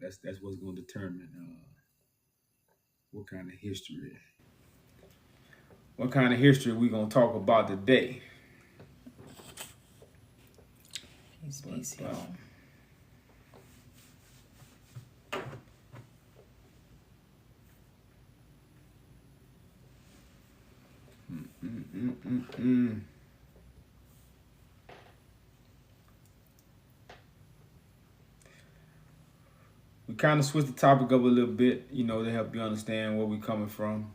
That's what's going to determine what kind of history. What kind of history we gonna talk about today? Peace, peace, y'all. We kind of switched the topic up a little bit, to help you understand where we coming from,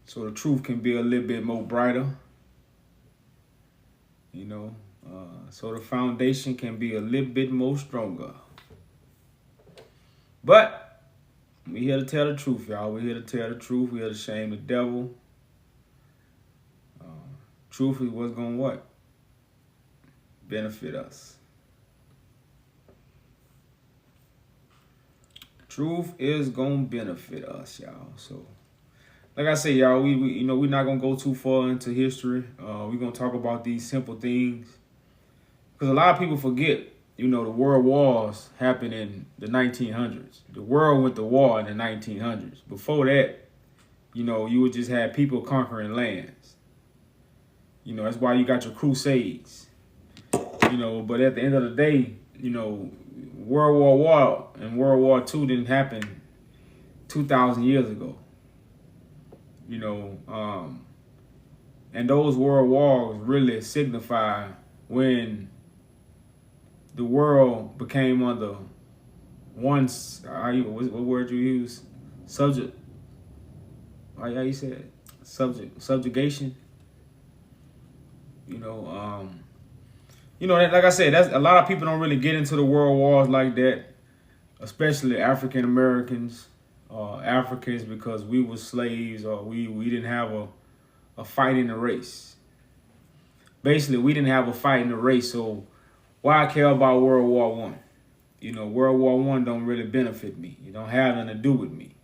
so the truth can be a little bit more brighter. So the foundation can be a little bit more stronger. But we here to tell the truth, y'all. We here to tell the truth. We here to shame the devil. Truth is what's gonna what? Benefit us. Truth is gonna benefit us, y'all. So, like I say, y'all, we're not gonna go too far into history. We're gonna talk about these simple things because a lot of people forget. The world wars happened in the 1900s. The world went to war in the 1900s. Before that, you would just have people conquering lands. That's why you got your crusades. But at the end of the day, World War One and World War II didn't happen 2,000 years ago. And those world wars really signify when the world became under one, what word you use? Subject. How you say it? Subjugation. Like I said, that's a lot of people don't really get into the world wars like that, especially African Americans or Africans, because we were slaves or we didn't have a fight in the race. Basically, we didn't have a fight in the race, so why care about World War One? World War One don't really benefit me. It don't have nothing to do with me.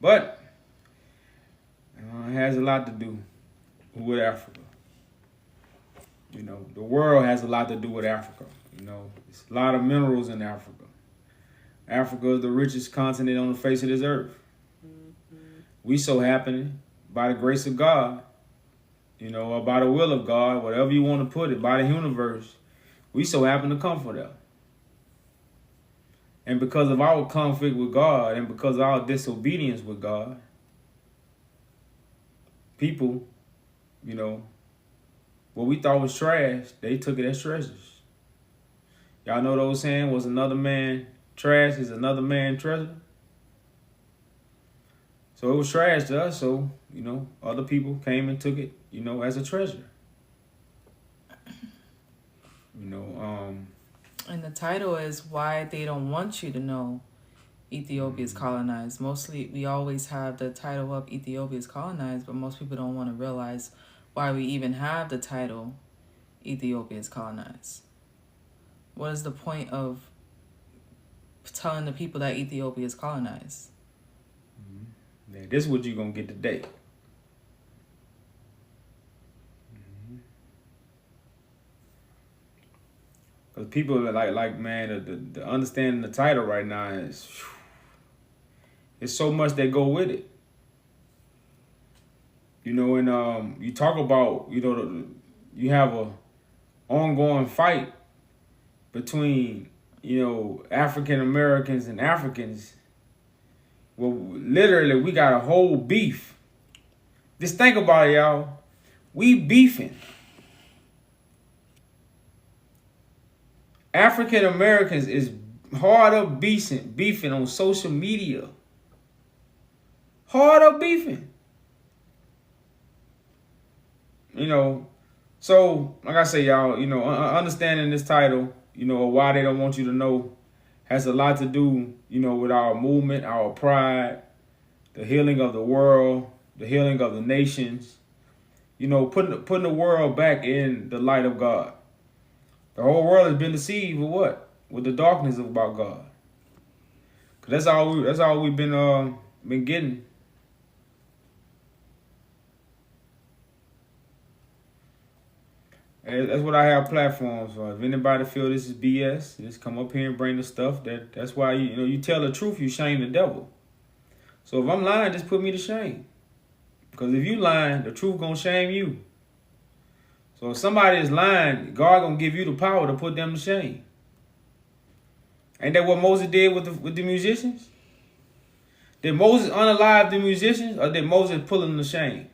But it has a lot to do with Africa. The world has a lot to do with Africa. There's a lot of minerals in Africa. Africa is the richest continent on the face of this earth. We so happen, by the grace of God, or by the will of God, whatever you want to put it, by the universe, we so happen to come for them. And because of our conflict with God and because of our disobedience with God, people, what we thought was trash, they took it as treasures. Y'all know those saying, was another man trash is another man treasure? So it was trash to us, so, other people came and took it, as a treasure. And the title is Why They Don't Want You to Know Ethiopia is Colonized. Mostly, we always have the title up, Ethiopia is Colonized, but most people don't want to realize why we even have the title, Ethiopia is Colonized. What is the point of telling the people that Ethiopia is colonized? Yeah, this is what you're going to get today. Because people are like, man, the understanding the title right now is, it's so much that go with it. And you talk about, you have a ongoing fight between, African Americans and Africans. Well, literally, we got a whole beef. Just think about it, y'all. We beefing. African Americans is hard up beefing on social media. Hard up beefing. So like I say, y'all, understanding this title, why they don't want you to know, has a lot to do, with our movement, our pride, the healing of the world, the healing of the nations, putting the world back in the light of God. The whole world has been deceived with what? With the darkness about God. Cause that's all we've been getting. That's what I have platforms for. If anybody feel this is BS, just come up here and bring the stuff. That's why you tell the truth, you shame the devil. So if I'm lying, just put me to shame. Because if you lying, the truth gonna shame you. So if somebody is lying, God gonna give you the power to put them to shame. Ain't that what Moses did with the musicians? Did Moses unalive the musicians, or did Moses pull them to shame?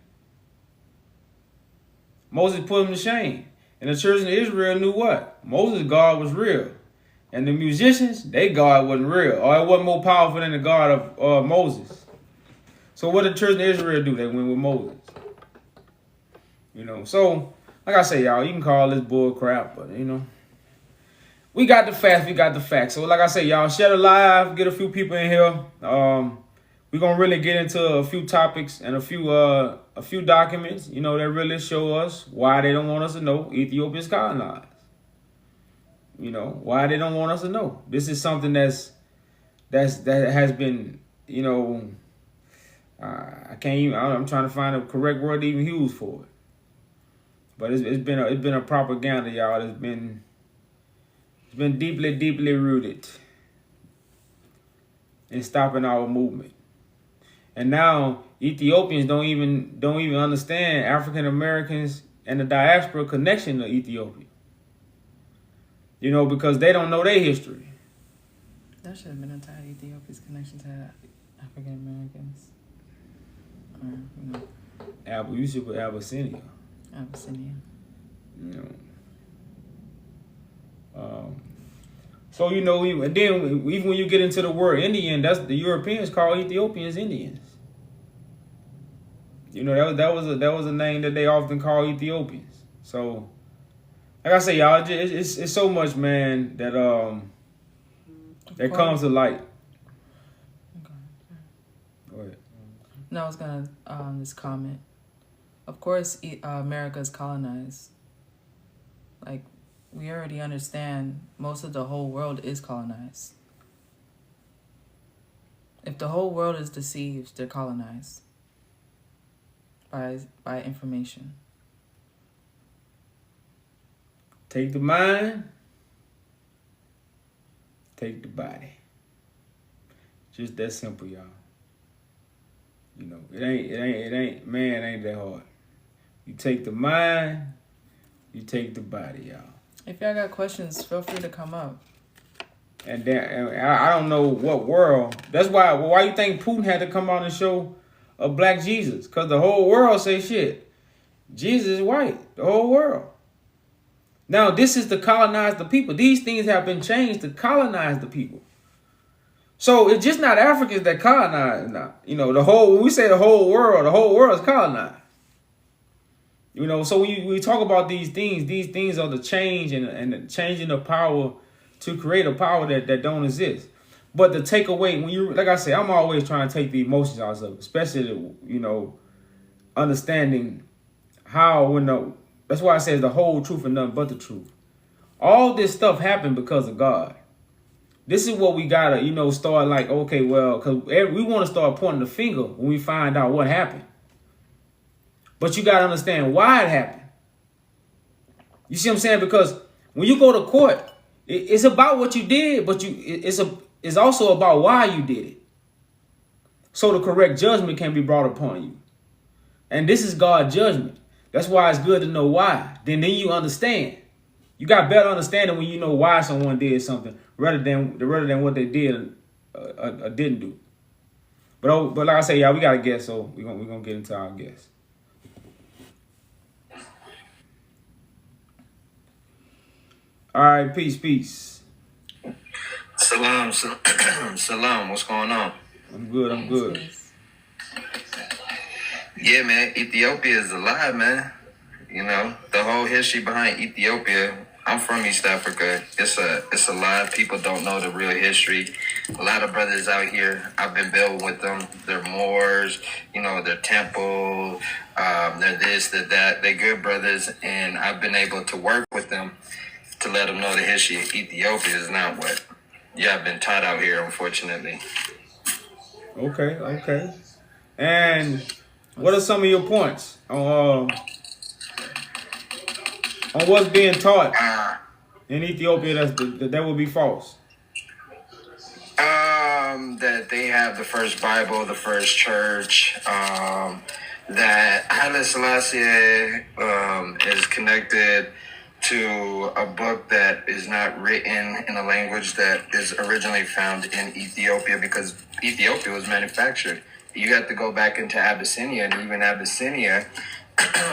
Moses put them to shame. And the children of Israel knew what? Moses' God was real. And the musicians, their God wasn't real. Or it wasn't more powerful than the God of Moses. So what did the children of Israel do? They went with Moses. So, like I say, y'all, you can call this bull crap, but, we got the facts. So, like I say, y'all, share the live, get a few people in here. We're going to really get into a few topics and a few documents, that really show us why they don't want us to know Ethiopia is colonized. Why they don't want us to know. This is something that has been, I'm trying to find a correct word to even use for it. But it's been a propaganda, y'all. It's been deeply, deeply rooted in stopping our movement. And now Ethiopians don't even understand African Americans and the diaspora connection to Ethiopia. Because they don't know their history. That should have been entire Ethiopia's connection to African Americans. You should put Abyssinia. Abyssinia. So and then even when you get into the word Indian, that's the Europeans call Ethiopians Indians. That was a name that they often call Ethiopians. So, like I say, y'all, it's so much, man, that comes to light. Okay. Go ahead. No, I was gonna this comment. Of course, America is colonized. Like, we already understand most of the whole world is colonized. If the whole world is deceived, they're colonized by information. Take the mind, take the body. Just that simple, y'all. It ain't that hard. You take the mind, you take the body, y'all. If y'all got questions, feel free to come up. And then I don't know what world. That's why you think Putin had to come out and show a black Jesus? Because the whole world say shit. Jesus is white. The whole world. Now, this is to colonize the people. These things have been changed to colonize the people. So it's just not Africans that colonize now. When we say the whole world is colonized. So when we talk about these things are the change and the changing of power to create a power that don't exist. But to take away, like I say, I'm always trying to take the emotions out of it, especially, understanding how, that's why I say the whole truth and nothing but the truth. All this stuff happened because of God. This is what we gotta, start like, okay, well, because we want to start pointing the finger when we find out what happened. But you gotta understand why it happened. You see what I'm saying? Because when you go to court, it's about what you did, but it's also about why you did it. So the correct judgment can be brought upon you. And this is God's judgment. That's why it's good to know why. Then you understand. You got better understanding when you know why someone did something rather than what they did or didn't do. But like I say, y'all, we got a guest, so we're gonna get into our guest. All right, peace. Salam, salam. What's going on? I'm good. Yeah, man. Ethiopia is alive, man. The whole history behind Ethiopia. I'm from East Africa. It's alive. People don't know the real history. A lot of brothers out here, I've been building with them. They're Moors, they're temple. They're this, they're that. They're good brothers, and I've been able to work with them to let them know the history of Ethiopia is not what I've been taught out here, unfortunately. Okay. And what are some of your points on on what's being taught Uh, in Ethiopia that would be false. that they have the first Bible, the first church, that Haile Selassie is connected to a book that is not written in a language that is originally found in Ethiopia because Ethiopia was manufactured. You have to go back into Abyssinia, and even Abyssinia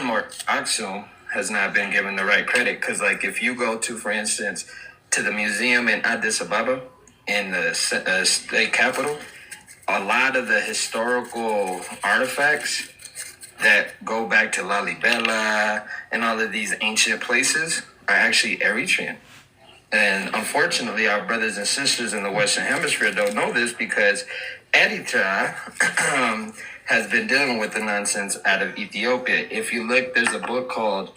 or Aksum has not been given the right credit because, like, if you go to, for instance, to the museum in Addis Ababa, in the state capital, a lot of the historical artifacts that go back to Lalibela and all of these ancient places are actually Eritrean. And unfortunately, our brothers and sisters in the Western Hemisphere don't know this because Eritrea has been dealing with the nonsense out of Ethiopia. If you look, there's a book called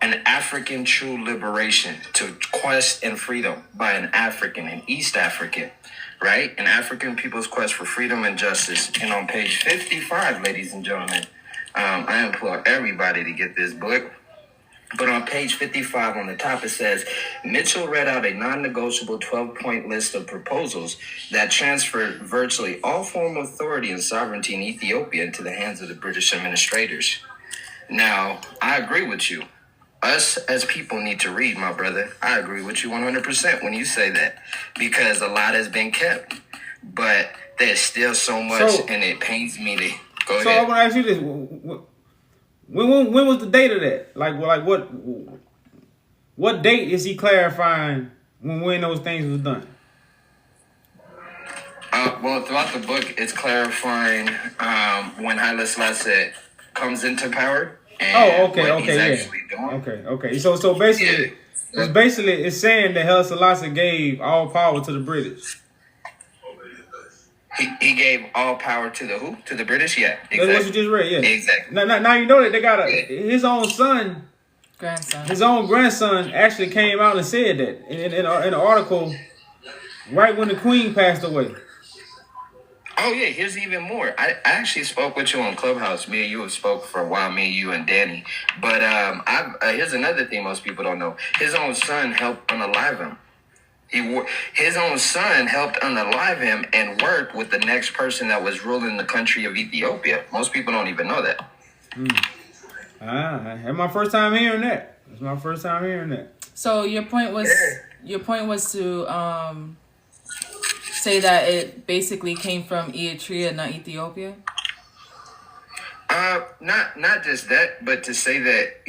An African True Liberation to Quest and Freedom by an African, an East African, right? An African people's quest for freedom and justice. And on page 55, ladies and gentlemen, I implore everybody to get this book. But on page 55 on the top, it says, Mitchell read out a non-negotiable 12-point list of proposals that transferred virtually all form of authority and sovereignty in Ethiopia into the hands of the British administrators. Now, I agree with you. Us as people need to read, my brother. I agree with you 100% when you say that because a lot has been kept. But there's still so much, and it pains me to go So ahead. I want to ask you this. When was the date of that? Like what date is he clarifying when those things was done? Well, throughout the book, it's clarifying when Haile Selassie comes into power. And what he's actually doing. Okay. So basically, it's saying that Haile Selassie gave all power to the British. He gave all power to the who? To the British? Yeah, exactly. That's what you just read, yeah. Exactly. Now you know that they got his own son, his own grandson actually came out and said that in an article right when the Queen passed away. Oh yeah, here's even more. I actually spoke with you on Clubhouse. Me and you have spoke for a while. Me and you and Danny. But here's another thing most people don't know. His own son helped unalive him. His own son helped unalive him and worked with the next person that was ruling the country of Ethiopia. Most people don't even know that. That's my first time hearing that. So your point was to say that it basically came from Eritrea, not Ethiopia. Not just that, but to say that,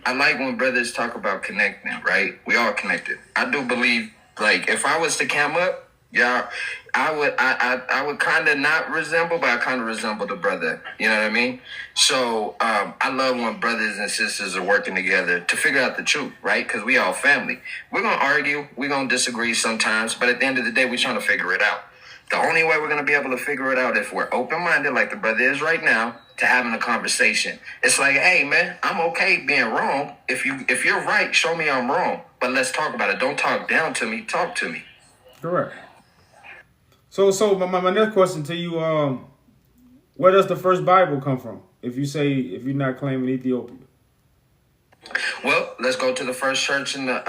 I like when brothers talk about connecting, right? We all connected. I do believe, like, if I was to come up, I would kind of not resemble, but I kind of resemble the brother. You know what I mean? So I love when brothers and sisters are working together to figure out the truth, right? Because we all family. We're going to argue. We're going to disagree sometimes. But at the end of the day, we're trying to figure it out. The only way we're going to be able to figure it out if we're open-minded like the brother is right now to having a conversation. It's like, hey, man, I'm okay being wrong. If you're right, show me I'm wrong. But let's talk about it. Don't talk down to me. Talk to me. Correct. So my next question to you, where does the first Bible come from? If you're not claiming Ethiopia. Well, let's go to the first church in the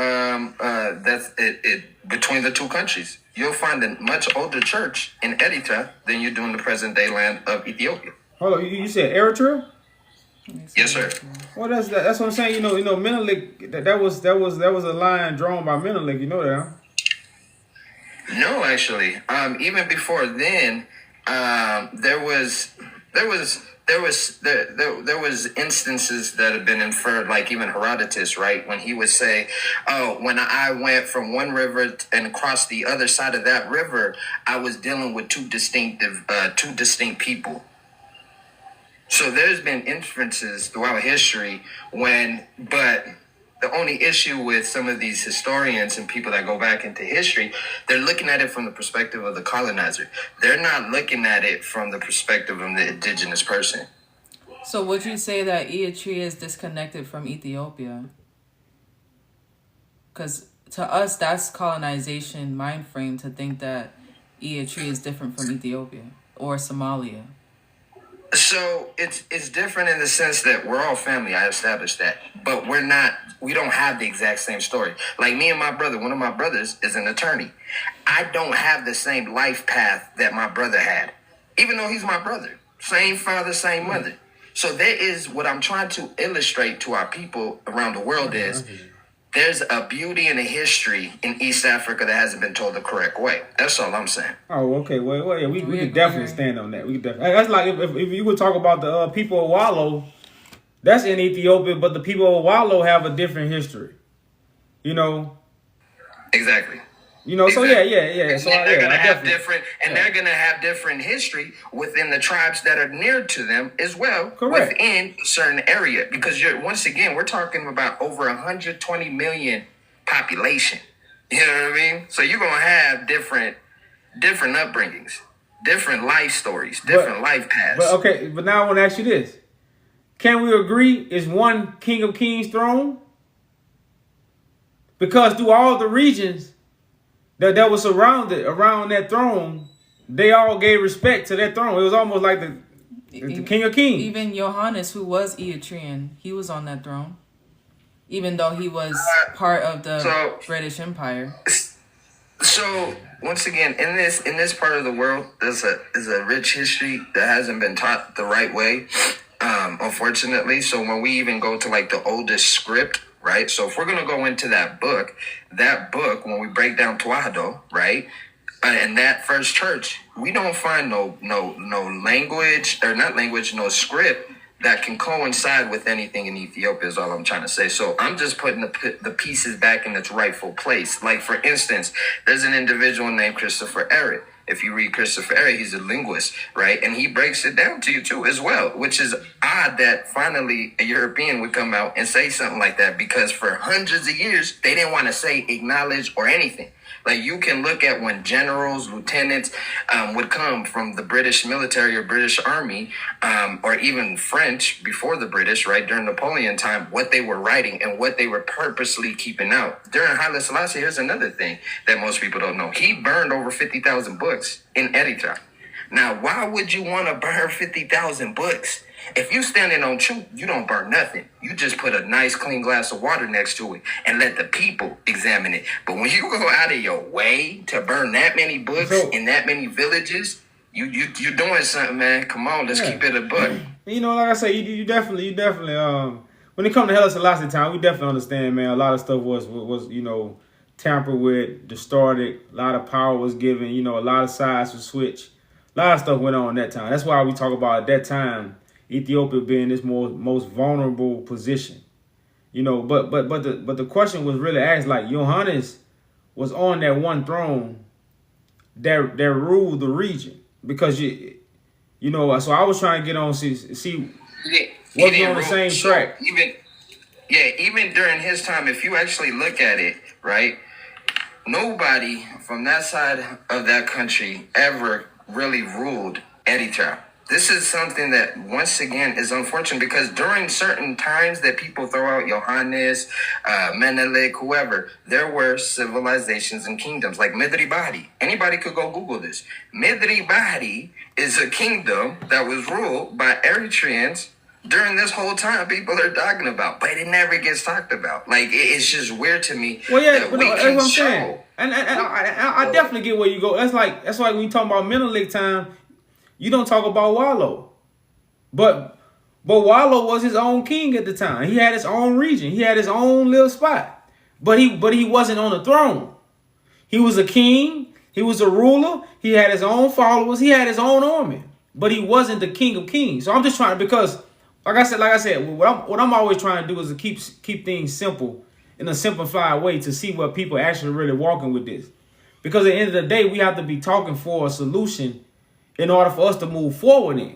that's it between the two countries. You'll find a much older church in Eritrea than you do in the present day land of Ethiopia. Hold on, you said Eritrea? Yes, sir. Well, that's what I'm saying. Menelik. That was a line drawn by Menelik. You know that, huh? No, actually, even before then, there was instances that have been inferred, like even Herodotus, right? When he would say, "Oh, when I went from one river and crossed the other side of that river, I was dealing with two distinct people." So there's been inferences throughout history but the only issue with some of these historians and people that go back into history, they're looking at it from the perspective of the colonizer. They're not looking at it from the perspective of the indigenous person. So would you say that Eritrea is disconnected from Ethiopia? Because to us, that's colonization mind frame to think that Eritrea is different from Ethiopia or Somalia. So it's different in the sense that we're all family. I established that, but we're not we don't have the exact same story. Like me and my brother, one of my brothers is an attorney. I don't have the same life path that my brother had, even though he's my brother. Same father, same mother. So there is what I'm trying to illustrate to our people around the world is there's a beauty and a history in East Africa that hasn't been told the correct way. That's all I'm saying. Oh, okay. Well, yeah, we could definitely stand on that. We could definitely. That's like if you would talk about the people of Wallo, that's in Ethiopia, but the people of Wallo have a different history. You know. Exactly. You know, exactly. So yeah. So they're gonna have different history within the tribes that are near to them as well. Correct. Within a certain area, because once again we're talking about over 120 million population. You know what I mean? So you're gonna have different upbringings, different life stories, different life paths. But now I want to ask you this: can we agree is one King of Kings throne? Because through all the regions that was surrounded around that throne, they all gave respect to that throne. It was almost like the King of Kings. Even Johannes, who was Eritrean, he was on that throne, even though he was part of the British Empire. So once again, in this part of the world, there's a rich history that hasn't been taught the right way, unfortunately. So when we even go to like the oldest script, right? So if we're gonna go into that book, when we break down Tuahado, right, and that first church, we don't find no language, or not language, no script that can coincide with anything in Ethiopia is all I'm trying to say. So I'm just putting the pieces back in its rightful place. Like, for instance, there's an individual named Christopher Ehret. If you read Christopher Ehret, he's a linguist, right? And he breaks it down to you too as well, which is odd that finally a European would come out and say something like that, because for hundreds of years, they didn't want to say acknowledge or anything. Like, you can look at when generals, lieutenants would come from the British military or British army, or even French before the British, right, during Napoleon time, what they were writing and what they were purposely keeping out. During Haile Selassie, here's another thing that most people don't know. He burned over 50,000 books in Eritrea. Now, why would you want to burn 50,000 books? If you standing on truth, you don't burn nothing. You just put a nice clean glass of water next to it and let the people examine it. But when you go out of your way to burn that many books in that many villages, you're doing something, man. Come on, let's keep it a book. You know, like I say, you definitely when it comes to Haile Selassie time, we definitely understand, man. A lot of stuff was tampered with, distorted. A lot of power was given. You know, a lot of sides were switched. A lot of stuff went on that time. That's why we talk about at that time Ethiopia being this most vulnerable position, you know. But the question was really asked, like, Johannes was on that one throne that ruled the region, because you know. So I was trying to get on see was on the same track. Even during his time, if you actually look at it, right, nobody from that side of that country ever really ruled Eritrea. This is something that, once again, is unfortunate, because during certain times that people throw out Johannes, Menelik, whoever, there were civilizations and kingdoms like Midribadi. Anybody could go Google this. Midribadi is a kingdom that was ruled by Eritreans during this whole time people are talking about, but it never gets talked about. Like, it's just weird to me. Well, yeah, that's what I'm saying. And I definitely get where you go. That's like when you talk about Menelik time, you don't talk about Wallo. But Wallo was his own king at the time. He had his own region. He had his own little spot. But he wasn't on the throne. He was a king. He was a ruler. He had his own followers. He had his own army. But he wasn't the king of kings. So I'm just trying, because like I said, what I'm always trying to do is to keep things simple, in a simplified way, to see what people actually really walking with this. Because at the end of the day, we have to be talking for a solution in order for us to move forward in,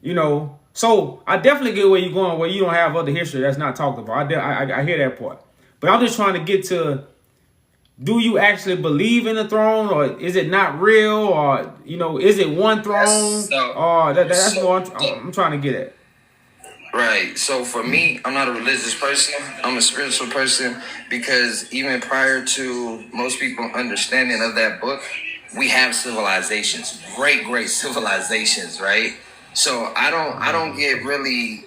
you know. So I definitely get where you're going, where you don't have other history that's not talked about. I hear that part. But I'm just trying to get to, do you actually believe in the throne, or is it not real, or, you know, is it one throne? That's what I'm trying to get at. Right. So for me, I'm not a religious person. I'm a spiritual person, because even prior to most people understanding of that book, we have civilizations, great civilizations, right? So I don't get really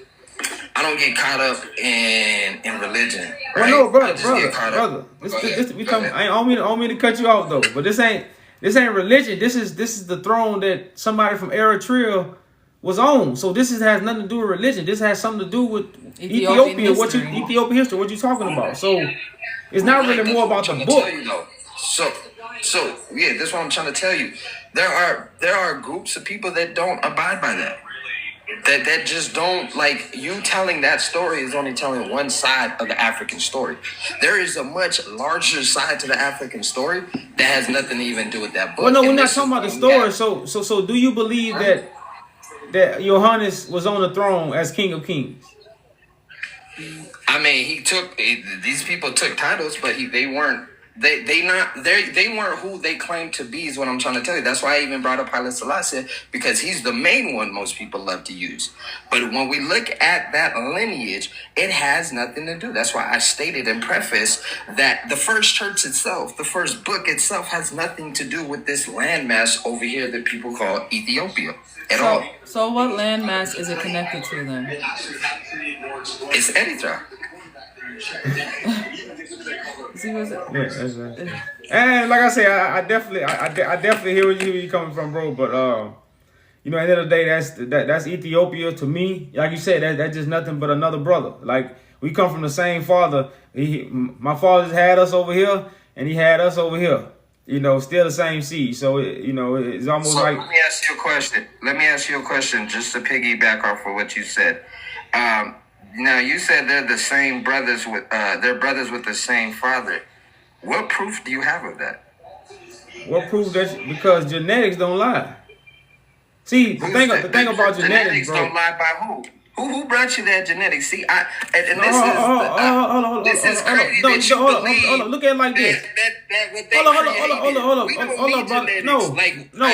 I don't get caught up in religion. Well, Right? no, I brother, just brother, get caught brother. up. This, Go this, ahead. this we Go come. ahead. I don't mean to cut you off though, but this ain't religion. This is the throne that somebody from Eritrea was on. So this has nothing to do with religion. This has something to do with Ethiopian Ethiopia. history. Ethiopian history? What you talking about? So it's not Right, really that's more what I'm about the trying to book. tell you, though. So yeah, that's what I'm trying to tell you. There are groups of people that don't abide by that. That just don't, like, you telling that story is only telling one side of the African story. There is a much larger side to the African story that has nothing to even do with that book. Well, no, we're And not this talking is about the what we story. have. So do you believe that Johannes was on the throne as King of Kings? I mean, these people took titles, but they weren't. They weren't who they claimed to be. Is what I'm trying to tell you. That's why I even brought up Haile Selassie, because he's the main one most people love to use. But when we look at that lineage, it has nothing to do. That's why I stated in preface that the first church itself, the first book itself, has nothing to do with this landmass over here that people call Ethiopia at all. So what landmass is it connected to then? It's Eritrea. See, was it? Yeah, that's right. And like I say, I definitely hear where you coming from, bro. But you know, at the end of the day, that's Ethiopia to me. Like you said, that's just nothing but another brother. Like we come from the same father. My father just had us over here, and he had us over here. You know, still the same seed. So it's almost So like. let me ask you a question. Let me ask you a question, just to piggyback off of what you said. Now you said they're the same brothers with they're brothers with the same father. What proof do you have of that? What proof that? Because genetics don't lie. See, the thing about genetics, bro. don't lie by who? Who brought you that genetics? See, and this is crazy that you believe. Hold on. Look at it like this. That what they Hold on, brother. No,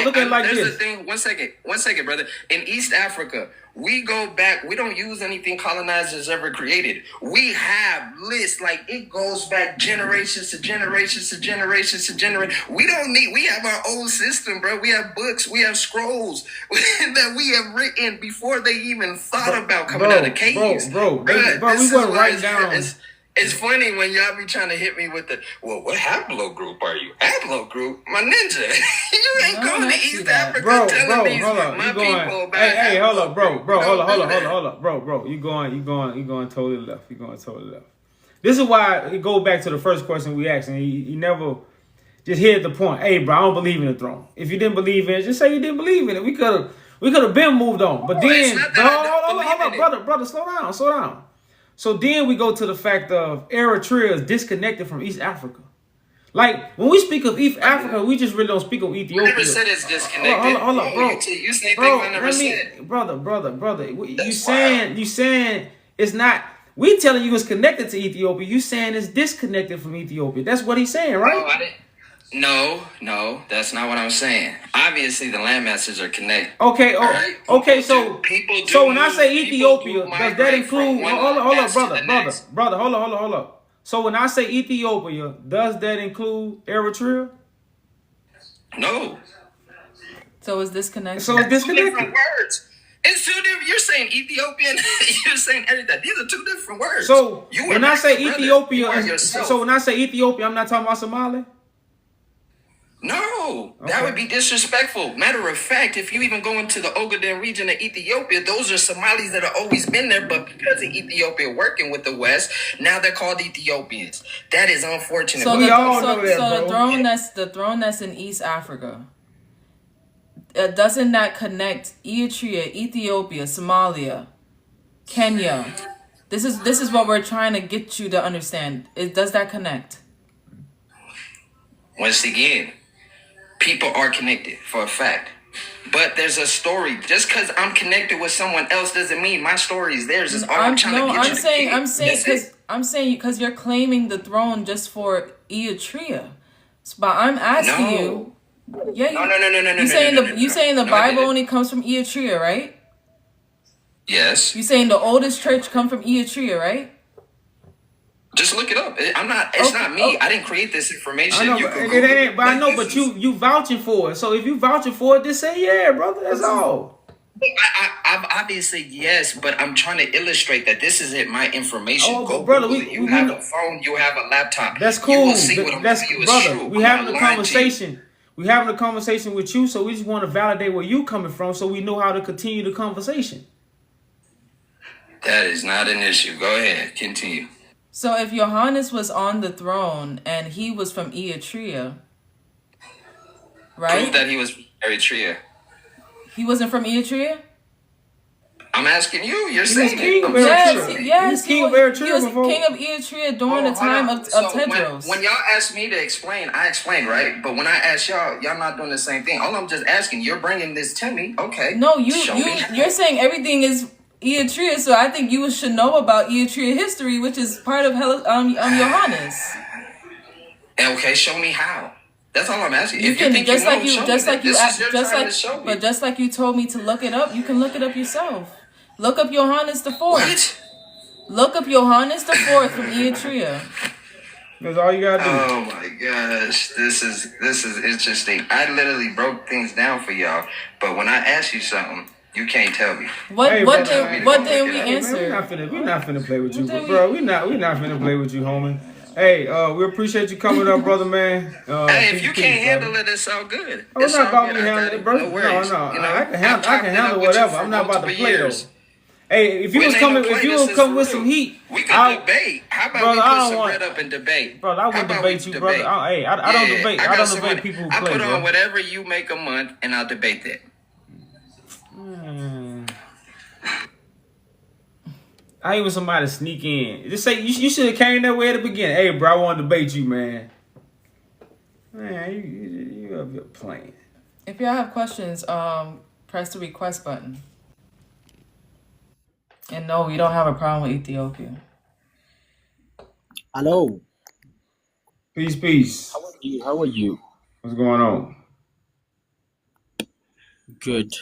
look at it like there's this. the thing. One second, brother. In East Africa, we go back. We don't use anything colonizers ever created. We have lists, like it goes back generations to generations to generations to generations. We don't need. We have our own system, bro. We have books. We have scrolls that we have written before they even thought about coming out of caves. Bro, we wasn't writing down. It's funny when y'all be trying to hit me with the, well, what haplogroup are you? Haplogroup? My ninja. You ain't going to East Africa telling these hold up. my You going, people about hey, hold up, bro. Hold up. up. Bro. You going totally left. You going totally left. This is why it goes back to the first question we asked, and he never just hit the point. Hey, bro, I don't believe in the throne. If you didn't believe in it, just say you didn't believe in it. We could have been moved on. But then, hold up, brother, slow down. So then we go to the fact of Eritrea is disconnected from East Africa. Like, when we speak of East Africa, we just really don't speak of Ethiopia. I never said it's disconnected. Hold up, bro. You say things I never said. Brother. You saying it's not. We telling you it's connected to Ethiopia. You saying it's disconnected from Ethiopia. That's what he's saying, right? No, that's not what I'm saying. Obviously, the landmasses are connected. Okay, right? Okay. So when I say people Ethiopia, do does that include? Hold up, brother. Hold up. So when I say Ethiopia, does that include Eritrea? No. So it's disconnected. So it's disconnected. Different words. It's two different. You're saying Ethiopian. You're saying everything. These are two different words. So when I say Ethiopia, when I say Ethiopia, I'm not talking about Somalia. No, that would be disrespectful. Matter of fact, if you even go into the Ogaden region of Ethiopia, those are Somalis that have always been there, but because of Ethiopia working with the West, now they're called Ethiopians. That is unfortunate. So the throne that's in East Africa, doesn't that connect Eritrea, Ethiopia, Somalia, Kenya? This is what we're trying to get you to understand. Does that connect? Once again, people are connected for a fact. But there's a story. Just because I'm connected with someone else doesn't mean my story is theirs. It's all I'm trying to get you I'm saying because you're claiming the throne just for Eritrea. But I'm asking you. Yeah. No. You saying the Bible only comes from Eritrea, right? Yes. You saying the oldest church come from Eritrea, right? Just look it up. It's not me. I didn't create this information. I know, but you vouching for it. So if you vouching for it, just say yeah, brother. That's all. I've obviously yes, but I'm trying to illustrate that this isn't my information. Oh, Go brother, Google it. You have a phone. You have a laptop. that's You will cool. see what I'm That's telling you is brother. true. We I'm having not a lying to you. conversation. We having a conversation with you, so we just want to validate where you coming from, so we know how to continue the conversation. That is not an issue. Go ahead, continue. So if Johannes was on the throne and he was from Eritrea, right? Prove that he was from Eritrea. He wasn't from Eritrea? I'm asking you. You're He was saying king it. of Yes, Eritrea. yes. He was king of Eritrea He was before. king of Eritrea during the Hold time on. of So Tedros. when y'all asked me to explain, I explained, right? But when I asked y'all not doing the same thing. All I'm just asking, you're bringing this to me. Okay. No, Show me. you're saying everything is Eritrea, so I think you should know about Eritrea history, which is part of Johannes. Okay, show me how. That's all I'm asking. You If can you think just you know, like you show just me. like you This act- is your just time like to show me. but just like you told me to look it up, you can look it up yourself. Look up Johannes the Fourth. What? Look up Johannes the Fourth from Eritrea. That's all you gotta do. Oh my gosh, this is interesting. I literally broke things down for y'all, but when I ask you something, you can't tell me. What Hey, what brother, did what man. did we Hey, Man, answer? we're not finna play with you, did bro. We're not finna play with you, homie. Hey, we appreciate you coming up, brother, man. Hey, if you can't handle it, it's all good. Oh, it's It's not all about good. me I got handling it. it, bro. No worries. No. You know, I can chopped it handle up with you whatever. for I'm not about to multiple play years. though. Hey, if you was When coming, ain't no if you play, was this coming is with real. some heat, We can debate. How about brother, we I put don't some want- bread up and debate? brother, I How wouldn't about debate we you, brother. I don't debate. I got don't somebody- debate people who I play, put on bro. whatever you make a month, and I'll debate that. I ain't want somebody to sneak in. Just say you should have came that way at the beginning. Hey, bro, I want to debate you, man. Man, you up here playing. If y'all have questions, press the request button. And no, we don't have a problem with Ethiopia. Hello. Peace. How are you? What's going on? Good.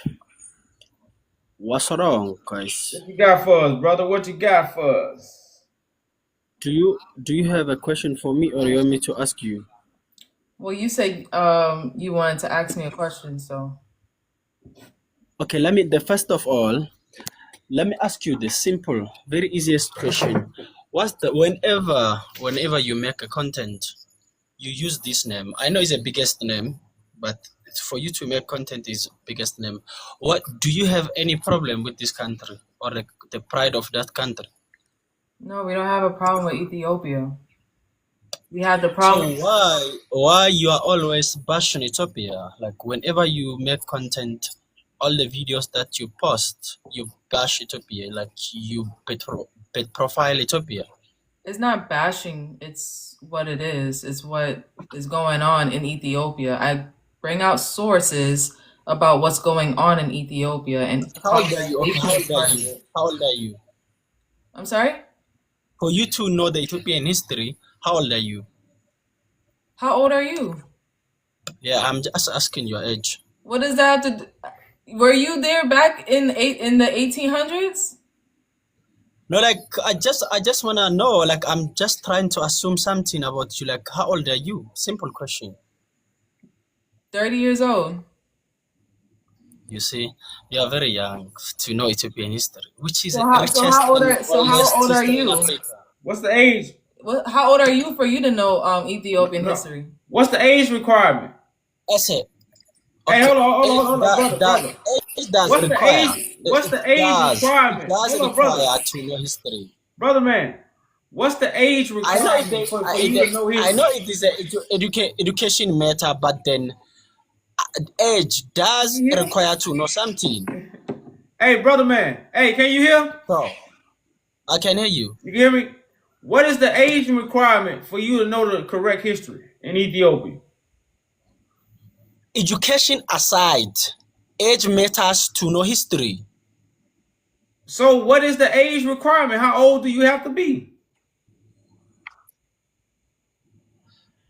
What's wrong, guys? What you got for us, brother? What you got for us? Do you have a question for me, or you want me to ask you? Well, you said you wanted to ask me a question, so Okay, first of all, let me ask you the simple, very easiest question. Whenever you make a content, you use this name. I know it's the biggest name, but for you to make content is biggest name. What do you have any problem with this country or the pride of that country? no, we don't have a problem with Ethiopia. We have the problem. So why you are always bashing Ethiopia? Like whenever you make content, all the videos that you post, you bash Ethiopia, like you pet profile Ethiopia. It's not bashing, it's what it is. It's what is going on in Ethiopia. I bring out sources about what's going on in Ethiopia and How old are you? Okay, How old are you? I'm sorry? For you to know the Ethiopian history, how old are you? How old are you? Yeah, I'm just asking your age. What does that have to do? Were you there back in the 1800s? No, like I just wanna know. Like I'm just trying to assume something about you. Like how old are you? Simple question. 30 years old. You see, you are very young to know Ethiopian history, which is So how old are you? What's the age? How old are you for you to know Ethiopian history? What's the age requirement? That's it. Hey, hold on, brother. What's the age requirement? It does require to know history. Brother man, what's the age requirement for you to know history? I know it is a education matter, but then age does require to know something. Hey, brother man. Hey, can you hear? So, I can hear you. You can hear me? What is the age requirement for you to know the correct history in Ethiopia? Education aside, age matters to know history. So what is the age requirement? How old do you have to be?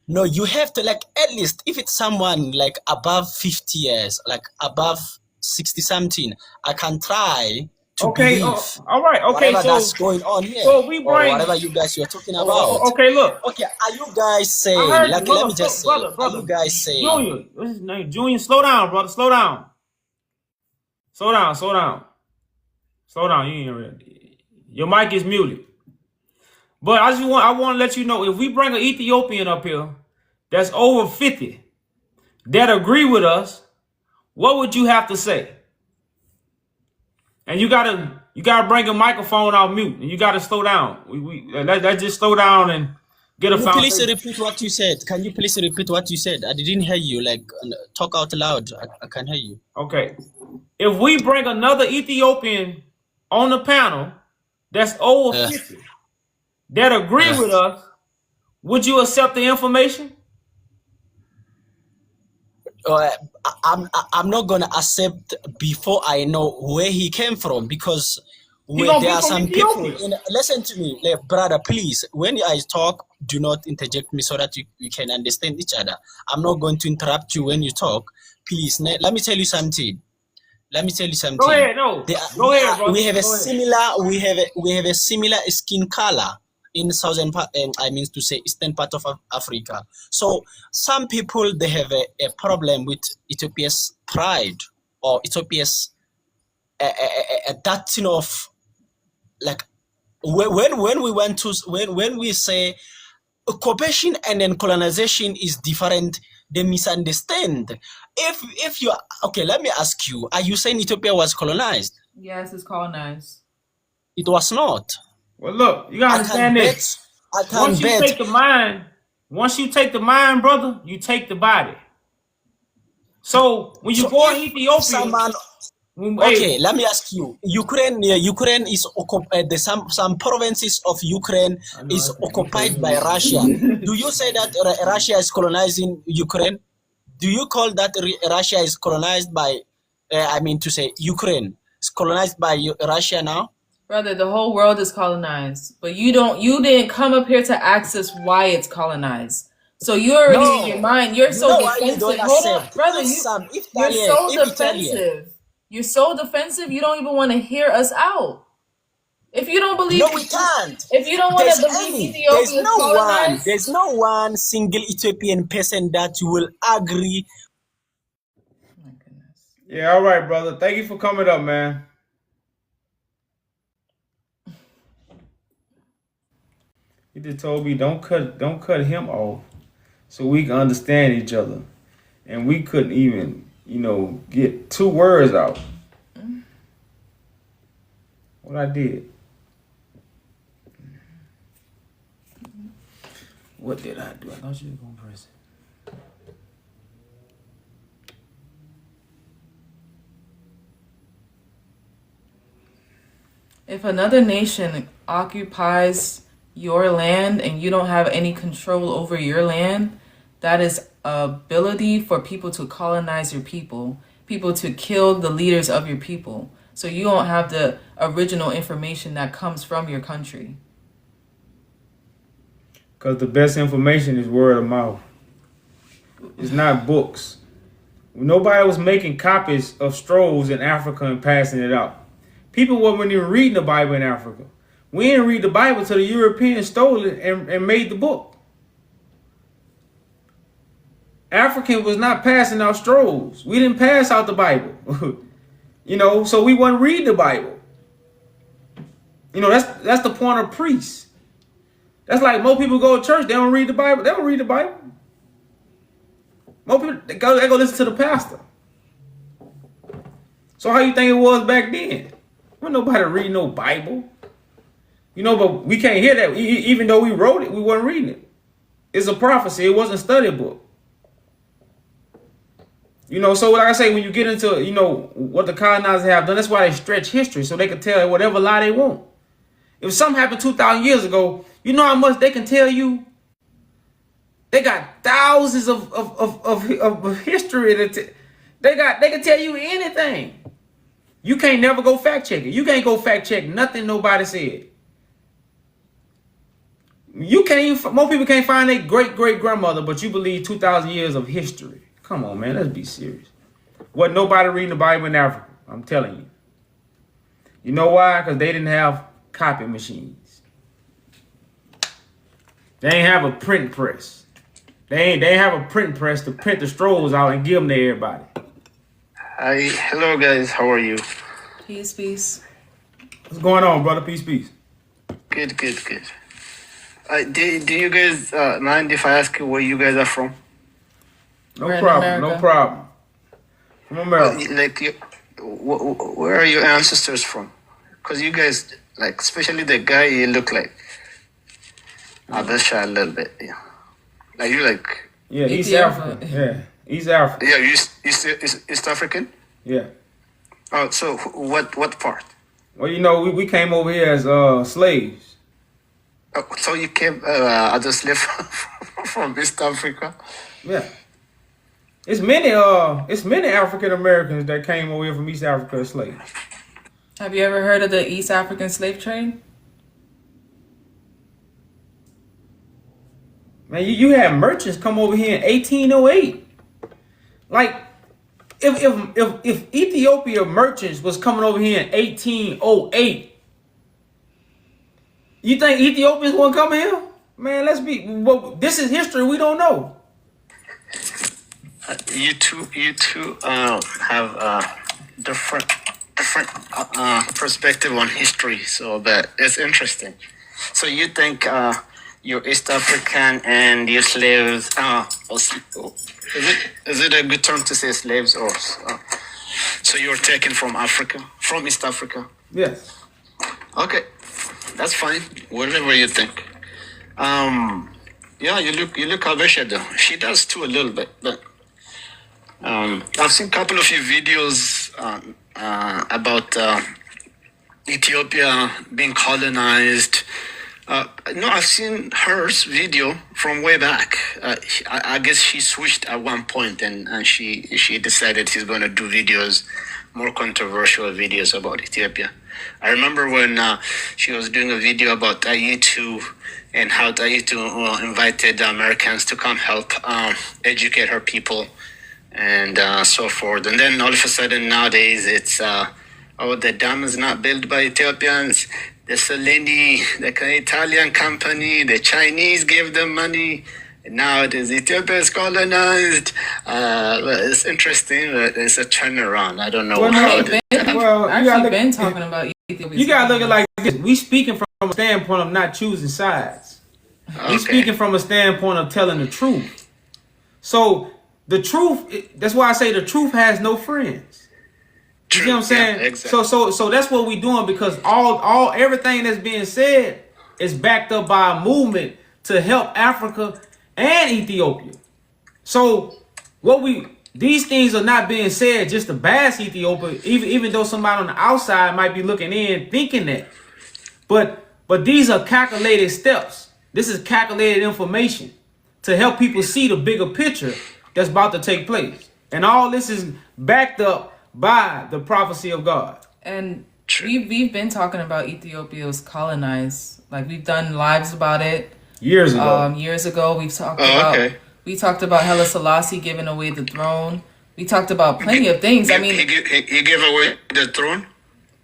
No, you have to like at least if it's someone like above 50 years, like above 60 something, I can try to believe. All right. Okay, whatever so that's going on here, so we or bring whatever you guys were talking about. Okay, look. Okay, are you guys saying? Like, let me just say, are you guys saying? Junior, what's his name? Junior, slow down, brother. Slow down. Slow down, slow down. Slow down. Your mic is muted. But I want to let you know, if we bring an Ethiopian up here that's over 50 that agree with us, what would you have to say? And you gotta bring a microphone off mute, and you gotta slow down. Let's just slow down and get a Can you please foundation. repeat what you said? Can you please repeat what you said? I didn't hear you. Like, talk out loud. I can hear you. Okay. If we bring another Ethiopian on the panel that's over 50 that agree with us, would you accept the information? I'm not gonna accept before I know where he came from, because there are some people. Listen to me, like, brother. Please, when I talk, do not interject me so that we can understand each other. I'm not going to interrupt you when you talk. Please, let me tell you something. Go ahead, no. Go ahead, bro. We have a similar skin color in southern part, I mean to say eastern part of Africa. So some people, they have a problem with Ethiopia's pride, or Ethiopia's that of, like, when we went to when we say occupation and then colonization is different, they misunderstand. If you okay, let me ask you: are you saying Ethiopia was colonized? Yes, it's colonized. It was not. Well, look, you gotta understand this. Once you take the mind, brother, you take the body. So when you go to Ethiopia, okay, let me ask you: Ukraine is occupied. Some provinces of Ukraine is occupied by Russia. Do you say that Russia is colonizing Ukraine? Do you call that Russia is colonized by? I mean to say Ukraine is colonized by Russia now? Brother, the whole world is colonized, but you didn't come up here to ask us why it's colonized. So you already in your mind, you're so defensive. Hold on, brother, you're so defensive. You're so defensive, you don't even want to hear us out. If you don't believe, no, we can't. If you don't want to believe Ethiopia is colonized, there's no one single Ethiopian person that will agree. Oh my goodness. Yeah, all right, brother. Thank you for coming up, man. He just told me don't cut him off, so we can understand each other, and we couldn't even get 2 words out. What I did? What did I do? I thought you were gonna press it. If another nation occupies your land and you don't have any control over your land, that is ability for people to colonize your people to kill the leaders of your people. So you don't have the original information that comes from your country. Because the best information is word of mouth. It's not books. Nobody was making copies of scrolls in Africa and passing it out. People weren't even reading the Bible in Africa. We didn't read the Bible till the Europeans stole it and made the book. African was not passing out scrolls. We didn't pass out the Bible. So we wouldn't read the Bible. That's the point of priests. That's like most people go to church, they don't read the Bible. They don't read the Bible. Most people they go listen to the pastor. So how you think it was back then? Well, nobody read no Bible. But we can't hear that. Even though we wrote it, we weren't reading it. It's a prophecy. It wasn't a study book. So like I say, when you get into, what the colonizers have done, that's why they stretch history, so they can tell whatever lie they want. If something happened 2,000 years ago, you know how much they can tell you? They got thousands of history. They can tell you anything. You can't never go fact check it. You can't go fact check nothing nobody said. Most people can't find their great-great-grandmother, but you believe 2,000 years of history. Come on, man, let's be serious. Wasn't nobody reading the Bible in Africa, I'm telling you. You know why? Because they didn't have copy machines. They ain't have a print press. They ain't have a print press to print the scrolls out and give them to everybody. Hi, hello guys. How are you? Peace, peace. What's going on, brother? Peace, peace. Good, good, good. Do you guys mind if I ask you where you guys are from? No We're in problem. No America. problem. From America. Like, where are your ancestors from? Because you guys, like, especially the guy, you look like Abesha a little bit. Yeah. Like you like. Yeah, East Ethiopia. Africa. Yeah, East Africa. Yeah, you East African. Yeah. Oh, so what part? Well, you know, we came over here as slaves. Oh, so you came as a slave from East Africa? Yeah. It's many African Americans that came over here from East Africa as slaves. Have you ever heard of the East African slave trade? Man, you had merchants come over here in 1808. Like, if Ethiopia merchants was coming over here in 1808, you think Ethiopians won't come here? Man, well, this is history we don't know. You two have different perspective on history, so that it's interesting. So you think you're East African and you slaves? Is it a good term to say slaves or? So you're taken from Africa, from East Africa? Yes. Okay, that's fine. Whatever you think. Yeah, you look Habesha though. She does too a little bit, but I've seen a couple of your videos about Ethiopia being colonized. No, I've seen her video from way back. I guess she switched at one point, and she decided she's going to do videos, more controversial videos about Ethiopia. I remember when she was doing a video about Taitu and how Taitu invited Americans to come help educate her people and so forth. And then all of a sudden nowadays it's, the dam is not built by Ethiopians. The Salini, the Italian company, the Chinese gave them money. And now it is Ethiopia is colonized. It's interesting. But it's a turnaround. I don't know Well, how. Actually, been talking about Ethiopia. You gotta look at it like this. We speaking from a standpoint of not choosing sides. Okay. We speaking from a standpoint of telling the truth. So the truth, that's why I say the truth has no friends. You see what I'm saying? Yeah, exactly. So that's what we doing, because everything that's being said is backed up by a movement to help Africa and Ethiopia. So these things are not being said just to bash Ethiopia, even though somebody on the outside might be looking in thinking that. But these are calculated steps. This is calculated information to help people see the bigger picture that's about to take place. And all this is backed up by the prophecy of God. And we've been talking about Ethiopia's colonized. Like, we've done lives about it. Years ago. Years ago, we've talked about we talked about Haile Selassie giving away the throne. We talked about plenty of things. I mean, he gave away the throne.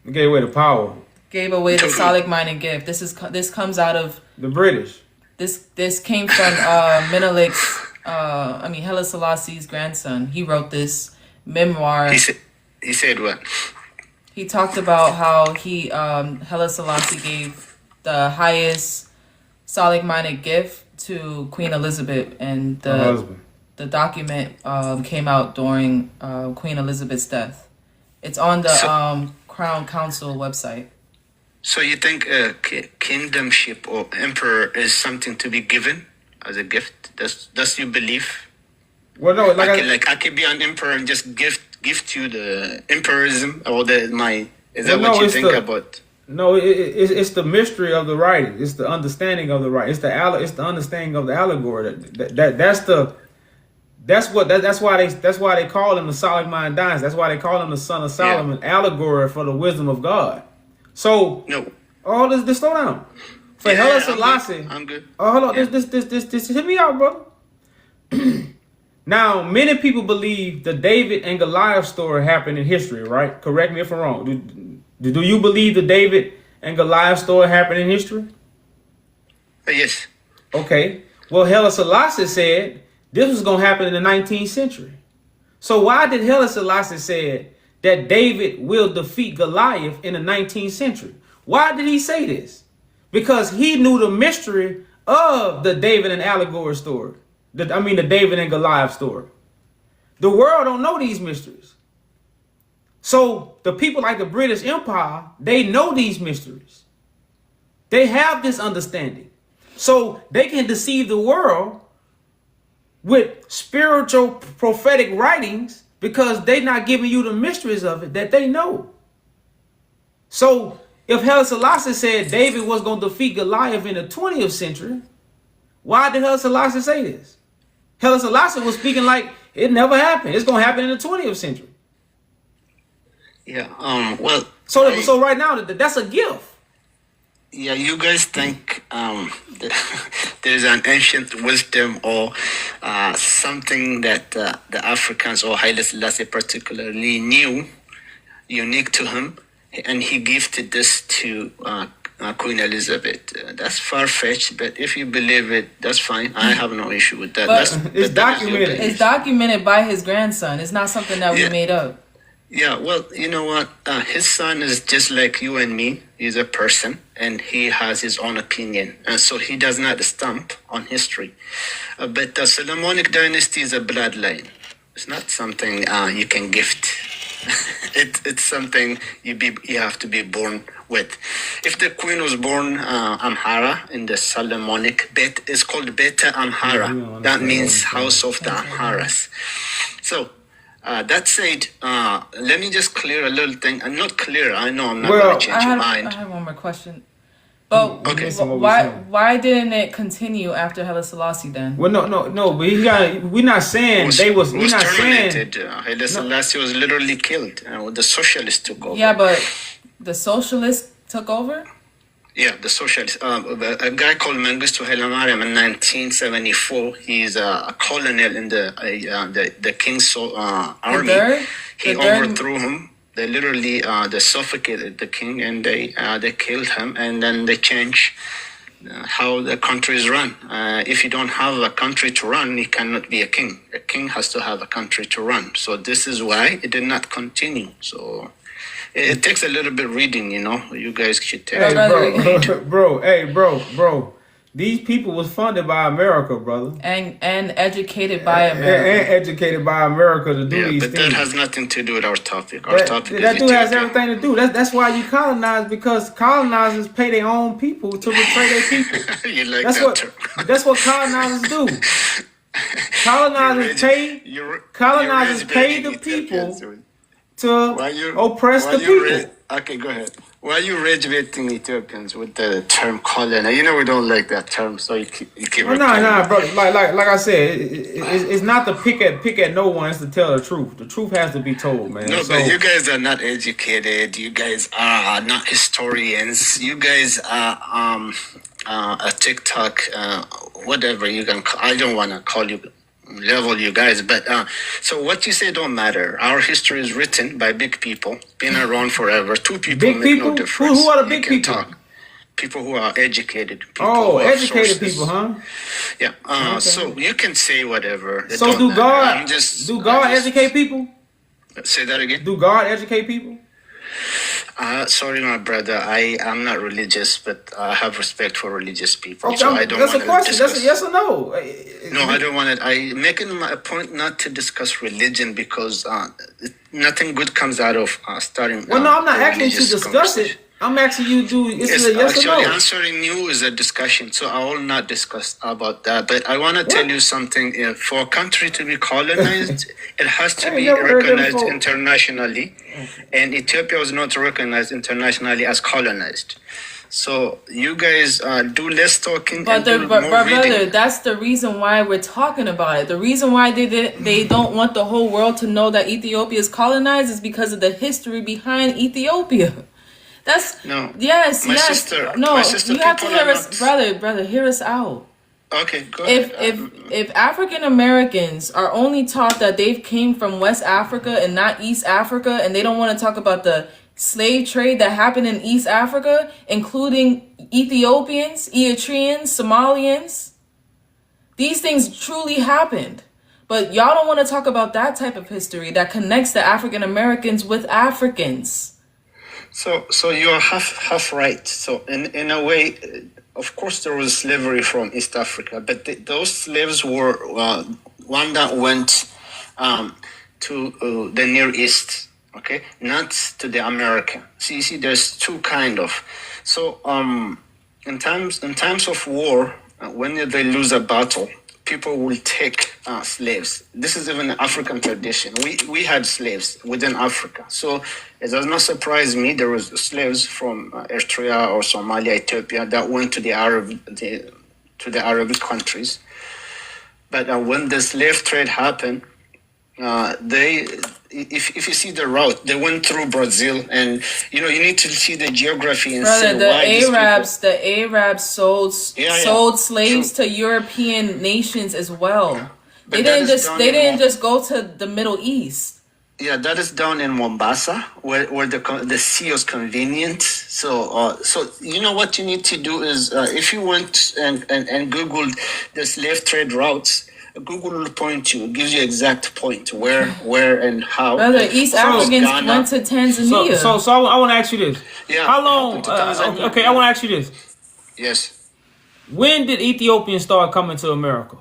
He gave away the power. Gave away the Salic mining gift. This comes out of the British. This came from Menelik's. Haile Selassie's grandson. He wrote this memoir. He said what? He talked about how Haile Selassie gave the highest Salic-minded gift to Queen Elizabeth, and the document came out during Queen Elizabeth's death. It's on the Crown Council website. So you think kingdomship or emperor is something to be given as a gift? Does you believe? Well, no, I could be an emperor and just gift you the emperorism or is that what you think about? No, it's the mystery of the writing. It's the understanding of the writing. It's the understanding of the allegory. That's why they call him the Solomon Dynasty. That's why they call him the son of Solomon. Yeah. Allegory for the wisdom of God. So all this slow down. For Haile Selassie, I'm good. Oh, hold on. Yeah. This hit me out, brother. Now, many people believe the David and Goliath story happened in history, right? Correct me if I'm wrong. Do you believe the David and Goliath story happened in history? Yes. Okay. Well, Haile Selassie said this was going to happen in the 19th century. So why did Haile Selassie say that David will defeat Goliath in the 19th century? Why did he say this? Because he knew the mystery of the David and allegory story. The David and Goliath story. The world don't know these mysteries. So the people like the British Empire, they know these mysteries. They have this understanding. So they can deceive the world with spiritual prophetic writings because they're not giving you the mysteries of it that they know. So if Haile Selassie said David was going to defeat Goliath in the 20th century, why did Haile Selassie say this? Haile Selassie was speaking like it never happened. It's going to happen in the 20th century. Yeah. Well. So right now that's a gift. Yeah, you guys think that there's an ancient wisdom or something that the Africans or Haile Selassie particularly knew, unique to him, and he gifted this to Queen Elizabeth. That's far-fetched, but if you believe it, that's fine. I have no issue with that. It's documented. It's documented by his grandson. It's not something that we made up. Yeah, well, you know what? His son is just like you and me. He's a person, and he has his own opinion. And so he does not stamp on history. But the Solomonic dynasty is a bloodline. It's not something you can gift. It's something you have to be born with. If the queen was born Amhara in the Solomonic, it's called Beta Amhara. That means house of the Amharas. So, that said, let me just clear a little thing. I'm not clear. I know I'm not going to change your mind. I have one more question. But okay. Why didn't it continue after Haile Selassie then? Well, no. But we're not saying they was. We're not terminated. saying Haile Selassie was literally killed. The socialists took over. Yeah, but the socialists took over. Yeah, the socialist. A guy called Mengistu Haile Mariam in 1974. He's a colonel in the king's army. He overthrew him. They literally they suffocated the king and they killed him, and then they changed how the country is run. If you don't have a country to run, you cannot be a king. A king has to have a country to run. So this is why it did not continue. So it takes a little bit reading, you know. You guys should take it. Bro. These people was funded by America, brother. And educated by America. And educated by America to do these but things. That has nothing to do with our topic. Our topic that is has everything to do. That's why you colonize, because colonizers pay their own people to betray their people. You like that's that what, term. That's what colonizers do. Colonizers pay the people to oppress the people. Okay, go ahead. Why are you rage-baiting Ethiopians with the term colonizer? You know we don't like that term, so you keep well, nah, bro. Like I said, it's not to pick at no one. It's to tell the truth. The truth has to be told, man. No, but you guys are not educated. You guys are not historians. You guys are a TikTok, whatever you can call. I don't want to call you level you guys, but so what you say don't matter. Our history is written by big people, been around forever. Two people big make people? No difference. Who are the big people? Talk. People who are educated. Educated people, huh? Yeah. Okay. So you can say whatever. So do God educate people? Say that again. Do God educate people? Sorry, my brother. I am not religious, but I have respect for religious people. Okay, so I don't that's want a question. Discuss. That's a yes or no. No, I don't want it. I'm making a point not to discuss religion because nothing good comes out of starting. Well, no, I'm not asking you to discuss it. I'm asking you to do. This is a yes or no. Actually, answering you is a discussion, so I will not discuss about that. But I want to tell you something. For a country to be colonized, it has to be recognized internationally, and Ethiopia was not recognized internationally as colonized. So you guys do less talking and do more reading. Brother, that's the reason why we're talking about it. The reason why they don't want the whole world to know that Ethiopia is colonized is because of the history behind Ethiopia. That's no. Yes, my yes. Sister, no, my sister, you have to hear us, brother. Hear us out. Okay, go ahead. If African Americans are only taught that they came from West Africa and not East Africa, and they don't want to talk about the slave trade that happened in East Africa, including Ethiopians, Eritreans, Somalians, these things truly happened. But y'all don't want to talk about that type of history that connects the African Americans with Africans. So you're half right. So in a way, of course, there was slavery from East Africa, but those slaves were one that went to the Near East, okay, not to the America. So you see, there's two kind of. So in times of war, when they lose a battle, people will take slaves. This is even an African tradition. We had slaves within Africa. So it does not surprise me there was slaves from Eritrea or Somalia, Ethiopia that went to the Arabic countries. But when the slave trade happened, if you see the route, they went through Brazil, and you need to see the geography and Brother, see the why Arabs sold slaves True. to European nations as well. But They that is done in didn't just go to the Middle East. Yeah, that is down in Mombasa, where the sea is convenient. So you know what you need to do is if you went and Googled the slave trade routes, Google will point you, gives you exact point where and how. Brother, East Africans Ghana. went to Tanzania. So I want to ask you this. Yeah, How long? happened to Tanzania. Okay, I want to ask you this. Yes. When did Ethiopians start coming to America?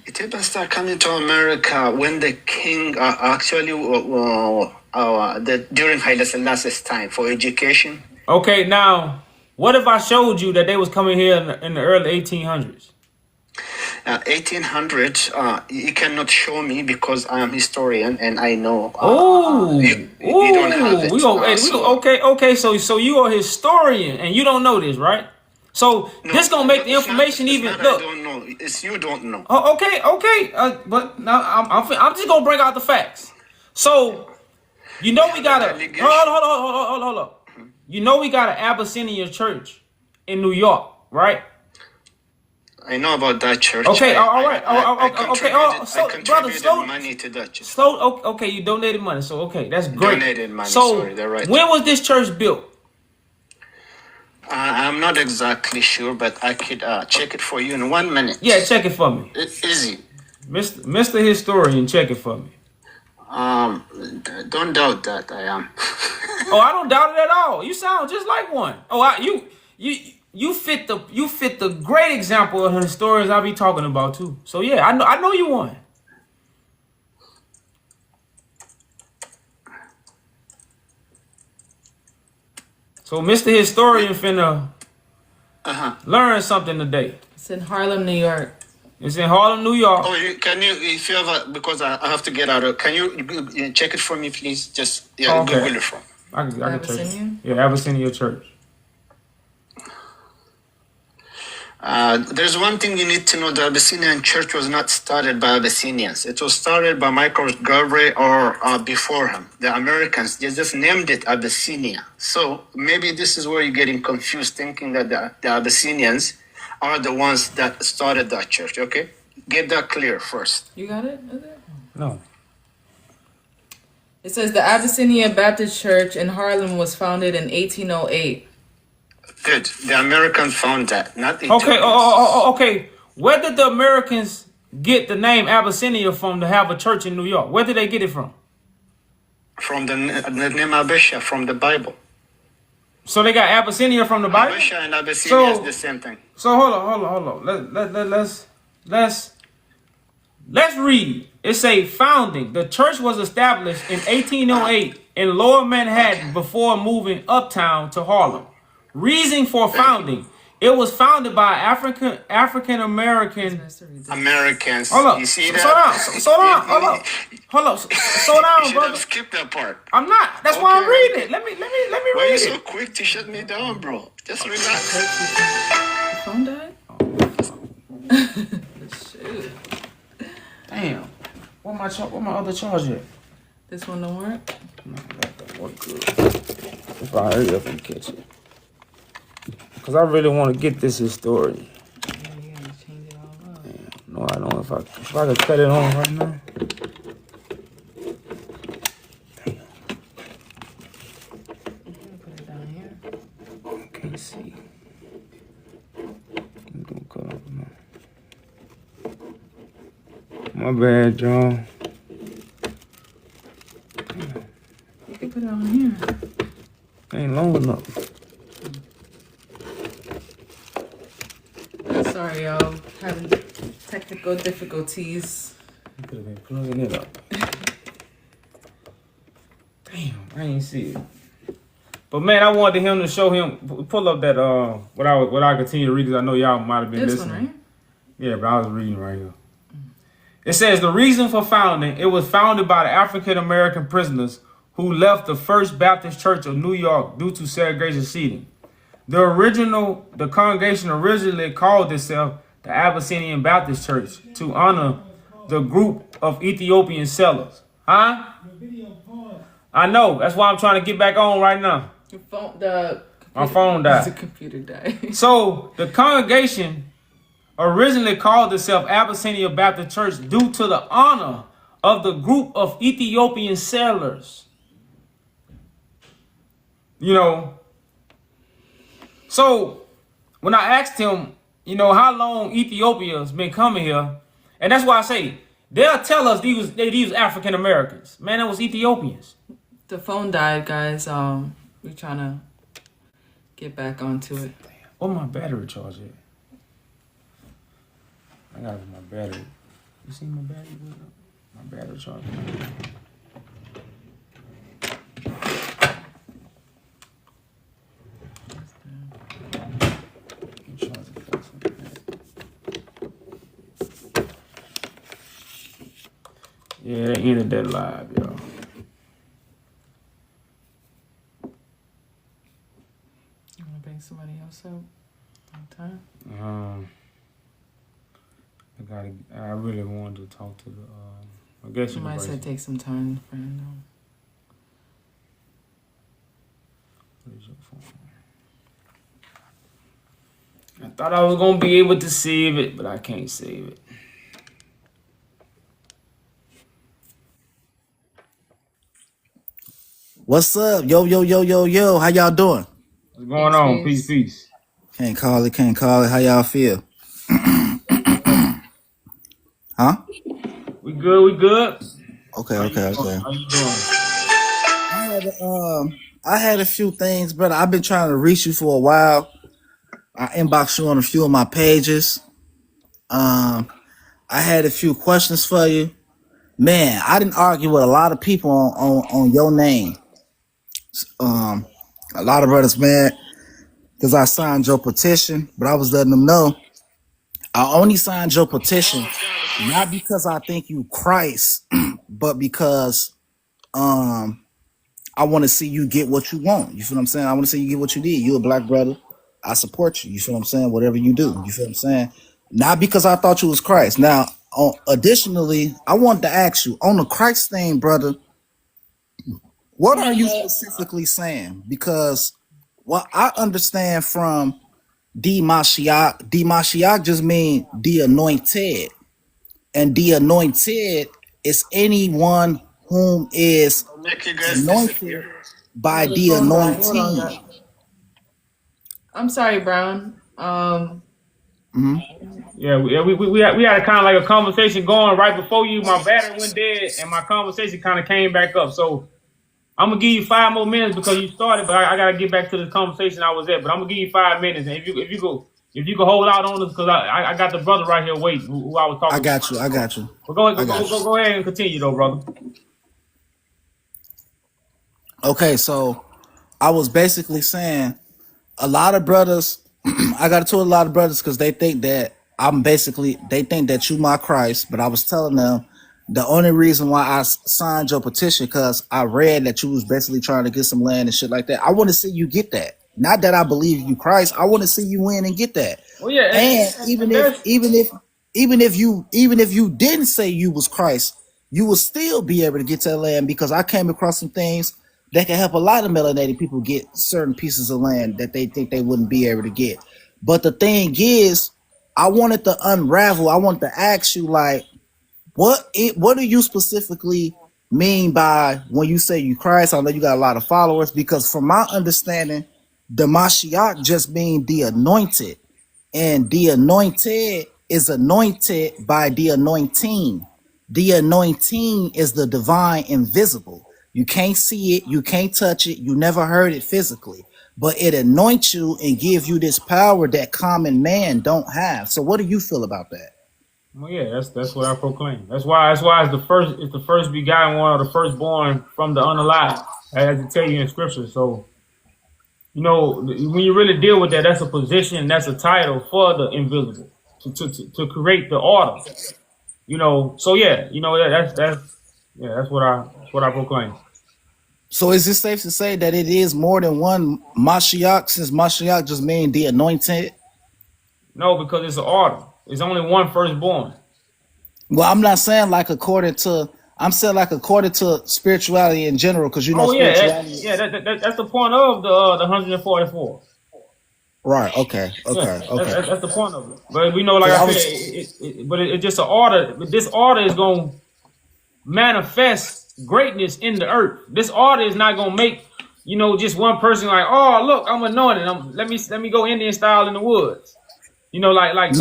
Ethiopia started coming to America when the king during Haile Selassie's time for education. Okay, now what if I showed you that they was coming here in the early 1800s? 1800, you cannot show me because I am historian and I know. You don't have it. Okay. So you are a historian and you don't know this, right? So this gonna make the information even. Look, I don't know. It's you don't know. Oh, okay. But now I'm just gonna bring out the facts. So we got hold up. We got an Abyssinian church in New York, right? I know about that church. Okay, all right. I Contributed money to that church. Okay, you donated money, so okay, that's great. Donated money. So sorry, they're right. when was this church built? I'm not exactly sure, but I could check it for you in 1 minute. Yeah, check it for me. It's easy. Mr. Historian, check it for me. Don't doubt that I am. Oh, I don't doubt it at all. You sound just like one. Oh, you fit the great example of the historians I be talking about too. So yeah, I know you won. So Mr. Historian finna learn something today. It's in Harlem, New York. It's in Harlem, New York. Oh, if you ever, because I have to get out of, can you check it for me, please? Just Okay. Google it from. I can check it. Abyssinia? Yeah, Abyssinia Church. There's one thing you need to know: the Abyssinian church was not started by Abyssinians. It was started by Michael Gabriel or before him. The Americans, they just named it Abyssinia. So maybe this is where you're getting confused, thinking that the Abyssinians are the ones that started that church. Okay, get that clear first. You got it? No. It says the Abyssinia Baptist Church in Harlem was founded in 1808. Good. The Americans found that, not the Okay. Ethiopians. Okay. Where did the Americans get the name Abyssinia from to have a church in New York? Where did they get it from? From the name Abisha, from the Bible. So they got Abyssinia from the Bible. Abisha and Abyssinia is the same thing. So hold on. Let's read. It say founding. The church was established in 1808 in Lower Manhattan before moving uptown to Harlem. Reason for founding. It was founded by African American Americans. Hold up. You see that? Hold up. Slow down, You brother. skip that part. I'm not. That's why I'm reading it. Let me Why are read you so it. quick to shut me down, bro? Just relax. The phone died? Shoot. Damn. Where my other charger at? This one don't work? No, that don't work good. If I hurry up and catch it. Because I really want to get this historian. Yeah, you gotta change it all up. Damn. No, I don't. If I could cut it on right now. Put it down here. I can't see. I'm gonna cut off now. My bad, John. You can put it on here. Ain't long enough. Sorry, y'all. Having technical difficulties. You could have been plugging it up. Damn, I ain't see it. But man, I wanted him to show him, pull up that what I continue to read because I know y'all might have been This listening. one, right? Yeah, but I was reading right here. It says the reason for founding, it was founded by the African American prisoners who left the First Baptist Church of New York due to segregation seating. The congregation originally called itself the Abyssinian Baptist Church to honor the group of Ethiopian settlers. Huh? I know. That's why I'm trying to get back on right now. My phone died. The computer died. So the congregation originally called itself Abyssinian Baptist Church due to the honor of the group of Ethiopian settlers. You know, so when I asked him, you know, how long Ethiopia's been coming here, and that's why I say they'll tell us these African Americans. Man, that was Ethiopians. The phone died, guys. We're trying to get back onto it. What my battery charge at? I got my battery. You see my battery? My battery charge. Yeah, they ended that live, y'all. You want to bring somebody else up? On time? I really wanted to talk to the. I guess You might say take some time, friend. Where's your phone? I thought I was gonna be able to save it, but I can't save it. What's up? Yo, yo, yo, yo, yo. How y'all doing? What's going on? Peace, peace. Can't call it, can't call it. How y'all feel? Huh? We good? Okay. How you doing? I had a few things, brother. I've been trying to reach you for a while. I inboxed you on a few of my pages. I had a few questions for you. Man, I didn't argue with a lot of people on your name. A lot of brothers mad because I signed your petition, but I was letting them know I only signed your petition not because I think you Christ, but because I want to see you get what you want. You feel what I'm saying? I want to see you get what you need. You a black brother. I support you. You feel what I'm saying? Whatever you do. You feel what I'm saying? Not because I thought you was Christ. Now, additionally, I wanted to ask you on the Christ thing, brother, what are you specifically saying? Because what I understand from Mashiach just mean the anointed. And the anointed is anyone whom is anointed by the anointing. I'm sorry, Brown. Yeah, we had a kind of like a conversation going right before you. My battery went dead, and my conversation kind of came back up. So I'm gonna give you 5 more minutes because you started, but I gotta get back to the conversation I was at. But I'm gonna give you 5 minutes, and if you go hold out on us, because I got the brother right here waiting who I was talking. I got you. But go ahead and continue though, brother. Okay, so I was basically saying a lot of brothers. I got to a lot of brothers because they think that they think that you my Christ, but I was telling them the only reason why I signed your petition because I read that you was basically trying to get some land and shit like that. I want to see you get that. Not that I believe you Christ. I want to see you win and get that. Well, yeah, and even if you didn't say you was Christ, you will still be able to get to that land because I came across some things that can help a lot of melanated people get certain pieces of land that they think they wouldn't be able to get. But the thing is, I wanted to unravel. I wanted to ask you, like, what do you specifically mean by when you say you Christ? I know you got a lot of followers because from my understanding, the Mashiach just means the anointed. And the anointed is anointed by the anointing. The anointing is the divine invisible. You can't see it, you can't touch it, you never heard it physically, but it anoints you and gives you this power that common man don't have. So what do you feel about that? Well, yeah, that's what I proclaim. That's why it's the first begotten one or the firstborn from the unalive. I had to tell you in scripture. So, you know, when you really deal with that, that's a position, that's a title for the invisible to create the order. You know, so yeah, you know, that's what I proclaim. So is it safe to say that it is more than one Mashiach, since Mashiach just means the anointed? No, because it's an order. It's only one firstborn. Well, I'm not saying like according to, I'm saying like according to spirituality in general, because you know spirituality. That's the point of the 144. Right. Okay. That's the point of it. But we know, like I said, it's just an order. But this order is going to manifest greatness in the earth. This order is not going to make, you know, just one person like, oh, look, I'm anointed. Let me go Indian style in the woods. You know, like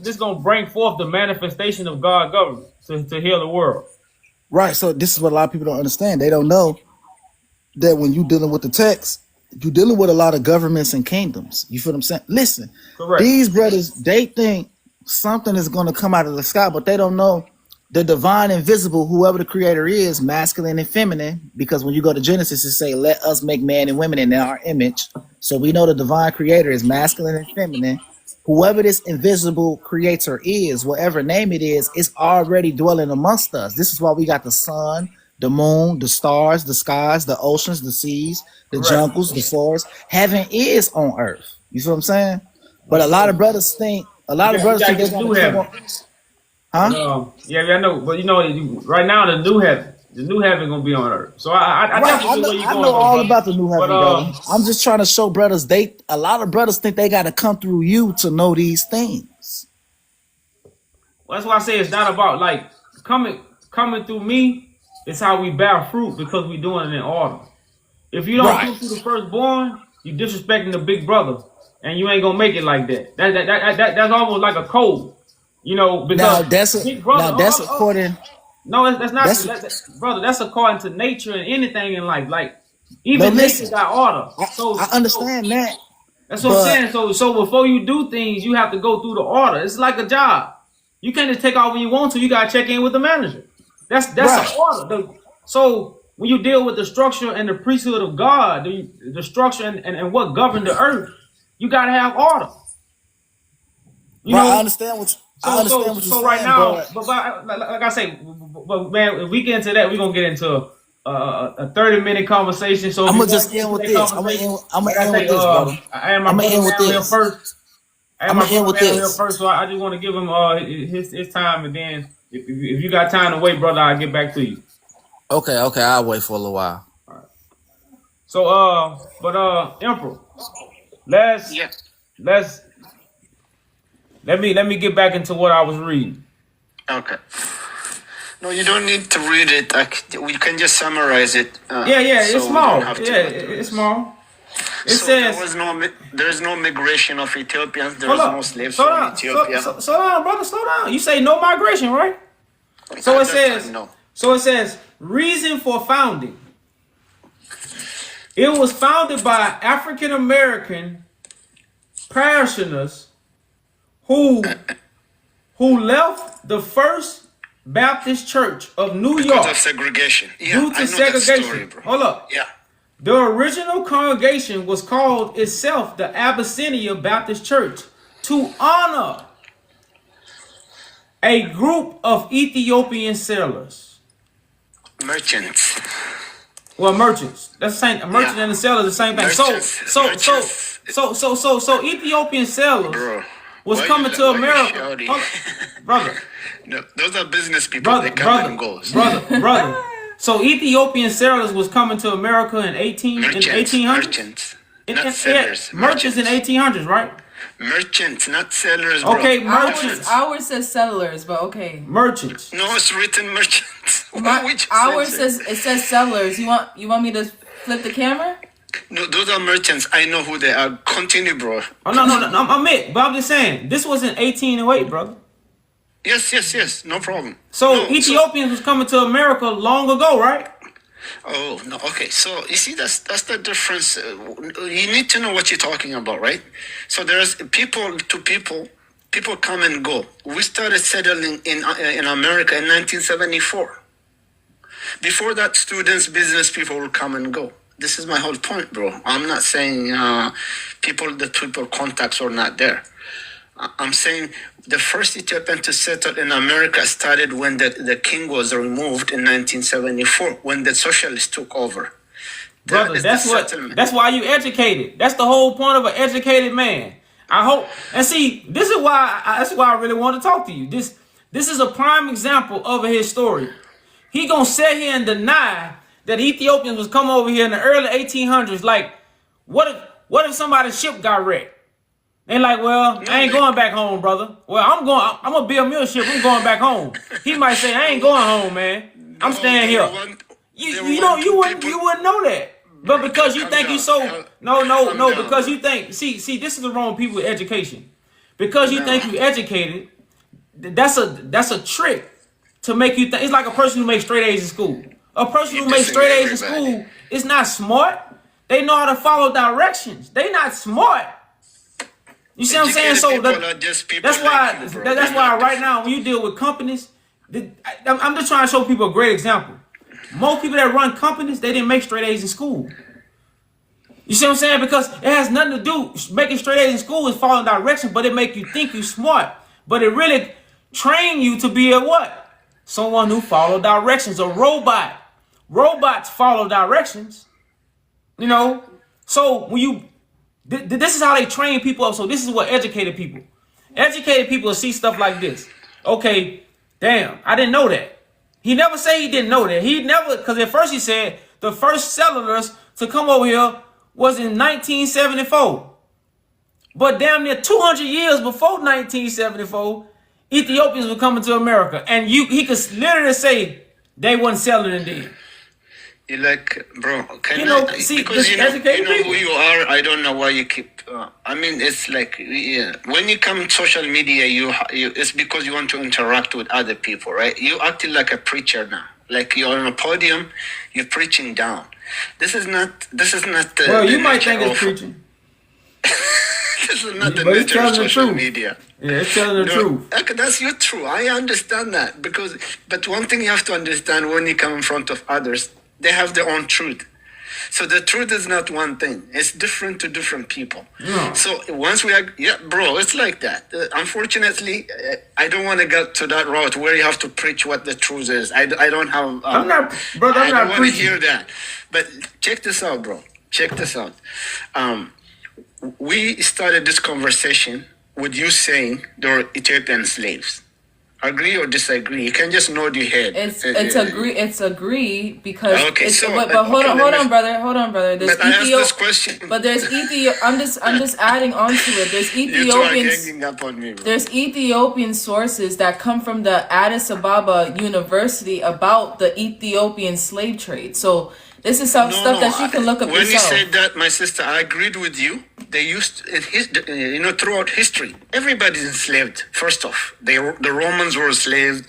this gonna bring forth the manifestation of God's government to heal the world. Right. So this is what a lot of people don't understand. They don't know that when you're dealing with the text, you're dealing with a lot of governments and kingdoms. You feel what I'm saying? Listen, correct. These brothers, they think something is going to come out of the sky, but they don't know the divine invisible, whoever the creator is, masculine and feminine, because when you go to Genesis, it say, let us make man and women in our image. So we know the divine creator is masculine and feminine. Whoever this invisible creator is, whatever name it is, it's already dwelling amongst us. This is why we got the sun, the moon, the stars, the skies, the oceans, the seas, the jungles, the forests. Heaven is on earth. You see what I'm saying? But a lot of brothers think, they got to do heaven. Huh? Yeah, I know. But you know, right now the new heaven gonna be on earth. So I know all about the new heaven. I'm just trying to show brothers. A lot of brothers think they got to come through you to know these things. Well, that's why I say it's not about like coming through me. It's how we bear fruit because we doing it in order. If you don't come through the firstborn, you disrespecting the big brother, and you ain't gonna make it like that. That's almost like a code. You know, because that's according. No, that's not, brother. That's according to nature and anything in life. Like even nature got order. So I understand that. That's what I'm saying. So before you do things, you have to go through the order. It's like a job. You can't just take off when you want to. You gotta check in with the manager. That's the order. So when you deal with the structure and the priesthood of God, the structure and what governed the earth, you gotta have order. You know, I understand what. So right now, but like I say, but man, if we get into that, we're gonna get into a 30-minute conversation. So I'm gonna just end with this. I'm gonna end with this, brother. I'm gonna end with this first. I'm gonna end with this first. So I just want to give him his time, and then if you got time to wait, brother, I'll get back to you. Okay, I'll wait for a little while. All right. So Emperor, let me get back into what I was reading. Okay. No, you don't need to read it. We can just summarize it. It's small. It's small. It says there's no migration of Ethiopians. There's no slaves from Ethiopia. Slow down, brother. Slow down. You say no migration, right? So it says no. So it says reason for founding. It was founded by African American parishioners who left the First Baptist Church of New York because of segregation. Due to segregation. Story, hold up. Yeah. The original congregation was called itself the Abyssinia Baptist Church to honor a group of Ethiopian settlers. Merchants. Well, merchants. That's the same. A merchant and a settler is the same thing. So Ethiopian settlers was coming to America. Brother. No, those are business people. They come and go. Brother. So Ethiopian settlers was coming to America in 1800s. Merchants, not settlers. Merchants in 1800s, right? Merchants, not settlers, bro. Okay, merchants. Ours says settlers, but okay. Merchants. No, it's written merchants. Ours says settlers. You want me to flip the camera? No, those are merchants. I know who they are. Continue, bro. Oh no, I'm it. But I'm just saying, this was in 1808, brother. Yes. No problem. So No, Ethiopians was coming to America long ago, right? oh no. Okay. So you see, that's the difference. You need to know what you're talking about, right? So there's people to people. People come and go. We started settling in America in 1974. Before that, students, business people will come and go. This is my whole point, bro. I'm not saying the people contacts are not there. I'm saying the first Ethiopian to settle in America started when the king was removed in 1974, when the socialists took over. Brother, that's why you educated. That's the whole point of an educated man. I hope, and see, that's why I really want to talk to you. This is a prime example of a historian. He gonna sit here and deny that Ethiopians was come over here in the early 1800s. Like, what if somebody's ship got wrecked? They like, well, I ain't going back home, brother. Well, I'm gonna build me a ship. I'm going back home. He might say, I ain't going home, man. I'm staying here. You wouldn't know that. But because you think you so because you think see this is the wrong people with education. Because you think you educated, that's a trick to make you think. It's like a person who makes straight A's in school. A person who makes straight A's in school is not smart. They know how to follow directions. They not smart. You see what I'm saying? So that's why right now when you deal with companies, I'm just trying to show people a great example. Most people that run companies, they didn't make straight A's in school. You see what I'm saying? Because it has nothing to do, making straight A's in school is following direction, but it make you think you smart. But it really train you to be a what? Someone who follow directions, a robot. Robots follow directions. You know? So when you, this is how they train people up. So this is what educated people see stuff like this. Okay, damn, I didn't know that. He never said he didn't know that. Because at first he said the first settlers to come over here was in 1974. But damn near 200 years before 1974, Ethiopians were coming to America. And he could literally say they wasn't settling then. You like, bro, because you know who you are. I don't know why you keep. I mean, it's like when you come to social media, you it's because you want to interact with other people, right? You acting like a preacher now, like you're on a podium, you're preaching down. This is not. Well, you might think it's preaching. This is not the nature of social media. Yeah, it's telling the truth. Okay, that's your truth. I understand that but one thing you have to understand when you come in front of others. They have their own truth. So the truth is not one thing. It's different to different people. No. So once we are, bro, it's like that. Unfortunately, I don't want to get to that route where you have to preach what the truth is. I don't have. I'm not want to preaching. hear that. But check this out, bro. Check this out. We started this conversation with you saying there were Ethiopian slaves. Agree or disagree? You can just nod your head. It's agree because okay. But hold on, brother. There's I asked this question. But there's I'm just adding on to it. There's Ethiopian. There's Ethiopian sources that come from the Addis Ababa University about the Ethiopian slave trade. So this is stuff that you can look up when yourself. When you said that, my sister, I agreed with you. They used, throughout history, everybody's enslaved. First off, the Romans were enslaved.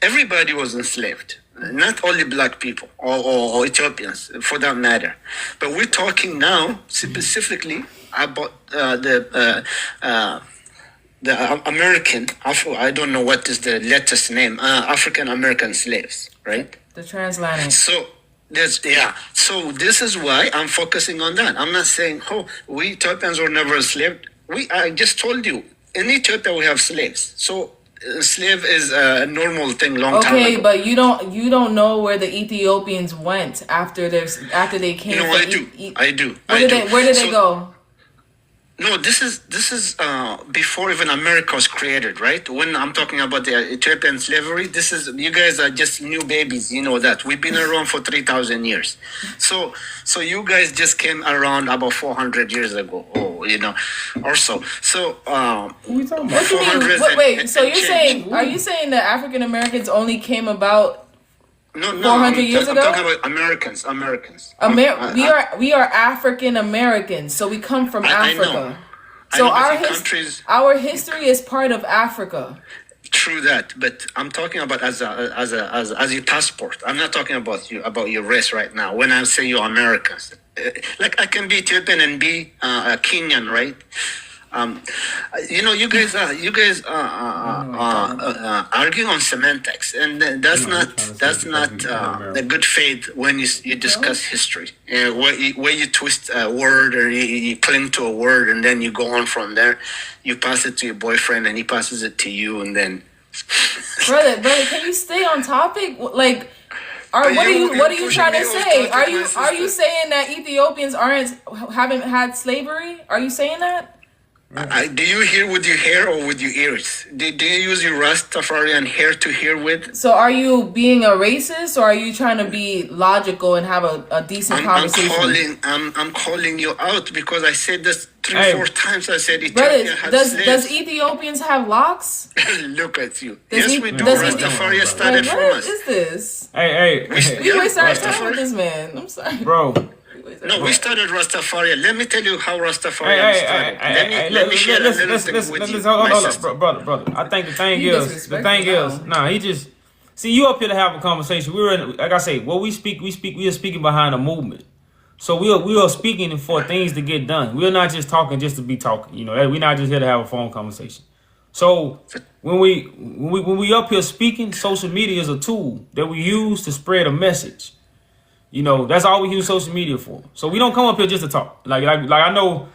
Everybody was enslaved. Not only black people or Ethiopians, for that matter. But we're talking now specifically about the American, I don't know what is the latest name, African American slaves, right? The transatlantic. So this is why I'm focusing on that. I'm not saying, we Ethiopians were never enslaved. I just told you, in Ethiopia we have slaves. So slave is a normal thing long time ago. Okay, but you don't know where the Ethiopians went after they came. No, I do. Where did they go? No, this is before even America was created, right? When I'm talking about the Ethiopian slavery, you guys are just new babies, you know that. We've been around for 3,000 years. So you guys just came around about 400 years ago, or so. So what do you mean? Wait, so are you saying that African Americans only came about No, 400 years ago? I'm talking about Americans. We are African Americans, so we come from Africa. I know, our history is part of Africa. True that, but I'm talking about as your passport. I'm not talking about your race right now. When I say you're Americans, like I can be Ethiopian and be a Kenyan, right? Um, you guys argue on semantics, and that's not the good faith when you discuss history. Where you twist a word or you cling to a word, and then you go on from there. You pass it to your boyfriend, and he passes it to you, and then. brother, can you stay on topic? Like, what are you trying to say? Are you saying that Ethiopians haven't had slavery? Are you saying that? Do you hear with your hair or with your ears? Do you use your Rastafarian hair to hear with? So are you being a racist, or are you trying to be logical and have a decent conversation? I'm calling you out because I said this 4 times. I said Ethiopia has slaves. Does Ethiopians have locks? Look at you. Yes, we do. Rastafari started from us. What is this? Hey. You waste our time with this man. I'm sorry. Bro. No, we started Rastafari. Let me tell you how Rastafari started. Let me share a little thing with you. Hold up, brother. I think the thing is, he just see you up here to have a conversation. Like I say, what we are speaking behind a movement. So we are speaking for things to get done. We're not just talking just to be talking. You know, we're not just here to have a phone conversation. So when we up here speaking, social media is a tool that we use to spread a message. You know, that's all we use social media for. So we don't come up here just to talk. Like I know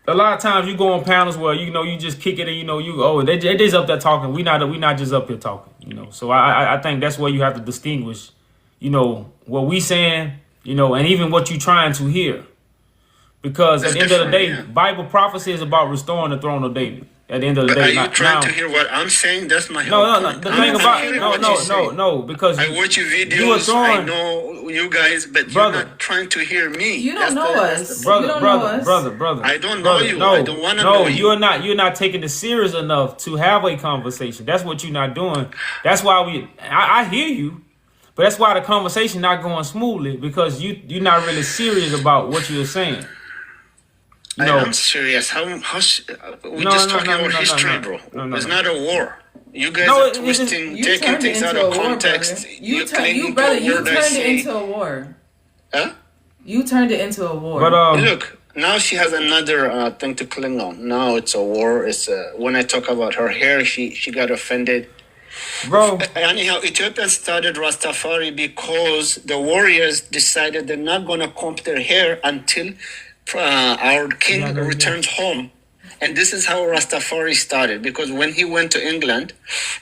a lot of times you go on panels where, you know, you just kick it and, they just up there talking. We not just up here talking, you know. So I think that's where you have to distinguish, you know, what we saying, you know, and even what you trying to hear. Because at the end of the day, Bible prophecy is about restoring the throne of David. At the end of the day, are you trying to hear what I'm saying? That's my whole point. The thing about no, because I watch your videos. I know you guys, but you're not trying to hear me. You don't know us, brother. I don't know you. I don't want to know you. You're not taking it serious enough to have a conversation. That's what you're not doing. That's why I hear you, but that's why the conversation not going smoothly, because you're not really serious about what you're saying. I'm serious. We're just talking about history, bro. It's not a war. You guys are twisting, taking things out of context. You turned it into a war. Huh? You turned it into a war. But look, now she has another thing to cling on. Now it's a war. It's when I talk about her hair, she got offended. Bro. Anyhow, Ethiopia started Rastafari because the warriors decided they're not going to comb their hair until our king returns home. And this is how Rastafari started, because when he went to England,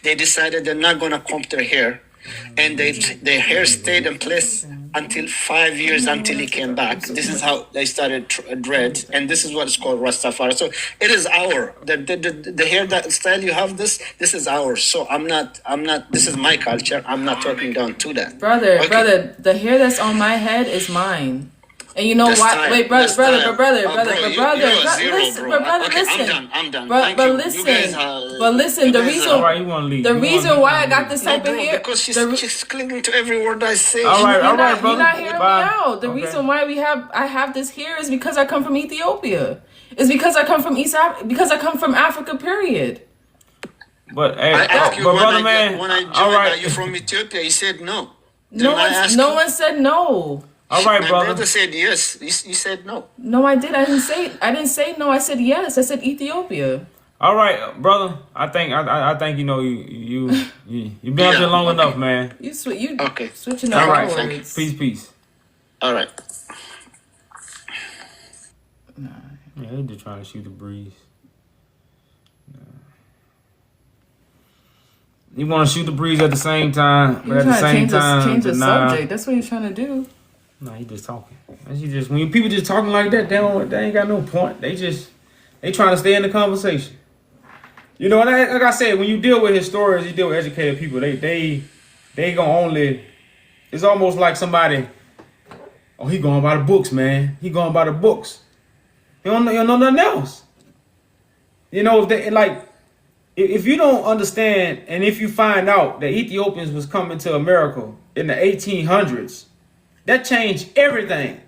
they decided they're not going to comb their hair, and their hair stayed in place until 5 years until he came back. This is how they started dreads, and this is what is called Rastafari. So it is the hair that style you have. This is ours. So I'm not. This is my culture. I'm not talking down to that. Brother, the hair that's on my head is mine. And you know why? Wait, brother, listen. I'm done. But listen, the reason why I got this type of hair, because she's clinging to every word I say. All right, brother. You're not hearing me out. The reason why I have this hair is because I come from Ethiopia. It's because I come from because I come from Africa. Period. But hey, I asked you when I joined, are you from Ethiopia? You said no. No one said no. All right, My brother said yes. You said no. No, I did. I didn't say no. I said yes. I said Ethiopia. All right, brother. I think you know you've been out there long enough, man. You switching up all right. words. Peace. All right. Nah. Yeah, they're just trying to shoot the breeze. You want to shoot the breeze at the same time, but at the same time, change the subject. That's what you're trying to do. No, he just talking. When people just talking like that, they ain't got no point. They trying to stay in the conversation. You know, like I said, when you deal with historians, you deal with educated people. They gonna only. It's almost like somebody. Oh, he going by the books, man. He going by the books. He don't know nothing else. You know, if you don't understand, and if you find out that Ethiopians was coming to America in the 1800s. That changed everything.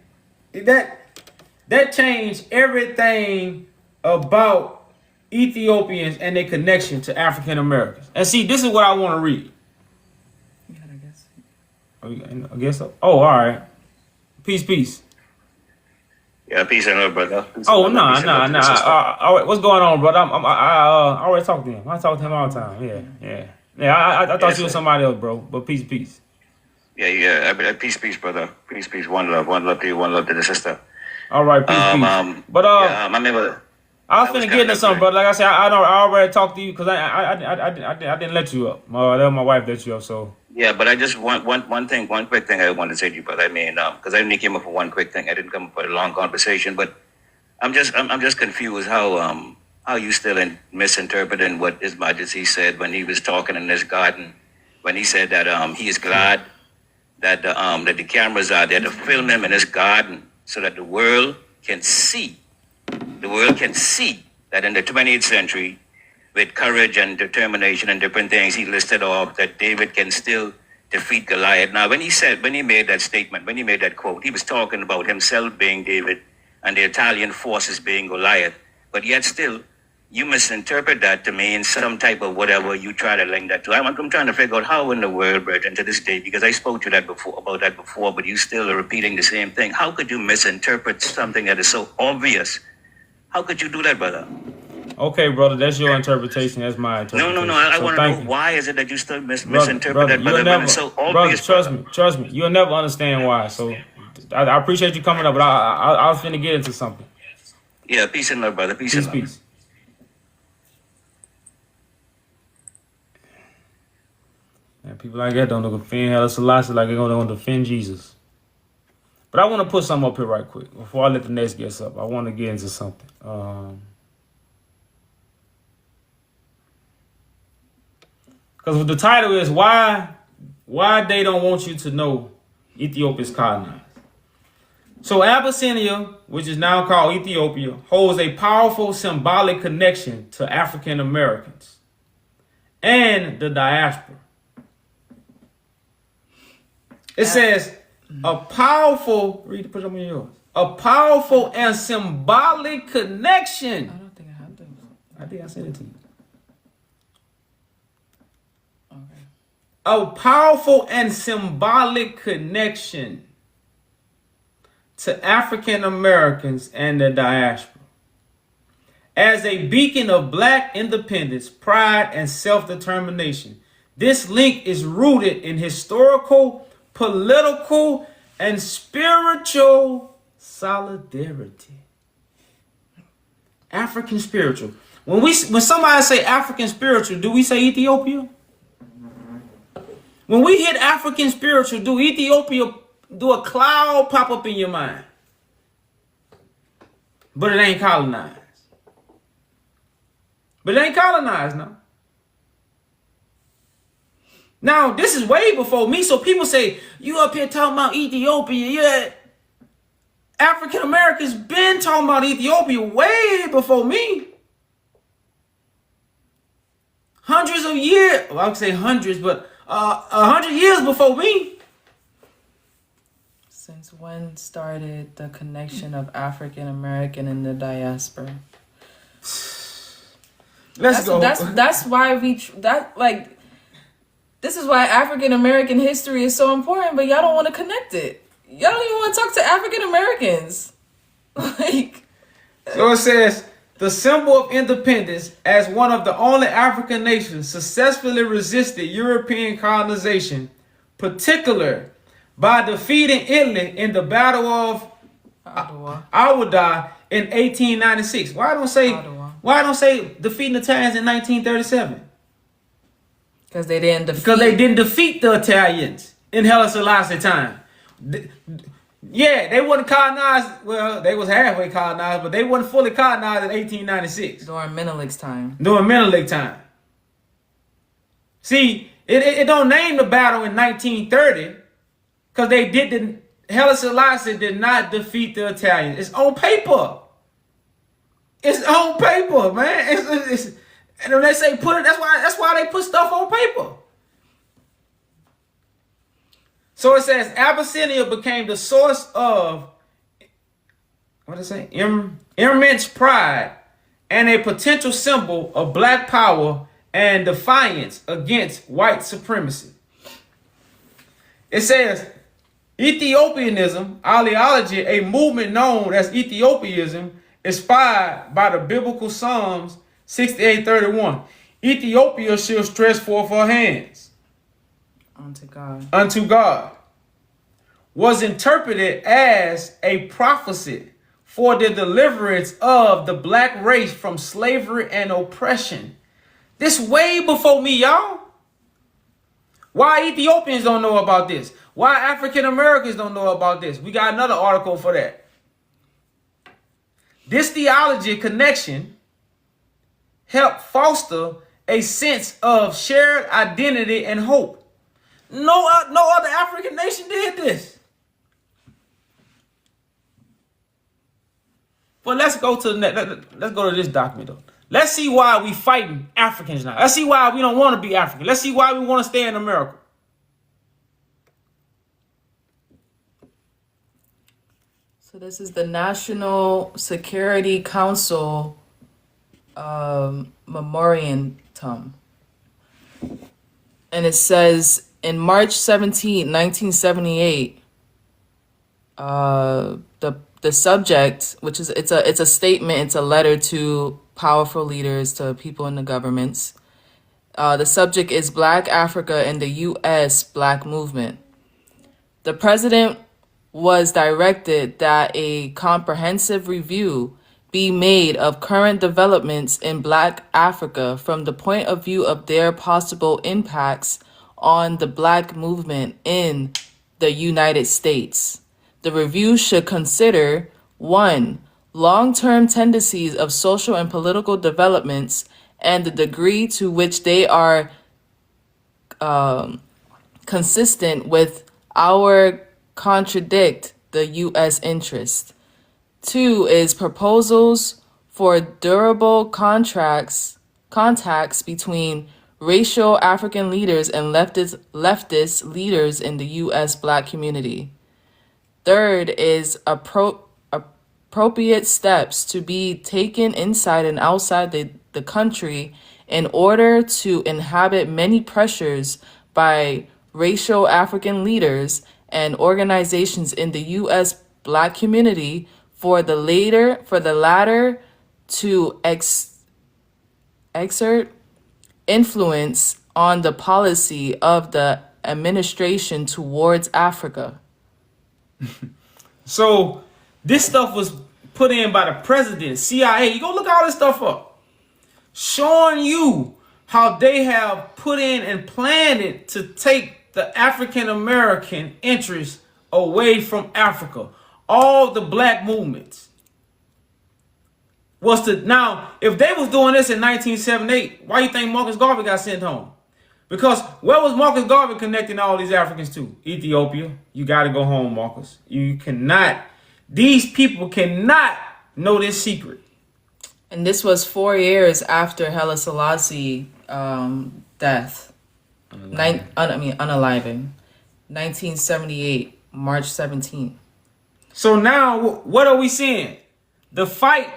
That changed everything about Ethiopians and their connection to African Americans. And see, this is what I want to read. Yeah, I guess. I guess so. Oh, all right. Peace. Yeah, peace and love, brother. Peace Oh, and love, nah. peace and love to the sister. All right, what's going on, brother? I already talked to him. I talk to him all the time. Yeah. I thought you was somebody else, bro. But peace. Yeah. Peace, brother. Peace. One love to you. One love to the sister. All right, peace. But yeah, I remember. I was finna get into something, brother. Like I said, I already talked to you because I didn't let you up. That was my wife let you up. So Yeah, but I just want one quick thing I wanted to say to you, brother. I mean, because I only came up for one quick thing. I didn't come up for a long conversation, but I'm just confused how you still misinterpreting what His Majesty said when he was talking in this garden, when he said that he is glad that the cameras are there to film him in his garden so that the world can see. The world can see that in the 20th century, with courage and determination and different things he listed off, that David can still defeat Goliath. Now, when he made that statement, when he made that quote, he was talking about himself being David and the Italian forces being Goliath. But yet still, you misinterpret that to mean some type of whatever you try to link that to. I'm trying to figure out how in the world, brethren, to this day, because I spoke to that about that before, but you still are repeating the same thing. How could you misinterpret something that is so obvious? How could you do that, brother? okay, brother, that's your interpretation. That's my interpretation. No. I So want to know thank you. why is it that you still misinterpret Brother, that, brother? you'll When never, it's so brother, obvious, brother. trust me, you'll never understand why. So I appreciate you coming up, but I was finna get into something. Yeah, peace and love, brother. Peace and love. Peace. And people like that don't defend Haile Selassie like they're going to defend Jesus. But I want to put something up here right quick before I let the next guest up. I want to get into something. Because the title is why they don't want you to know Ethiopia is colonized. So Abyssinia, which is now called Ethiopia, holds a powerful symbolic connection to African Americans and the diaspora. It says a powerful and symbolic connection. I don't think I have those. I think I sent it to you. Okay. A powerful and symbolic connection to African Americans and the diaspora. As a beacon of black independence, pride, and self-determination, this link is rooted in historical, political, and spiritual solidarity. African spiritual. When somebody say African spiritual, do we say Ethiopia? When we hit African spiritual, do Ethiopia, do a cloud pop up in your mind? But it ain't colonized. Now. Now, this is way before me, so people say, you up here talking about Ethiopia, yeah. African Americans been talking about Ethiopia way before me. Hundreds of years, well, I would say hundreds, but 100 years before me. Since when started the connection of African American and the diaspora? Let's go. That's why this is why African American history is so important, but y'all don't want to connect it. Y'all don't even want to talk to African Americans. So it says, the symbol of independence as one of the only African nations successfully resisted European colonization, particularly by defeating Italy in the Battle of Awadar in 1896. Why don't say defeating the Italians in 1937? Because they didn't defeat. Because they didn't defeat the Italians in Haile Selassie time. Yeah, they wasn't colonized. Well, they was halfway colonized, but they wasn't fully colonized in 1896. During Menelik's time. See, it don't name the battle in 1930 because Haile Selassie did not defeat the Italians. It's on paper. Man. And when they say put it, that's why they put stuff on paper. So it says Abyssinia became the source of immense pride and a potential symbol of black power and defiance against white supremacy. It says, Ethiopianism, ideology, a movement known as Ethiopianism, inspired by the biblical Psalms 68:31. Ethiopia shall stretch forth her hands unto God, was interpreted as a prophecy for the deliverance of the black race from slavery and oppression. This way before me, y'all. Why Ethiopians don't know about this? Why African Americans don't know about this? We got another article for that. This theology connection helped foster a sense of shared identity and hope. No other African nation did this. But let's go to let's go to this document though. Let's see why we fighting Africans now. Let's see why we don't want to be African. Let's see why we want to stay in America. So this is the National Security Council memorandum. And it says in March 17, 1978, the subject, which is it's a statement, it's a letter to powerful leaders, to people in the governments. The subject is Black Africa and the U.S. Black Movement. The president was directed that a comprehensive review be made of current developments in Black Africa from the point of view of their possible impacts on the Black movement in the United States. The review should consider 1. Long-term tendencies of social and political developments and the degree to which they are consistent with our contradict the U.S. interest. 2 is proposals for durable contacts between racial African leaders and leftist leaders in the U.S. Black community. 3rd is appropriate steps to be taken inside and outside the country in order to inhabit many pressures by racial African leaders and organizations in the U.S. Black community for the latter to exert influence on the policy of the administration towards Africa. So this stuff was put in by the president, CIA. You go look all this stuff up, showing you how they have put in and planned it to take the African American interest away from Africa. All the black movements was to, now if they was doing this in 1978, why you think Marcus Garvey got sent home? Because where was Marcus Garvey connecting all these Africans to? Ethiopia. You got to go home, Marcus. You cannot, these people cannot know this secret. And this was 4 years after Haile Selassie death. Unaliving. 1978, March 17th. So now what are we seeing? The fight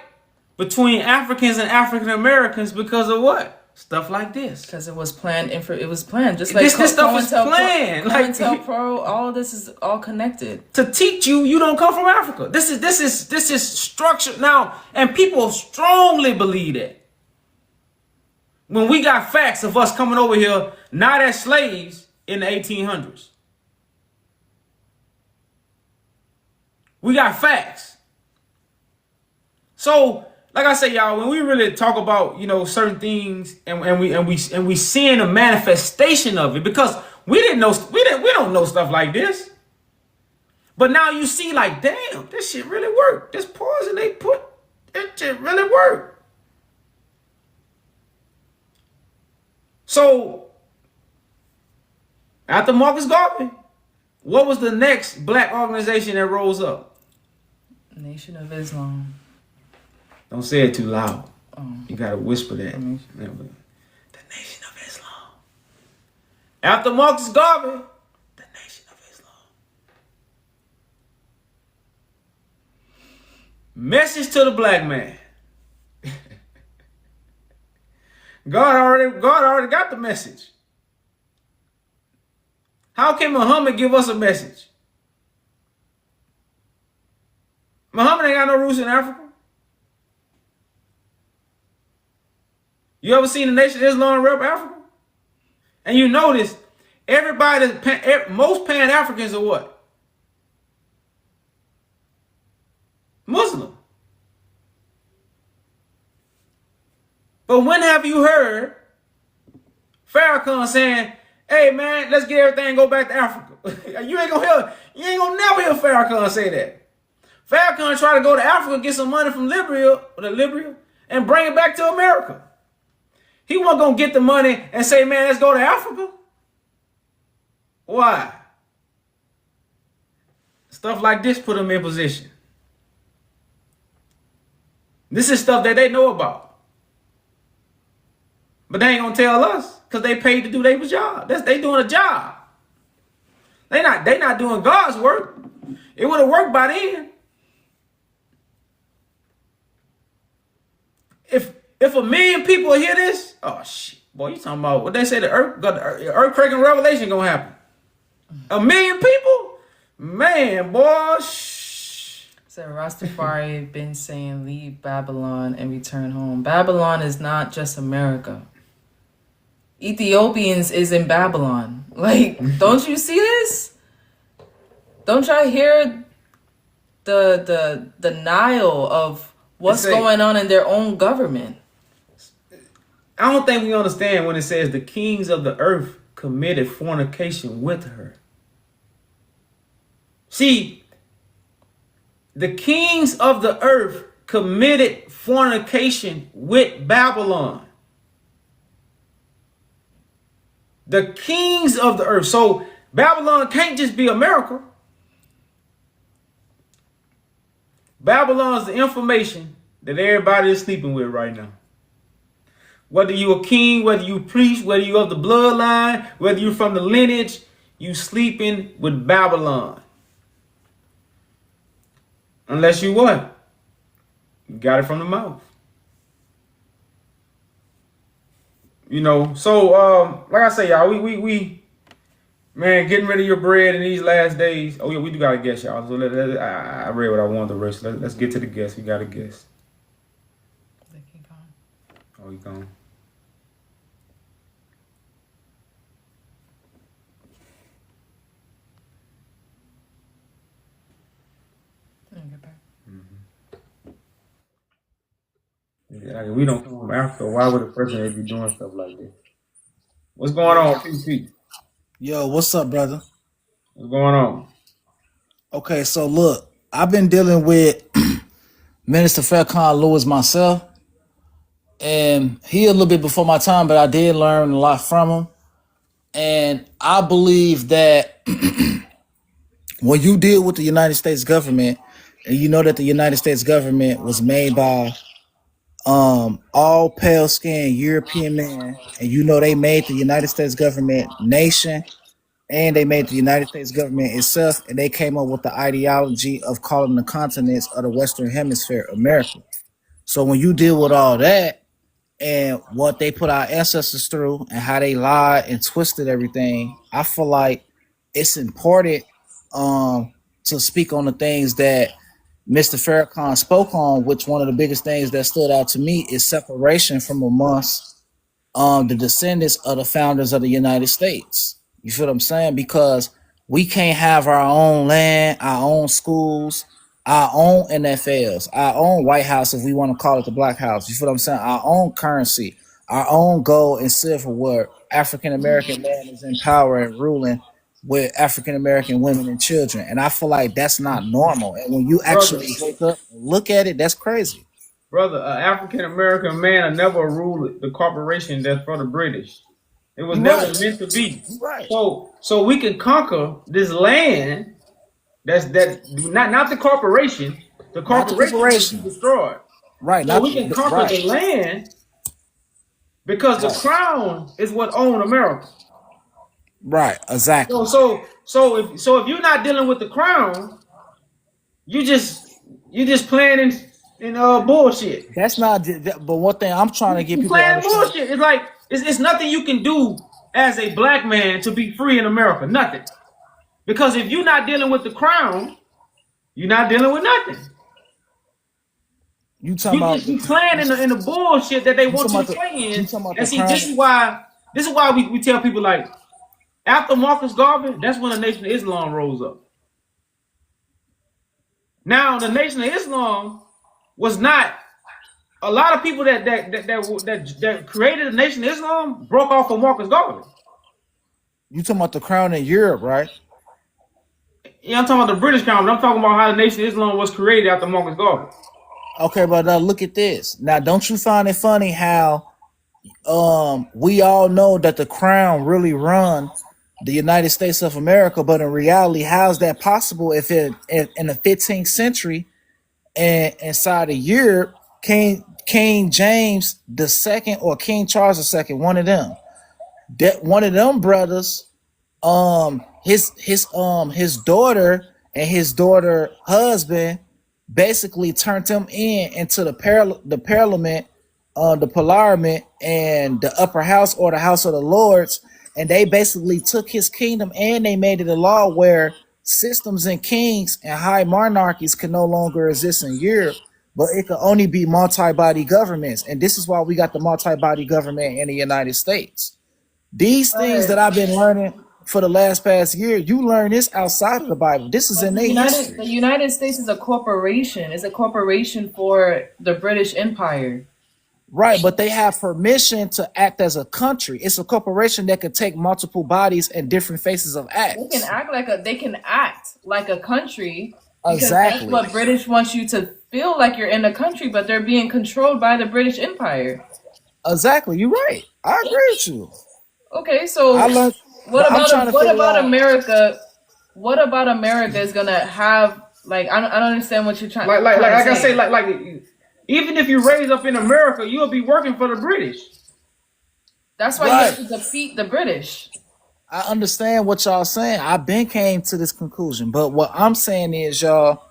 between Africans and African Americans because of what? Stuff like this. Because it was planned. It was planned. Just like this stuff was planned. COINTELPRO, all of this is all connected. To teach you don't come from Africa. This is structured now, and people strongly believe that. When we got facts of us coming over here not as slaves in the 1800s. We got facts. So, like I say, y'all, when we really talk about, certain things and we seeing a manifestation of it, because we don't know stuff like this. But now you see, like, damn, this shit really worked. This poison they put, it shit really worked. So, after Marcus Garvey, what was the next black organization that rose up? Nation of Islam. Don't say it too loud. You gotta whisper that. The Nation of Islam. After Marcus Garvey, the Nation of Islam. Message to the black man. God already got the message. How can Muhammad give us a message? Muhammad ain't got no roots in Africa. You ever seen the Nation of Islam rep Africa? And you notice most Pan-Africans are what? Muslim. But when have you heard Farrakhan saying, "Hey man, let's get everything go back to Africa"? You ain't gonna never hear Farrakhan say that. Farrakhan try to go to Africa, get some money from Libya, and bring it back to America. He wasn't gonna get the money and say, "Man, let's go to Africa." Why? Stuff like this put him in position. This is stuff that they know about. But they ain't gonna tell us because they paid to do their job. They doing a job. They not doing God's work. It would have worked by then. If 1 million people hear this, oh shit, boy, you talking about what they say the earthquake and revelation gonna happen. 1 million people? Man, boy, So Rastafari been saying leave Babylon and return home. Babylon is not just America. Ethiopians is in Babylon. Like, don't you see this? Don't y'all hear the denial of what's going on in their own government? I don't think we understand when it says the kings of the earth committed fornication with her. See, the kings of the earth committed fornication with Babylon. The kings of the earth. So Babylon can't just be America. Babylon's the information that everybody is sleeping with right now. Whether you a king, whether you priest, whether you of the bloodline, whether you're from the lineage, you sleeping with Babylon. Unless you what? You got it from the mouth. You know, so like I say, y'all, we man, getting rid of your bread in these last days. Oh yeah, we do got a guest, y'all. So I read what I wanted to read. So let's get to the guest. We got a guest. Oh, he gone. Yeah, we don't come from Africa. Why would a person be doing stuff like this? What's going on, PP? Yo, what's up, brother? What's going on? Okay, so look, I've been dealing with Minister Farrakhan Lewis myself, and he a little bit before my time, but I did learn a lot from him. And I believe that when you deal with the United States government, and you know that the United States government was made by all pale skinned European men, and you know they made the United States government nation, and they made the United States government itself, and they came up with the ideology of calling the continents of the Western Hemisphere America. So when you deal with all that and what they put our ancestors through and how they lied and twisted everything, I feel like it's important to speak on the things that Mr. Farrakhan spoke on, which one of the biggest things that stood out to me is separation from amongst the descendants of the founders of the United States. You feel what I'm saying? Because we can't have our own land, our own schools, our own NFLs, our own White House, if we want to call it the Black House. You feel what I'm saying? Our own currency, our own gold and silver, where African American man is in power and ruling with African American women and children. And I feel like that's not normal. And when you actually wake up and look at it, that's crazy. Brother, an African American man will never rule the corporation that's for the British. It was never meant to be. Right. So we can conquer this land. Not the corporation. The corporation is destroyed. Right. So we can conquer the land because the crown is what owns America. Right. Exactly. So if you're not dealing with the crown, you just playing and bullshit. That's not. But one thing I'm trying to get You people to playing understand. bullshit. It's like it's nothing you can do as a black man to be free in America. Nothing. Because if you're not dealing with the crown, you're not dealing with nothing. You talking You about just be playing in the bullshit that they want you to play in. And see, this is why we tell people like after Marcus Garvey, that's when the Nation of Islam rose up. Now the Nation of Islam was not a lot of people that created the Nation of Islam broke off of Marcus Garvey. You talking about the crown in Europe, right? Yeah, I'm talking about the British crown, but I'm talking about how the Nation of Islam was created after Marcus Garvey. Okay, but look at this. Now, don't you find it funny how we all know that the crown really run the United States of America, but in reality, how's that possible if in the 15th century and inside of Europe, King James II or King Charles II, one of them brothers, his daughter and his daughter husband basically turned him into the parliament, the parliament and the upper house or the House of the Lords, and they basically took his kingdom and they made it a law where systems and kings and high monarchies can no longer exist in Europe, but it could only be multi-body governments. And this is why we got the multi-body government in the United States. These things that I've been learning for the past year, you learn this outside of the Bible. This is in their history. The United States is a corporation. It's a corporation for the British Empire. Right, but they have permission to act as a country. It's a corporation that can take multiple bodies and different faces of acts. They can act like a country. Exactly. That's what British wants you to feel like you're in a country, but they're being controlled by the British Empire. Exactly, you're right. I agree with you. Okay, so what about America? What about America is gonna have like I don't understand what you're trying. Like I say, like even if you raise up in America, you'll be working for the British. That's why you have to defeat the British. I understand what y'all saying. I've been came to this conclusion, but what I'm saying is, y'all,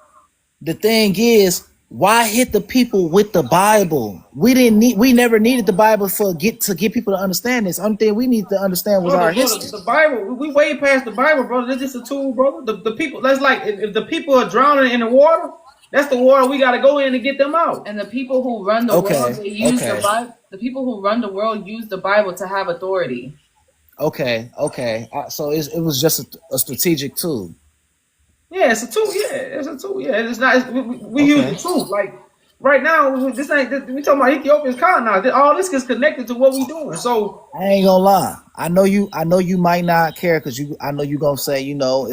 the thing is, why hit the people with the Bible? We never needed the Bible to get people to understand this. Only thing we need to understand was our history. The Bible, we way past the Bible, brother. It's just a tool, brother. The people, that's like if the people are drowning in the water, that's the water we got to go in and get them out. And the people who run the world, they use the Bible. The people who run the world use the Bible to have authority. Okay. So it was just a strategic tool. Yeah, it's a tool. Yeah, it's a tool. Yeah, it's not. We use the truth. Like right now, this ain't. We talking about Ethiopia's colonized. All this is connected to what we doing. So I ain't gonna lie. I know you might not care because I know you gonna say if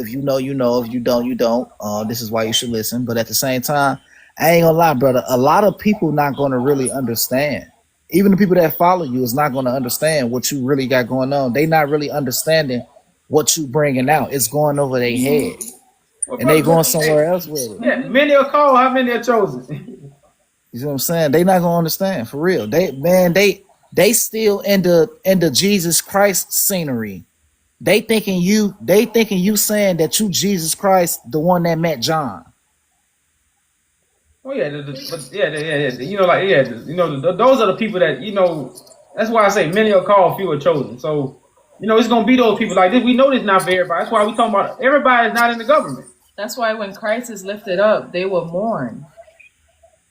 you know you know, if you don't you don't. This is why you should listen. But at the same time, I ain't gonna lie, brother. A lot of people not gonna really understand. Even the people that follow you is not gonna understand what you really got going on. They not really understanding what you bringing out. It's going over their head. And they going somewhere else with it. Yeah, many are called, how many are chosen? You see what I'm saying? They not gonna understand for real. They still in the Jesus Christ scenery. They thinking you saying that you Jesus Christ, the one that met John. Oh yeah, those are the people that That's why I say many are called, few are chosen. So it's gonna be those people like this. We know this not for everybody. That's why we talking about everybody is not in the government. That's why when Christ is lifted up, they will mourn.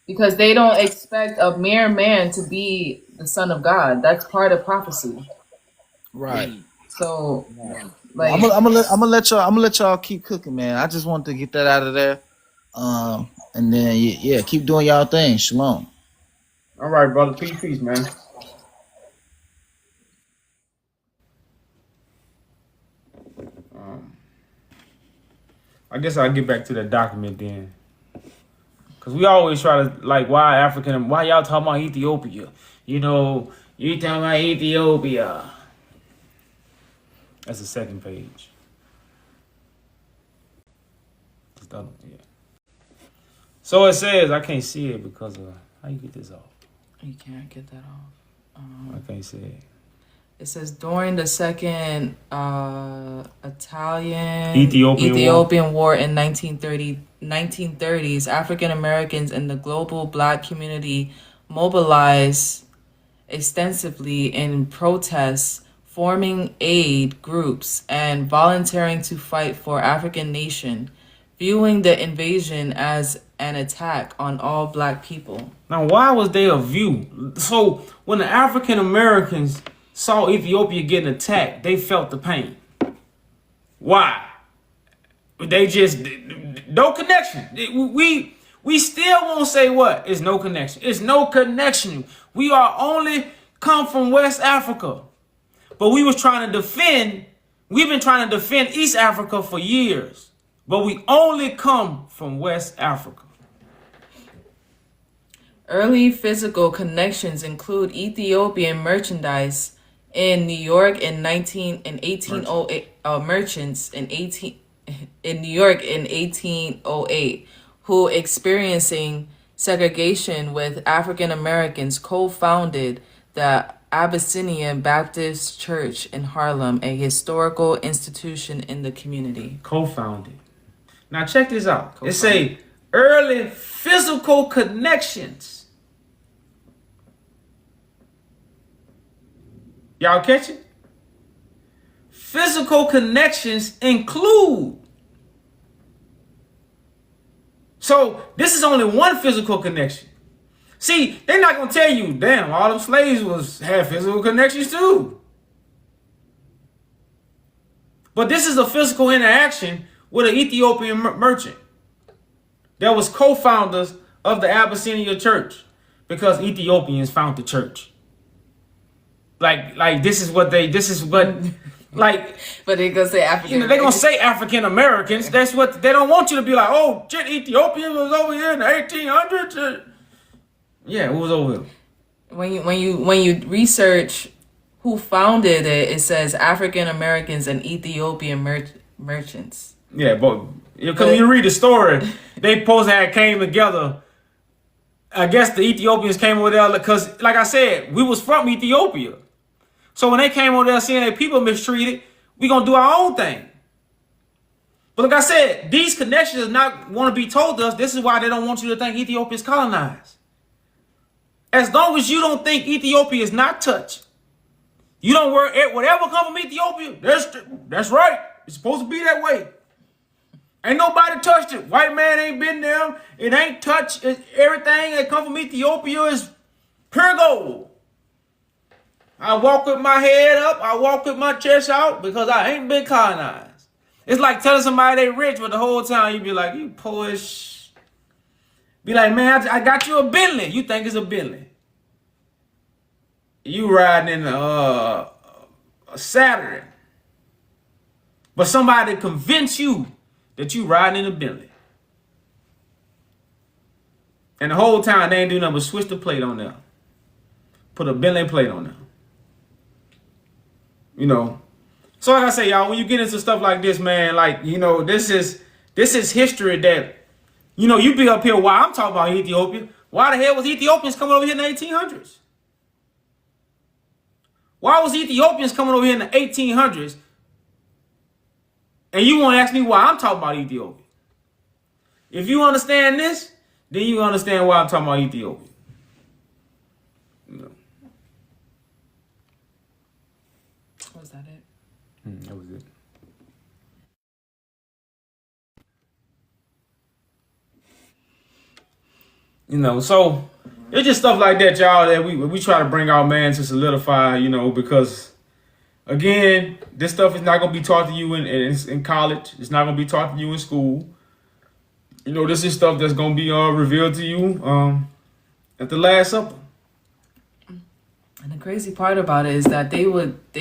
Because they don't expect a mere man to be the Son of God. That's part of prophecy. Right. So like I'm gonna let y'all keep cooking, man. I just wanted to get that out of there. And then keep doing y'all thing. Shalom. All right, brother. Peace, man. I guess I'll get back to the document then. Because we always try to, why y'all talking about Ethiopia? You talking about Ethiopia. That's the second page. So it says, I can't see it because of, how you get this off? You can't get that off. I can't see it. It says during the second Ethiopian War in 1930s, African Americans in the global Black community mobilized extensively in protests, forming aid groups, and volunteering to fight for African nation, viewing the invasion as an attack on all Black people. Now, why was they a view? So when the African Americans saw Ethiopia getting attacked, they felt the pain. Why? They just no connection. We still won't say what? It's no connection. It's no connection. We are only come from West Africa. But we've been trying to defend East Africa for years. But we only come from West Africa. Early physical connections include Ethiopian merchandise in New York in 1808 merchants in New York in 1808 who experiencing segregation with African Americans co-founded the Abyssinian Baptist Church in Harlem, a historical institution in the community. Co-founded. Now check this out. It say early physical connections. Y'all catch it? Physical connections include. So this is only one physical connection. See, they're not gonna tell you, damn, all them slaves had physical connections too. But this is a physical interaction with an Ethiopian merchant that was co-founders of the Abyssinian Church because Ethiopians found the church. Like this is what like. But they gonna say African. They're gonna say African Americans. That's what they don't want you to be like. Oh, shit, Ethiopia was over here in the 1800s. Yeah, it was over here. When you research who founded it, it says African Americans and Ethiopian merchants. Yeah, but because when you read the story, they supposed to have came together. I guess the Ethiopians came over there because, like I said, we was from Ethiopia. So when they came over there seeing their people mistreated, we gonna do our own thing. But like I said, these connections is not want to be told to us. This is why they don't want you to think Ethiopia is colonized. As long as you don't think Ethiopia is not touched, you don't worry, whatever come from Ethiopia, that's right. It's supposed to be that way. Ain't nobody touched it. White man ain't been there. It ain't touched. Everything that come from Ethiopia is pure gold. I walk with my head up. I walk with my chest out because I ain't been colonized. It's like telling somebody they rich, but the whole time you be like, you poor as sh-. Be like, man, I got you a Bentley. You think it's a Bentley. You riding in a Saturn. But somebody convince you that you riding in a Bentley. And the whole time they ain't do nothing but switch the plate on there. Put a Bentley plate on there. So like I say, y'all, when you get into stuff like this, man, like, this is history that, you be up here while I'm talking about Ethiopia. Why the hell was Ethiopians coming over here in the 1800s? Why was Ethiopians coming over here in the 1800s? And you want to ask me why I'm talking about Ethiopia. If you understand this, then you understand why I'm talking about Ethiopia. Was that it? That was it. So it's just stuff like that, y'all, that we try to bring out, man, to solidify, because again, this stuff is not gonna be taught to you in college. It's not gonna be taught to you in school. This is stuff that's gonna be revealed to you at the Last Supper. And the crazy part about it is that they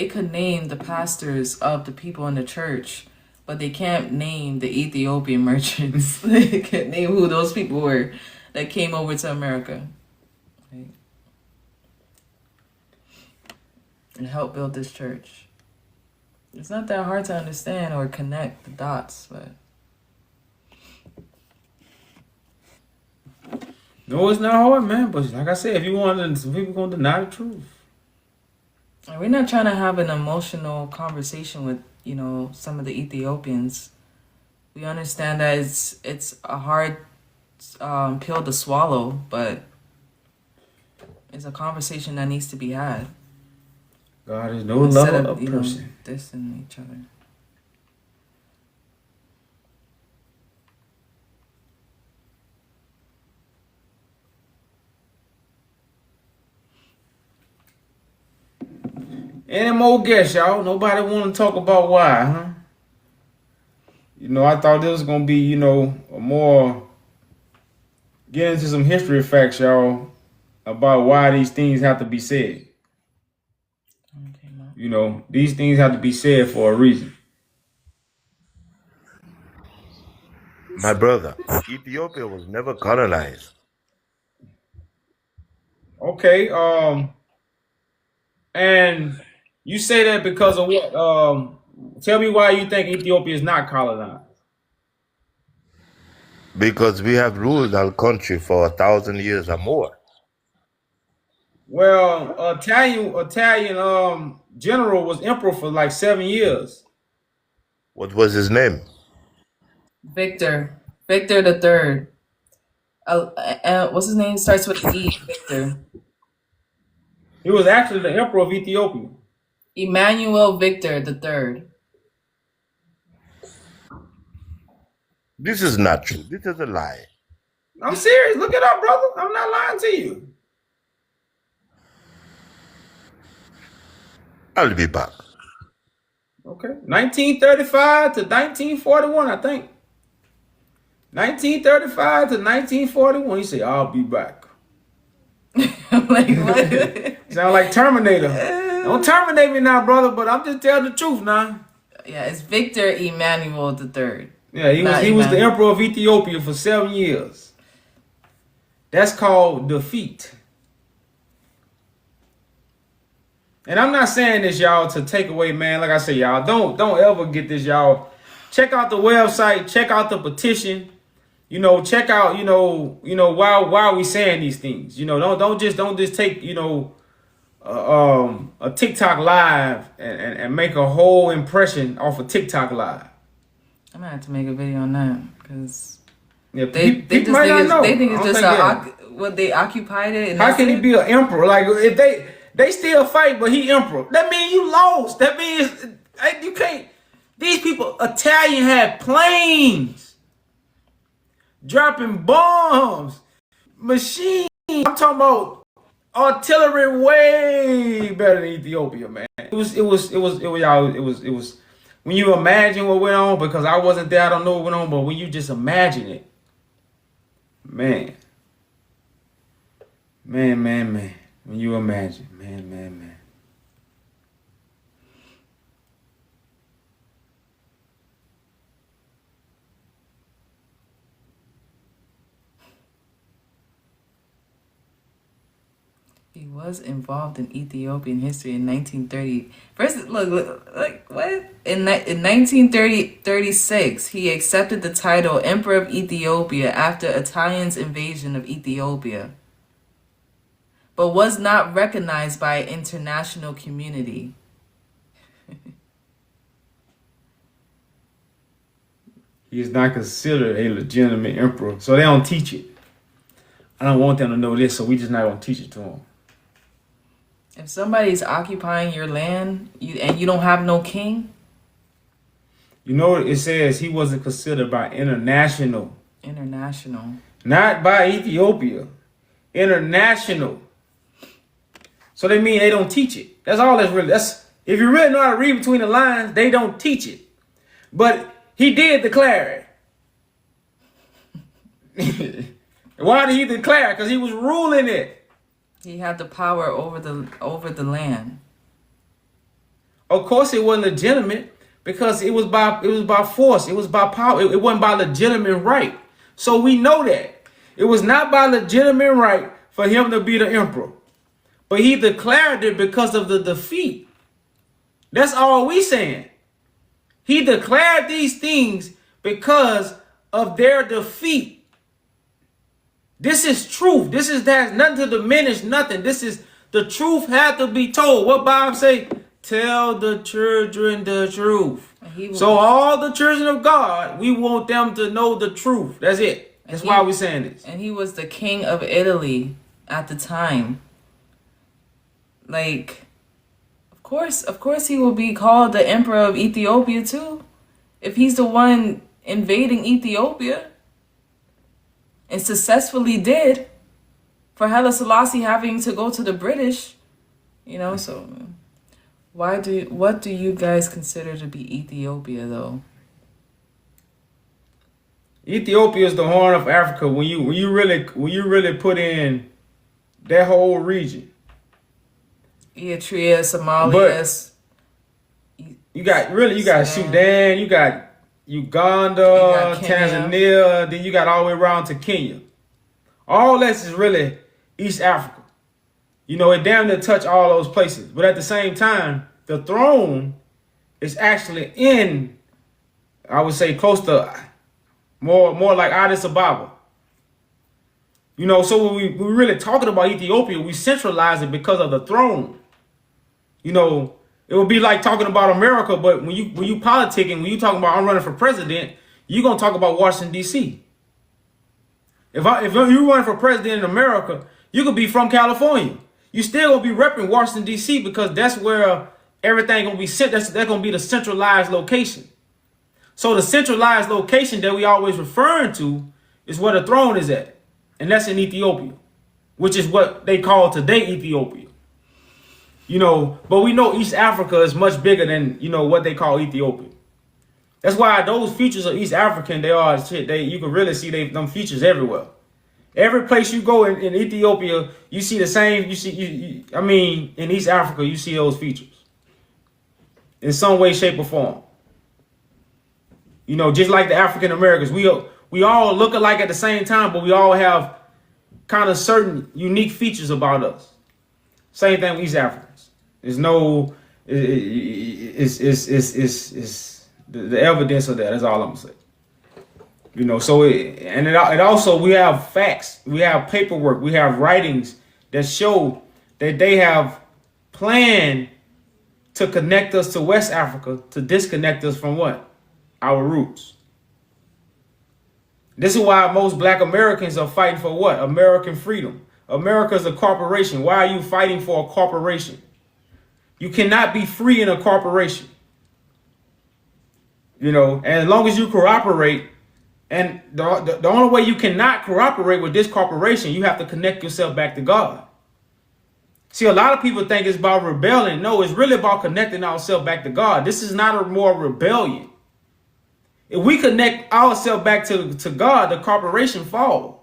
could name the pastors of the people in the church, but they can't name the Ethiopian merchants. They can't name who those people were that came over to America, right? And helped build this church. It's not that hard to understand or connect the dots, but no, it's not hard, man. But like I said, if you want to, some people gonna deny the truth. And we're not trying to have an emotional conversation with, some of the Ethiopians. We understand that it's a hard pill to swallow, but it's a conversation that needs to be had. God is no Instead lover of, of person. dissing each other. Any more guess, y'all? Nobody want to talk about why, huh? I thought this was gonna be, a more get into some history facts, y'all, about why these things have to be said. These things have to be said for a reason. My brother, Ethiopia was never colonized Okay, and you say that because of what? Tell me why you think Ethiopia is not colonized. because we have ruled our country for 1,000 years or more. Well, Italian general was emperor for like 7 years. What was his name? Victor the Third. What's his name? Starts with E. Victor. He was actually the emperor of Ethiopia. Emmanuel Victor the Third. This is not true. This is a lie. I'm serious. Look it up, brother. I'm not lying to you. I'll be back. Okay. 1935 to 1941, I think. 1935 to 1941. He said, I'll be back. Like what? Sound like Terminator. Don't terminate me now, brother, but I'm just telling the truth now. Yeah, it's Victor Emmanuel the Third. Yeah, he was the emperor of Ethiopia for 7 years. That's called defeat. And I'm not saying this, y'all, to take away, man. Like I say, y'all, don't ever get this, y'all. Check out the website. Check out the petition. Check out, why we saying these things. Don't just take, a TikTok live and make a whole impression off a TikTok live. I'm gonna have to make a video on that because Yeah, they just think it's just what they occupied it. And how can he be an emperor? Like if they still fight, but he emperor. That means you lost. That means you can't. These people, Italian had planes dropping bombs, machines. I'm talking about artillery way better than Ethiopia, man. It was. When you imagine what went on, because I wasn't there, I don't know what went on, but when you just imagine it, man. When you imagine, man. He was involved in Ethiopian history in 1930. First, look, like what? In 1936, he accepted the title Emperor of Ethiopia after Italians' invasion of Ethiopia, but was not recognized by an international community. He is not considered a legitimate emperor, so they don't teach it. I don't want them to know this, so we just not gonna teach it to them. If somebody's occupying your land and you don't have no king, it says he wasn't considered by international, not by Ethiopia, international. So they mean they don't teach it. That's all that's really. That's if you really know how to read between the lines, they don't teach it. But he did declare it. Why did he declare it? Because he was ruling it. he had the power over the land. Of course, it wasn't legitimate because it was by force. It was by power. It wasn't by legitimate right. So we know that it was not by legitimate right for him to be the emperor, but he declared it because of the defeat. That's all we saying. He declared these things because of their defeat. This is truth. There's nothing to diminish nothing. This is The truth had to be told. What Bob say? Tell the children the truth. So all the children of God, we want them to know the truth. That's it. That's why we're saying this. And he was the king of Italy at the time. Like, of course he will be called the emperor of Ethiopia too. If he's the one invading Ethiopia and successfully did, for Haile Selassie having to go to the British, you know, so what do you guys consider to be Ethiopia though? Ethiopia is the Horn of Africa. When you really put in that whole region, Eritrea, Somalia, you got Sudan, you got Uganda, Tanzania, then you got all the way around to Kenya. All that is really East Africa. You know, it damn near touch all those places. But at the same time, the throne is actually in, I would say, close to more like Addis Ababa. You know, so when we're really talking about Ethiopia, we centralize it because of the throne. You know, it would be like talking about America, but when you politicking, when you talking about I'm running for president, you're gonna talk about Washington D.C. If you running for president in America, you could be from California. You still gonna be repping Washington D.C. because that's where everything gonna be sent. That's gonna be the centralized location. So the centralized location that we always referring to is where the throne is at, and that's in Ethiopia, which is what they call today Ethiopia. You know, but we know East Africa is much bigger than, you know, what they call Ethiopia. That's why those features of East African, you can really see them features everywhere. Every place you go in Ethiopia, you see the same. In East Africa, you see those features in some way, shape, or form. You know, just like the African Americans, we all look alike at the same time, but we all have kind of certain unique features about us. Same thing with East Africans. There's no, it's the evidence of that. That's all I'm gonna say. You know, so it also, we have facts, we have paperwork, we have writings that show that they have planned to connect us to West Africa, to disconnect us from what? Our roots. This is why most black Americans are fighting for what? American freedom. America is a corporation. Why are you fighting for a corporation? You cannot be free in a corporation. You know, and as long as you cooperate, and the only way you cannot cooperate with this corporation, you have to connect yourself back to God. See, a lot of people think it's about rebelling. No, it's really about connecting ourselves back to God. This is not a more rebellion. If we connect ourselves back to God, the corporation falls.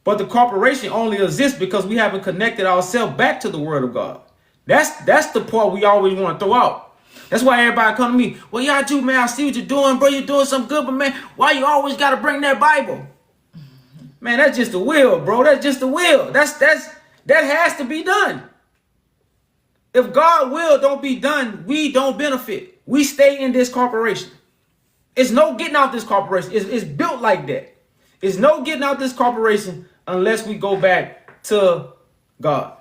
But the corporation only exists because we haven't connected ourselves back to the word of God. That's the part we always want to throw out. That's why everybody come to me. Well, y'all do, man. I see what you're doing, bro. You're doing something good, but man, why you always got to bring that Bible? Man, that's just the will, bro. That's just the will. That has to be done. If God's will don't be done, we don't benefit. We stay in this corporation. It's no getting out this corporation. It's built like that. It's no getting out this corporation unless we go back to God.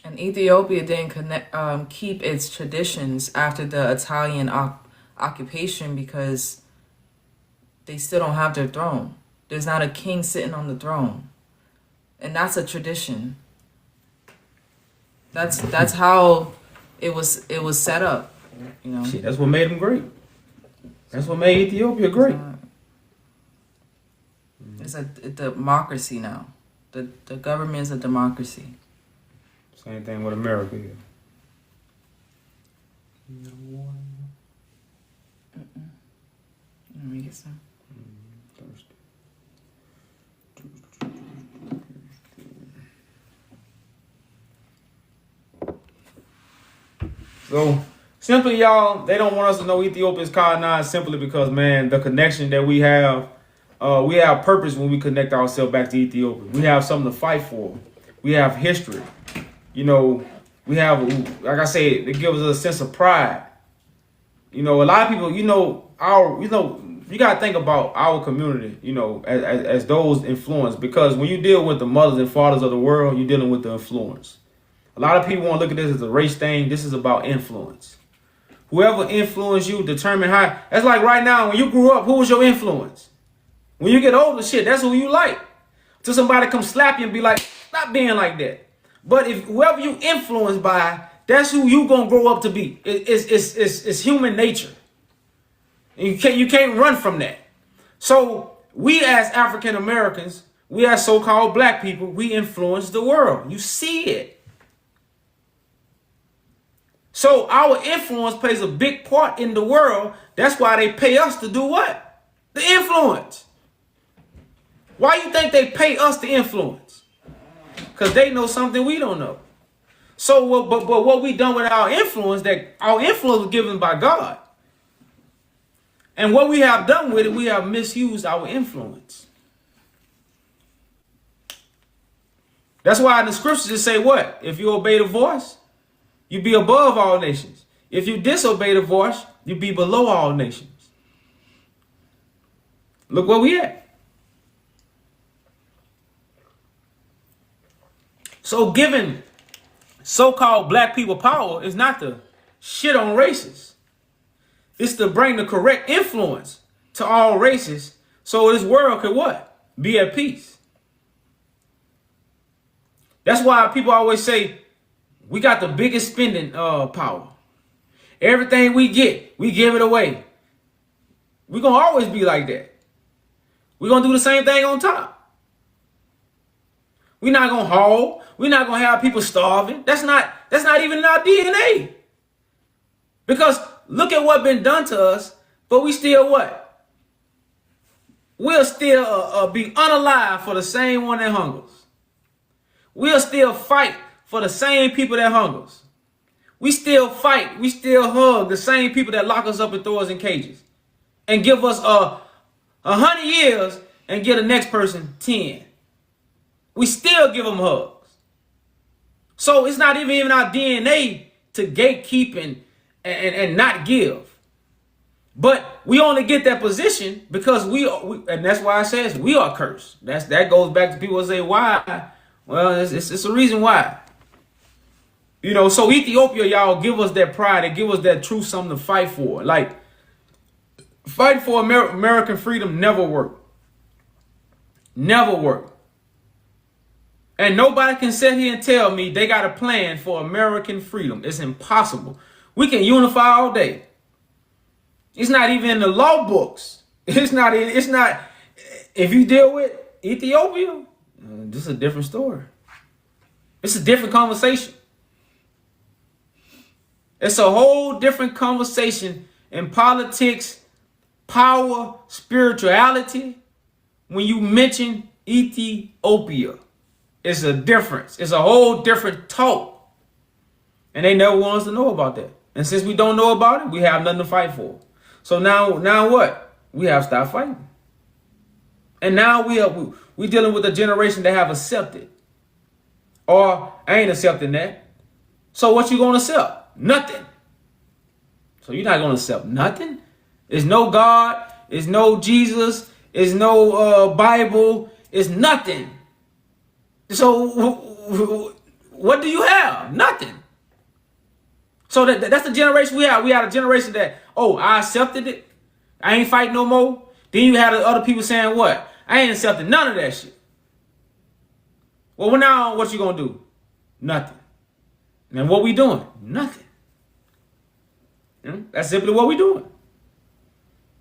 And Ethiopia didn't keep its traditions after the Italian occupation because they still don't have their throne. There's not a king sitting on the throne. And that's a tradition. That's how it was set up. You know. See, that's what made them great. That's what made Ethiopia great. It's a democracy now. The government is a democracy. Same thing with America here. Let me get some. So simply, y'all, they don't want us to know Ethiopia is colonized simply because, man, the connection that we have purpose when we connect ourselves back to Ethiopia. We have something to fight for. We have history. You know, we have, like I said, it gives us a sense of pride. You know, a lot of people, you you got to think about our community, you know, as those influenced, because when you deal with the mothers and fathers of the world, you're dealing with the influence. A lot of people want to look at this as a race thing. This is about influence. Whoever influenced you determine how. That's like right now, when you grew up, who was your influence? When you get older, shit, that's who you like. Till somebody come slap you and be like, stop being like that. But if whoever you influenced by, that's who you gonna grow up to be. It's human nature. And you can't run from that. So we as African Americans, we as so-called black people, we influence the world. You see it. So our influence plays a big part in the world. That's why they pay us to do what? The influence. Why you think they pay us to influence? Because they know something we don't know. So, but what we done with our influence, that our influence was given by God. And what we have done with it, we have misused our influence. That's why in the scriptures it say what? If you obey the voice, you be above all nations. If you disobey the voice, you be below all nations. Look where we at. So giving so-called black people power is not to shit on races. It's to bring the correct influence to all races so this world could what? Be at peace. That's why people always say we got the biggest spending power. Everything we get, we give it away. We're going to always be like that. We're going to do the same thing on top. We're not going to haul. We're not going to have people starving. That's not even in our DNA. Because look at what's been done to us, but we still what? We'll still be unalive for the same one that hungers. We'll still fight for the same people that hungers. We still fight. We still hug the same people that lock us up and throw us in cages. And give us 100 years and get the next person 10. We still give them hugs. So it's not even our DNA to gatekeep and not give. But we only get that position because we and that's why I says we are cursed. That goes back to people who say why. Well, it's a reason why. You know, so Ethiopia, y'all, give us that pride and give us that truth, something to fight for. Like, fighting for American freedom never worked. Never worked. And nobody can sit here and tell me they got a plan for American freedom. It's impossible. We can unify all day. It's not even in the law books. It's not. If you deal with Ethiopia, this is a different story. It's a different conversation. It's a whole different conversation in politics, power, spirituality. When you mention Ethiopia, it's a difference. It's a whole different talk. And they never want us to know about that. And since we don't know about it, we have nothing to fight for. So now what? We have to start fighting. And now we dealing with a generation that have accepted. Or ain't accepting that. So what you gonna accept? Nothing. So you're not gonna accept nothing? There's no God, there's no Jesus, there's no Bible, it's nothing. So what do you have? Nothing. So that's the generation we have. We had a generation that, oh, I accepted it. I ain't fighting no more. Then you had other people saying what? I ain't accepting none of that shit. Well, now what you gonna do? Nothing. And what we doing? Nothing. That's simply what we doing.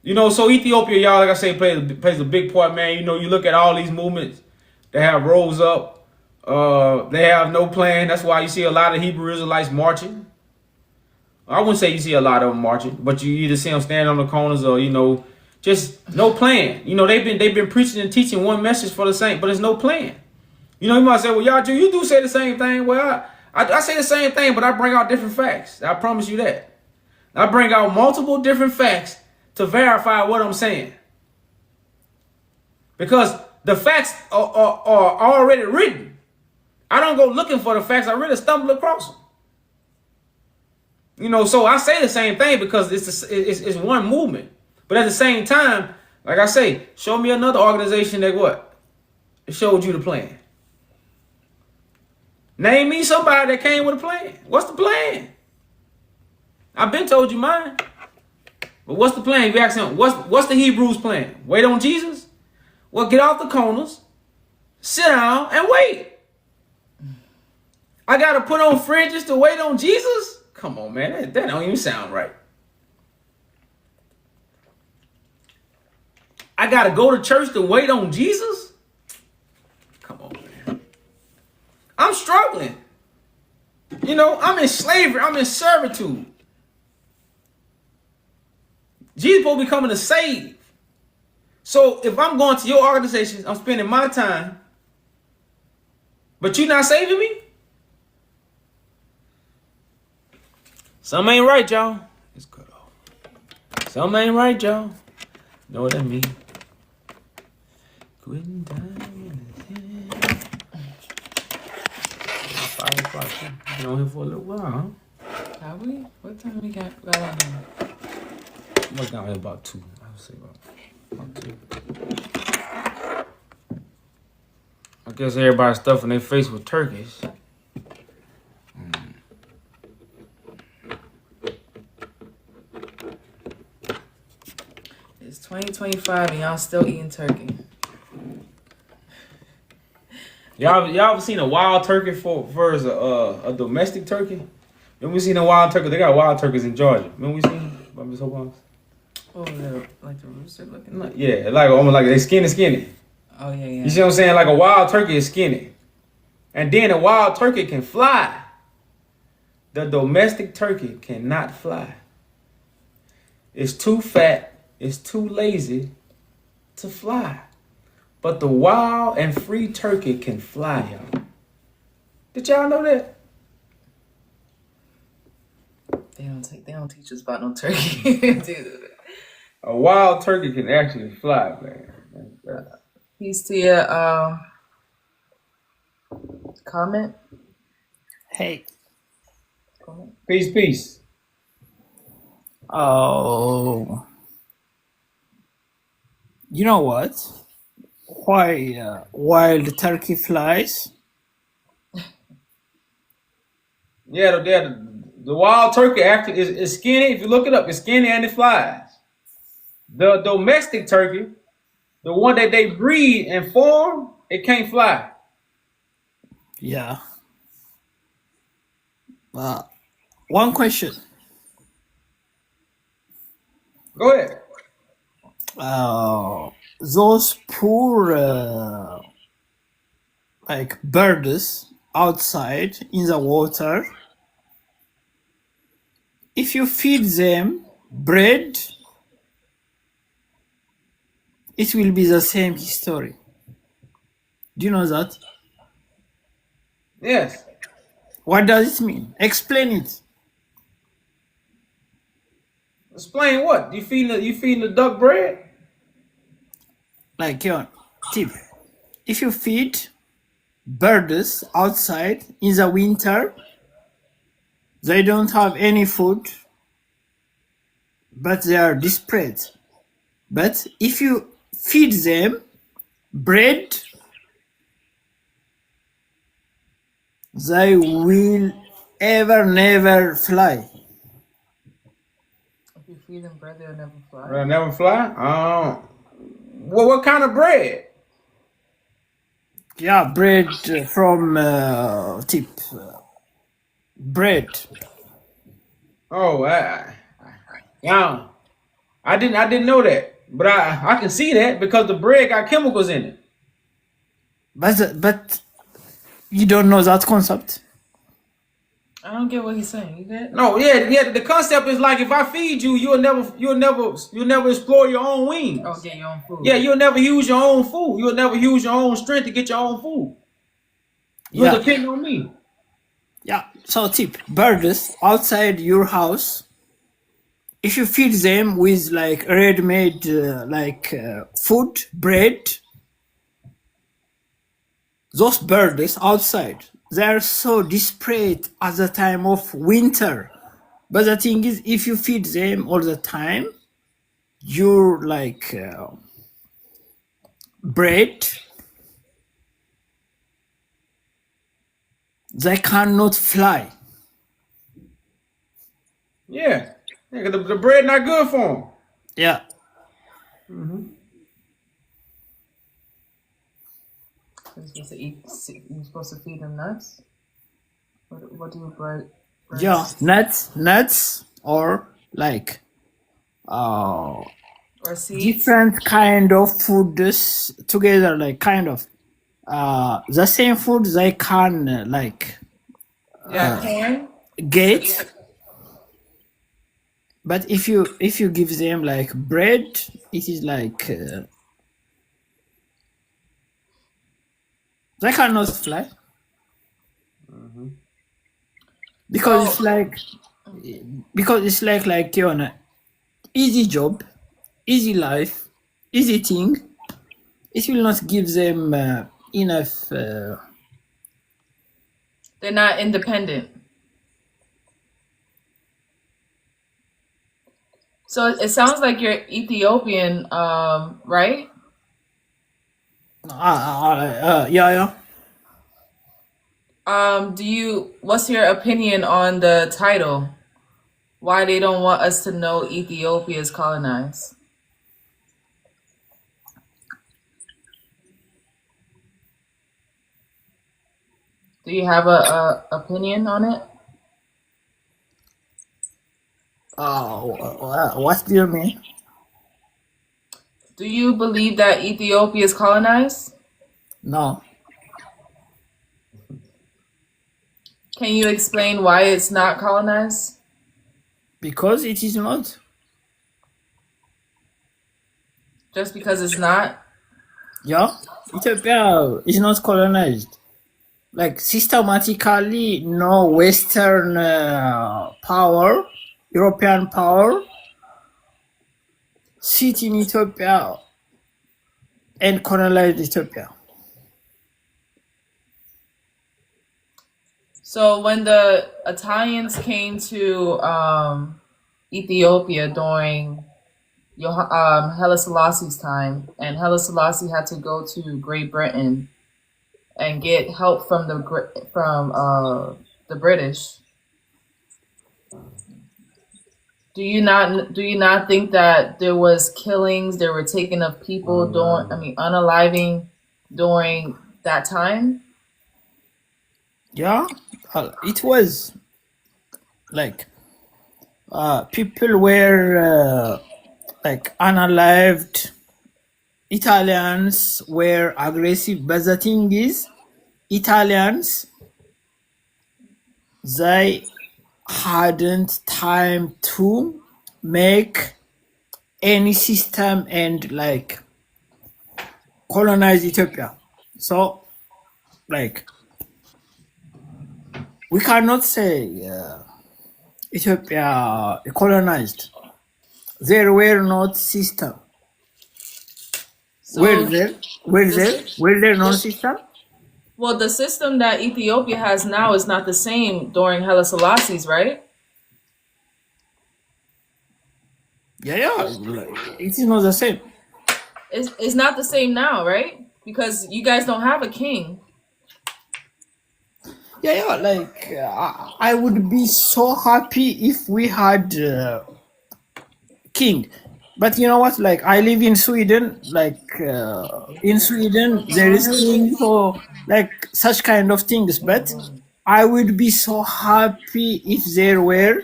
You know, so Ethiopia, y'all, like I say, plays a big part, man. You know, you look at all these movements that have rose up. They have no plan. That's why you see a lot of Hebrew Israelites marching. I wouldn't say you see a lot of them marching, but you either see them standing on the corners or, you know, just no plan. You know, they've been preaching and teaching one message for the saint, but there's no plan. You know, you might say, well, y'all, you do say the same thing. Well, I say the same thing, but I bring out different facts. I promise you that. I bring out multiple different facts to verify what I'm saying. Because the facts are already written. I don't go looking for the facts. I really stumble across them. You know, so I say the same thing because it's one movement. But at the same time, Like I say, show me another organization that what? Showed you the plan. Name me somebody that came with a plan. What's the plan? I've been told you mine. But what's the plan? If you ask him, what's the Hebrews plan? Wait on Jesus? Well, get off the corners, sit down, and wait. I gotta put on fringes to wait on Jesus? Come on, man. That don't even sound right. I gotta go to church to wait on Jesus? Come on, man. I'm struggling. You know, I'm in slavery. I'm in servitude. Jesus supposed to be coming to save. So if I'm going to your organization, I'm spending my time, but you not saving me? Something ain't right, y'all. It's cut off. Something ain't right, y'all. Know what that mean? Quitting time. 5 o'clock. Been on here for a little while, huh? Have we? What time we got on here? I'm down here about 2. I would say about 2. I guess everybody's stuffing their face with turkeys. It's 2025 and y'all still eating turkey. Y'all ever seen a wild turkey versus a domestic turkey? Remember we seen a wild turkey? They got wild turkeys in Georgia. Remember we seen? Oh, like the rooster looking? Yeah, like almost like they skinny. Oh, yeah. You see what I'm saying? Like a wild turkey is skinny. And then a wild turkey can fly. The domestic turkey cannot fly. It's too fat. It's too lazy to fly. But the wild and free turkey can fly, y'all. Did y'all know that? They don't teach us about no turkey. A wild turkey can actually fly, man. Peace to your comment. Hey. Peace. Oh. You know what? Why wild turkey flies? Yeah, the wild turkey actually is skinny. If you look it up, it's skinny and it flies. The domestic turkey, the one that they breed and form, it can't fly. Yeah. One question. Go ahead. Those poor like birds outside in the water, if you feed them bread, it will be the same history. Do you know that? Yes. What does it mean? Explain it. Explain what? You feeding the duck bread? Like your tip. If you feed birds outside in the winter, they don't have any food, but they are desperate. But if you feed them bread, they will never fly. If you feed them bread, they'll never fly. They'll never fly? Well, what kind of bread? Yeah, bread from tip. Bread. Oh, I didn't know that, but I can see that because the bread got chemicals in it. But you don't know that concept. I don't get what he's saying. You get? No, yeah. The concept is like if I feed you, you'll never explore your own wings. Oh, get your own food. Yeah, you'll never use your own food. You'll never use your own strength to get your own food. You'll depend on me. Yeah. So tip, birds outside your house, if you feed them with like ready-made food, bread, those birds outside, they are so desperate at the time of winter. But the thing is, if you feed them all the time, you're like bread. They cannot fly. Yeah. Yeah, 'cause the bread not good for them. Yeah. You're supposed to eat. You're supposed to feed them nuts. What do bread? Yeah. Nuts, or like Or seeds. different kind of foods together, like kind of the same food they can like Yeah, corn. get. But if you give them like bread, it is like they cannot fly because it's like you know, easy job, easy life, easy thing. It will not give them enough. They're not independent. So it sounds like you're Ethiopian, right? Yeah. What's your opinion on the title? Why they don't want us to know Ethiopia is colonized? Do you have a opinion on it? What do you mean? Do you believe that Ethiopia is colonized? No, Can you explain why it's not colonized? because it is not. Just because it's not? Yeah, Ethiopia is not colonized. Like systematically, no Western power, European power, sit in Ethiopia and colonize Ethiopia. So when the Italians came to Ethiopia during Haile Selassie's time, and Haile Selassie had to go to Great Britain and get help from the British. Do you not think that there was killings? There were taking of people unaliving during that time. Yeah, it was like people were like unalived. Italians were aggressive, but the thing is, Italians, they hadn't time to make any system and like colonize Ethiopia. So like we cannot say Ethiopia colonized. There were not system. So Were there no system? well, the system that Ethiopia has now is not the same during Haile Selassie's, right? Yeah, it is not the same. It's not the same now, right? Because you guys don't have a king. Yeah, like I would be so happy if we had king. But you know what? Like I live in Sweden. Like in Sweden, there is king for like such kind of things. But I would be so happy if there were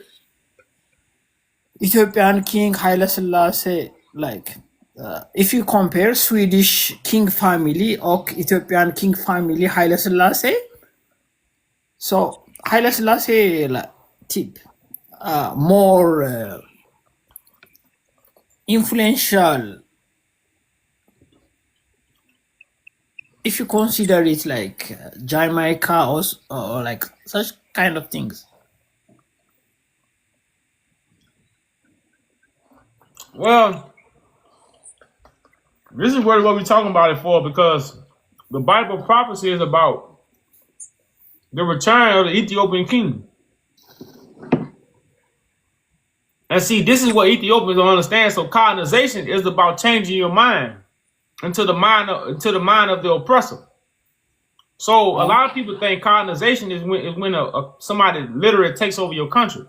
Ethiopian king Haile Selassie. Like if you compare Swedish king family or Ethiopian king family Haile Selassie. So Haile Selassie like, tip more influential if you consider it like Jamaica or like such kind of things. Well, this is what we're talking about it for, because the Bible prophecy is about the return of the Ethiopian king. And see, this is what Ethiopians don't understand. So colonization is about changing your mind. into the mind of the oppressor. So a lot of people think colonization is when somebody literally takes over your country.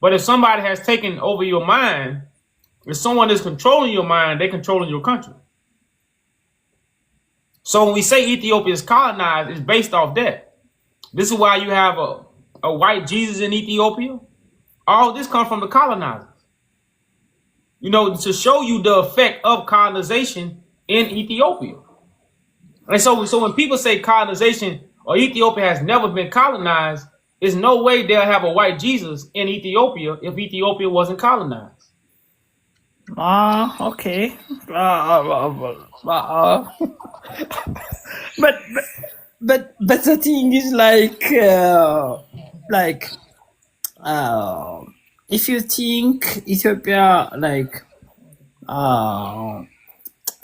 But if somebody has taken over your mind, if someone is controlling your mind, they're controlling your country. So when we say Ethiopia is colonized, it's based off that. This is why you have a white Jesus in Ethiopia. All this comes from the colonizers. You know, to show you the effect of colonization in Ethiopia. And so when people say colonization or Ethiopia has never been colonized, there's no way they'll have a white Jesus in Ethiopia if Ethiopia wasn't colonized. Okay. But the thing is if you think Ethiopia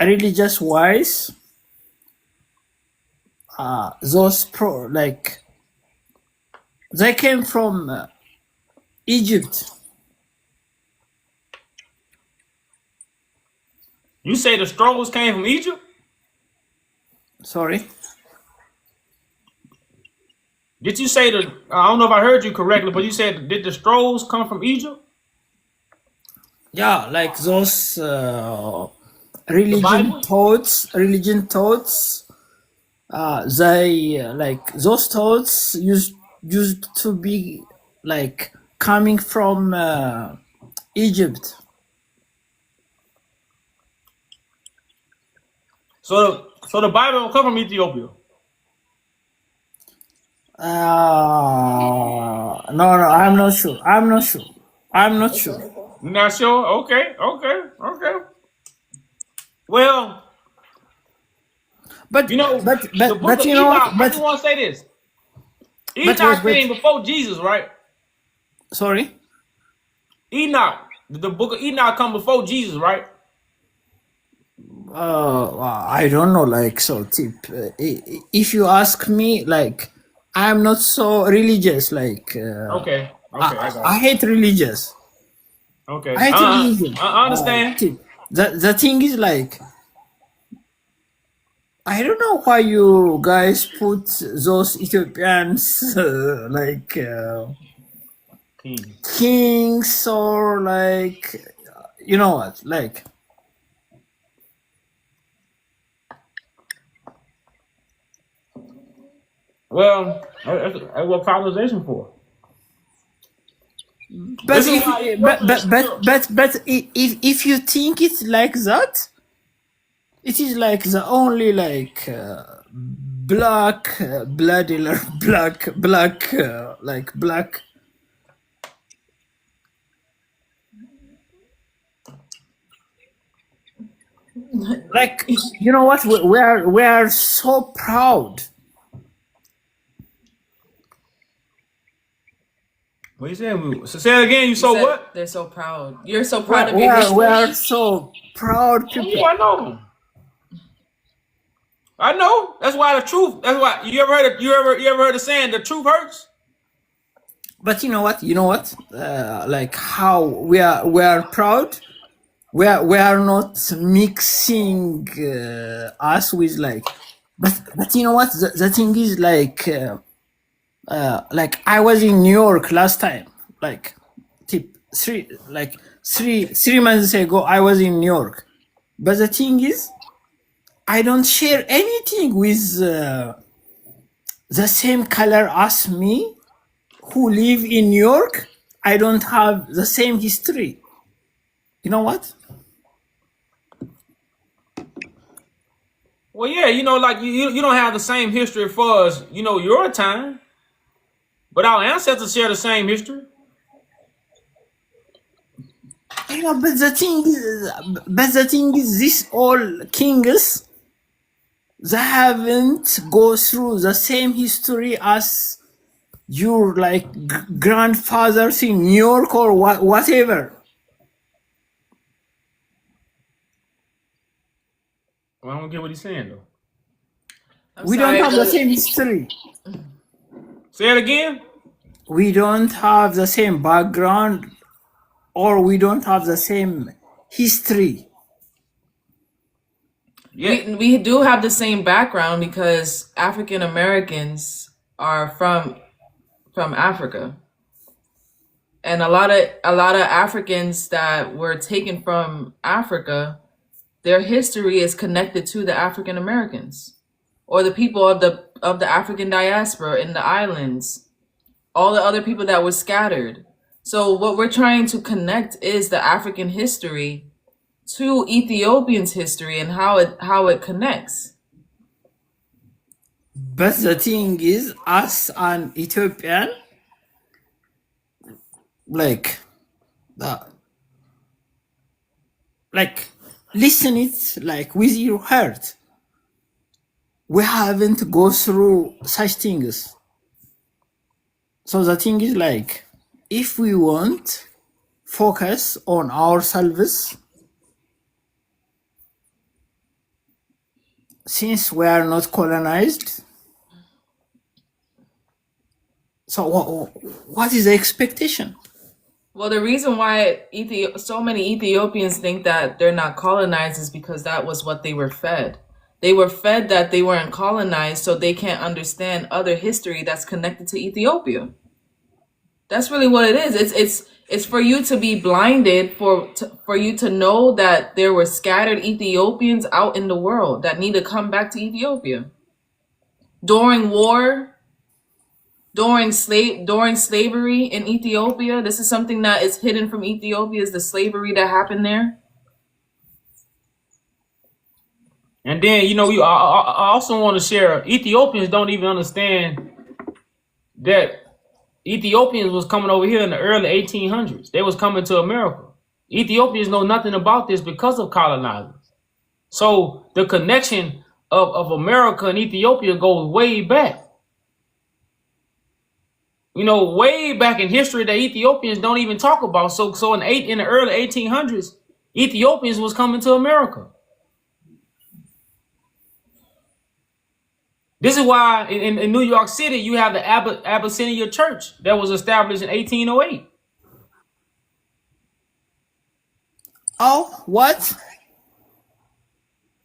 religious wise, those they came from Egypt. You say the Strolls came from Egypt? Sorry. Did you say I don't know if I heard you correctly, but you said, did the Strolls come from Egypt? Yeah, like those religion thoughts, they those thoughts used to be coming from Egypt. So the Bible don't come from Ethiopia. No, I'm not sure. You're not sure? Okay. Well, but you know, but the book of you know Enoch, what? I just want to say this. Enoch came before Jesus, right? Sorry? Enoch, the book of Enoch come before Jesus, right? I don't know, if you ask me, I'm not so religious, Okay, I hate religious. Okay. I hate religion. I understand. The thing is, I don't know why you guys put those Ethiopians kings or you know what, Well, that's what colonization for. But if you think it's like that, it is the only black bloody black you know what, we are so proud. What you saying? So say it again. You so what? They're so proud. You're so proud of your We history. are so proud people. Yeah, I know. That's why the truth. That's why you ever heard the saying the truth hurts. But you know what? How we are proud. We are not mixing us with but you know what? The thing is I was in New York last time, 3 months ago. I was in New York, but the thing is, I don't share anything with the same color as me, who live in New York. I don't have the same history. You know what? Well, yeah, you know, you don't have the same history for us, your time. But our ancestors share the same history. Yeah, but the thing is, this all kings, they haven't go through the same history as your grandfathers in New York or whatever. Well, I don't get what he's saying though. We don't have the same history. Say it again. We don't have the same background, or we don't have the same history. Yeah. We do have the same background because African Americans are from Africa. And a lot of Africans that were taken from Africa, their history is connected to the African Americans or the people of the African diaspora in the islands, all the other people that were scattered. So what we're trying to connect is the African history to Ethiopians' history and how it connects. But the thing is, as an Ethiopian, like, listen it like with your heart. We haven't go through such things. So the thing is like, if we want focus on ourselves, since we are not colonized, so what is the expectation? Well, the reason why so many Ethiopians think that they're not colonized is because that was what they were fed. They were fed that they weren't colonized, so they can't understand other history that's connected to Ethiopia. That's really what it is. It's for you to be blinded, for you to know that there were scattered Ethiopians out in the world that need to come back to Ethiopia. During war, during slavery in Ethiopia, this is something that is hidden from Ethiopia, is the slavery that happened there. And then, you know, I also want to share, Ethiopians don't even understand that Ethiopians was coming over here in the early 1800s. They was coming to America. Ethiopians know nothing about this because of colonizers. So the connection of America and Ethiopia goes way back. You know, way back in history that Ethiopians don't even talk about. So in the early 1800s, Ethiopians was coming to America. This is why in New York City, you have the Abyssinia Church that was established in 1808. Oh, what?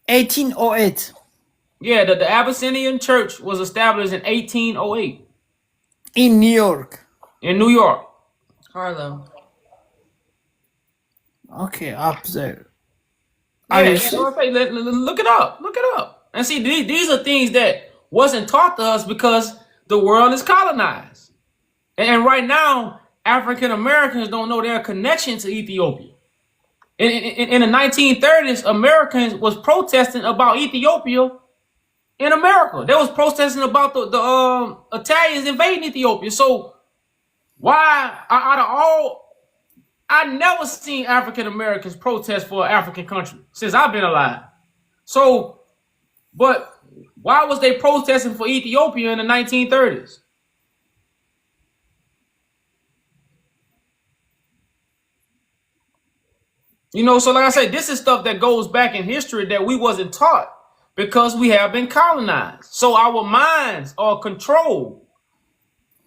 1808. Yeah, the Abyssinian Church was established in 1808. In New York. In New York. Harlem. Okay, up there. Yeah, look it up. Look it up. And see, these are things that wasn't taught to us because the world is colonized. And right now, African Americans don't know their connection to Ethiopia. In the 1930s, Americans was protesting about Ethiopia in America. They was protesting about the Italians invading Ethiopia. So why, out of all, I never seen African Americans protest for an African country since I've been alive. So, but why was they protesting for Ethiopia in the 1930s? You know, so like I said, this is stuff that goes back in history that we wasn't taught because we have been colonized. So our minds are controlled.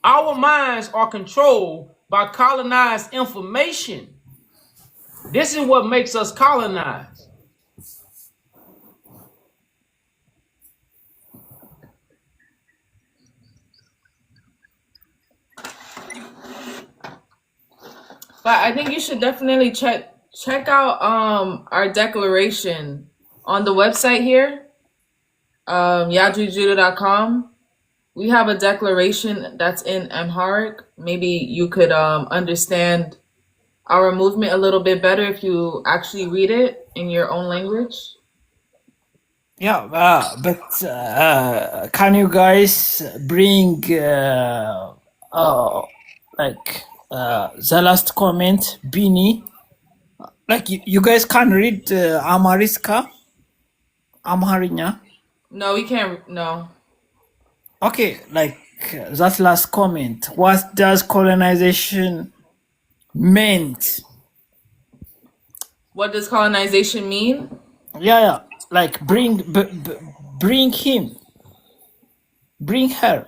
Our minds are controlled by colonized information. This is what makes us colonized. But I think you should definitely check out our declaration on the website here, yajujudo.com. We have a declaration that's in Amharic. Maybe you could understand our movement a little bit better if you actually read it in your own language. Yeah, but can you guys bring the last comment, Bini? Like you guys can read Amhariska, Amharinya. No, we can't. No. Okay, like that last comment. What does colonization meant? What does colonization mean? Yeah. Like bring him, bring her.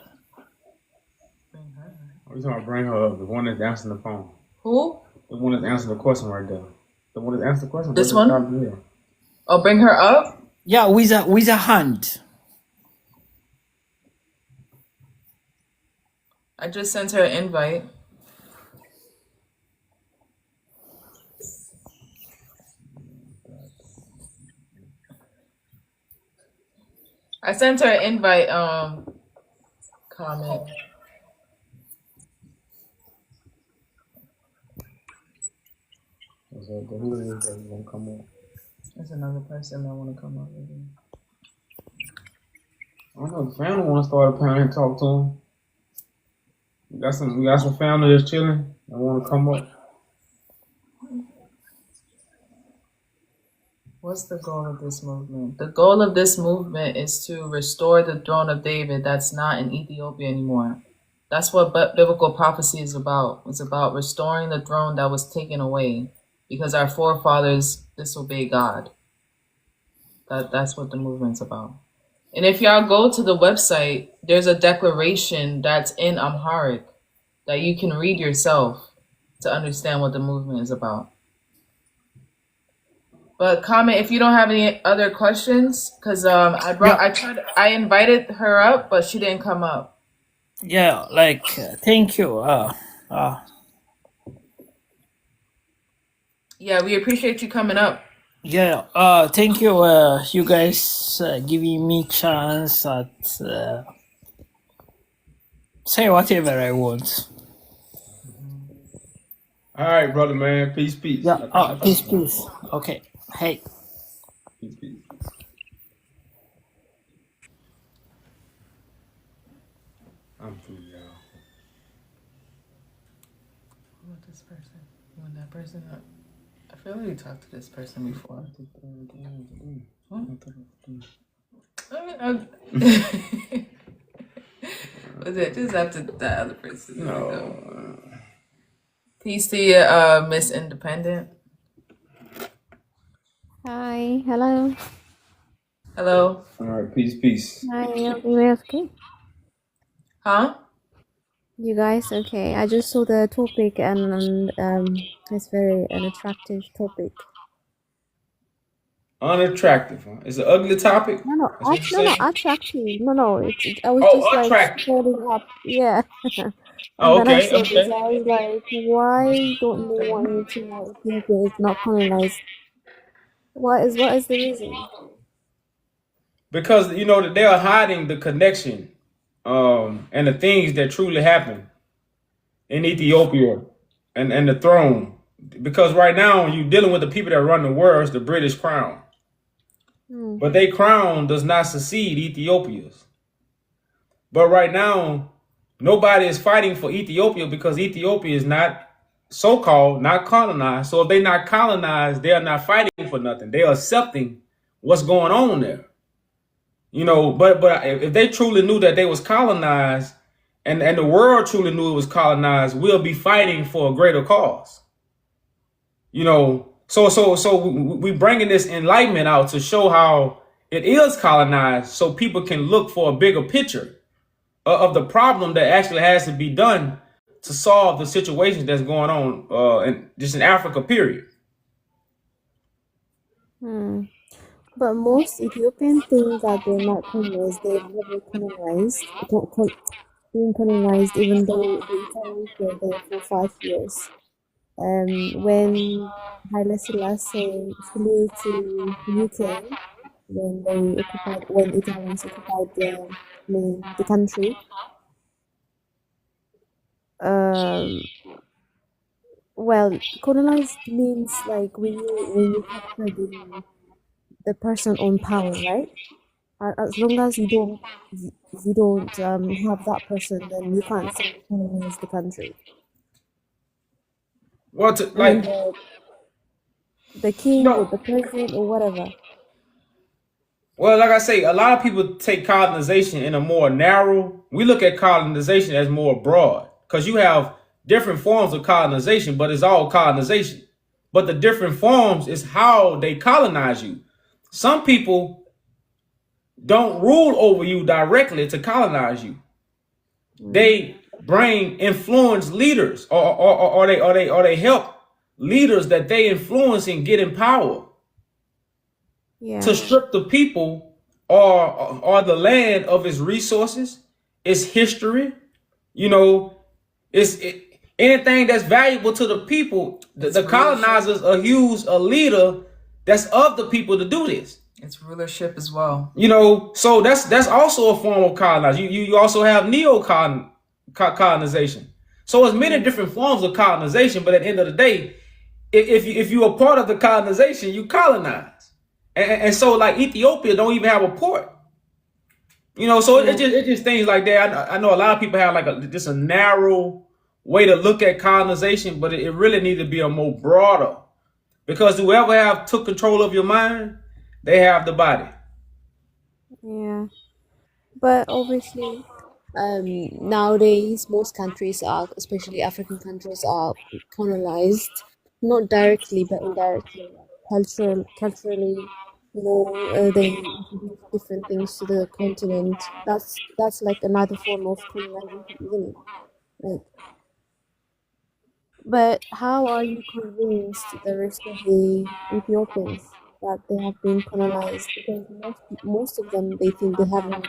We're talking about bring her up. The one that's answering the phone. Who? The one that's answering the question right there. The one that's answering the question. This one? Oh, bring her up? Yeah, with a hand. I just sent her an invite. I sent her an invite. Comment. Who is that gonna come up? There's another person that want to come up with me. I don't know. The family want to start a panel and talk to him. We got some family that's chilling. That want to come up. What's the goal of this movement? The goal of this movement is to restore the throne of David that's not in Ethiopia anymore. That's what biblical prophecy is about. It's about restoring the throne that was taken away because our forefathers disobeyed God. That's what the movement's about. And if y'all go to the website, there's a declaration that's in Amharic that you can read yourself to understand what the movement is about. But comment if you don't have any other questions, because I invited her up, but she didn't come up. Yeah, like thank you. Yeah, we appreciate you coming up. Yeah, thank you. You guys giving me chance at say whatever I want. All right, brother, man. Peace, peace. Yeah. Peace. Okay. Hey. Peace, peace. I'm through, y'all. Who was this person? You want that person up? I feel like we talked to this person before. Was it just after that other person? No. Peace to you, Miss Independent. Hi, hello. Hello. All right, peace. Hi, you guys okay? Huh? You guys okay? I just saw the topic and it's very an attractive topic. Unattractive, huh? It's an ugly topic. No, That's what you said? attractive. No, I was Oh, just like attractive. scrolling up, yeah. Oh, And then I okay, saw okay. this. I was like, why don't they want you to know Ethiopia is not colonized? What is the reason? Because that they are hiding the connection, and the things that truly happen in Ethiopia and the throne. Because right now you're dealing with the people that run the world, it's the British crown. But their crown does not succeed Ethiopia's. But right now, nobody is fighting for Ethiopia because Ethiopia is not so-called not colonized. So if they're not colonized, they are not fighting for nothing. They are accepting what's going on there. But if they truly knew that they was colonized and the world truly knew it was colonized, we'll be fighting for a greater cause. So we bringing this enlightenment out to show how it is colonized so people can look for a bigger picture of the problem that actually has to be done to solve the situation that's going on in Africa, period. But most Ethiopian think that they're not colonized. They've never colonized. Being colonized, even though the Italians were there for 5 years. When Haile Selassie flew to UK, when Italians occupied the country, well, colonized means like when you capture the person on power, right? As long as you don't have that person, then you can't say colonize the country. What, like the king or the president or whatever. Well, like I say, a lot of people take colonization in a more narrow. We look at colonization as more broad because you have different forms of colonization, but it's all colonization. But the different forms is how they colonize you. Some people don't rule over you directly to colonize you. They bring influence leaders, or they help leaders that they influence and get in power. Yeah. to strip the people or the land of its resources, its history, you know, anything that's valuable to the people. The colonizers use a leader that's of the people to do this. It's rulership as well. You know, so that's also a form of colonization. You also have colonization. So it's many different forms of colonization, but at the end of the day, if you're a part of the colonization, you colonize. And so like Ethiopia don't even have a port. You know, so it's just things like that. I know a lot of people have like just a narrow way to look at colonization, but it really needs to be a more broader, because whoever have took control of your mind, they have the body. Yeah. But obviously, nowadays most countries are, especially African countries, are colonized, not directly but indirectly, culturally. They introduce different things to the continent. That's like another form of colonization, isn't it? Like, but how are you convinced the rest of the Ethiopians that they have been colonized? Because most of them, they think they've never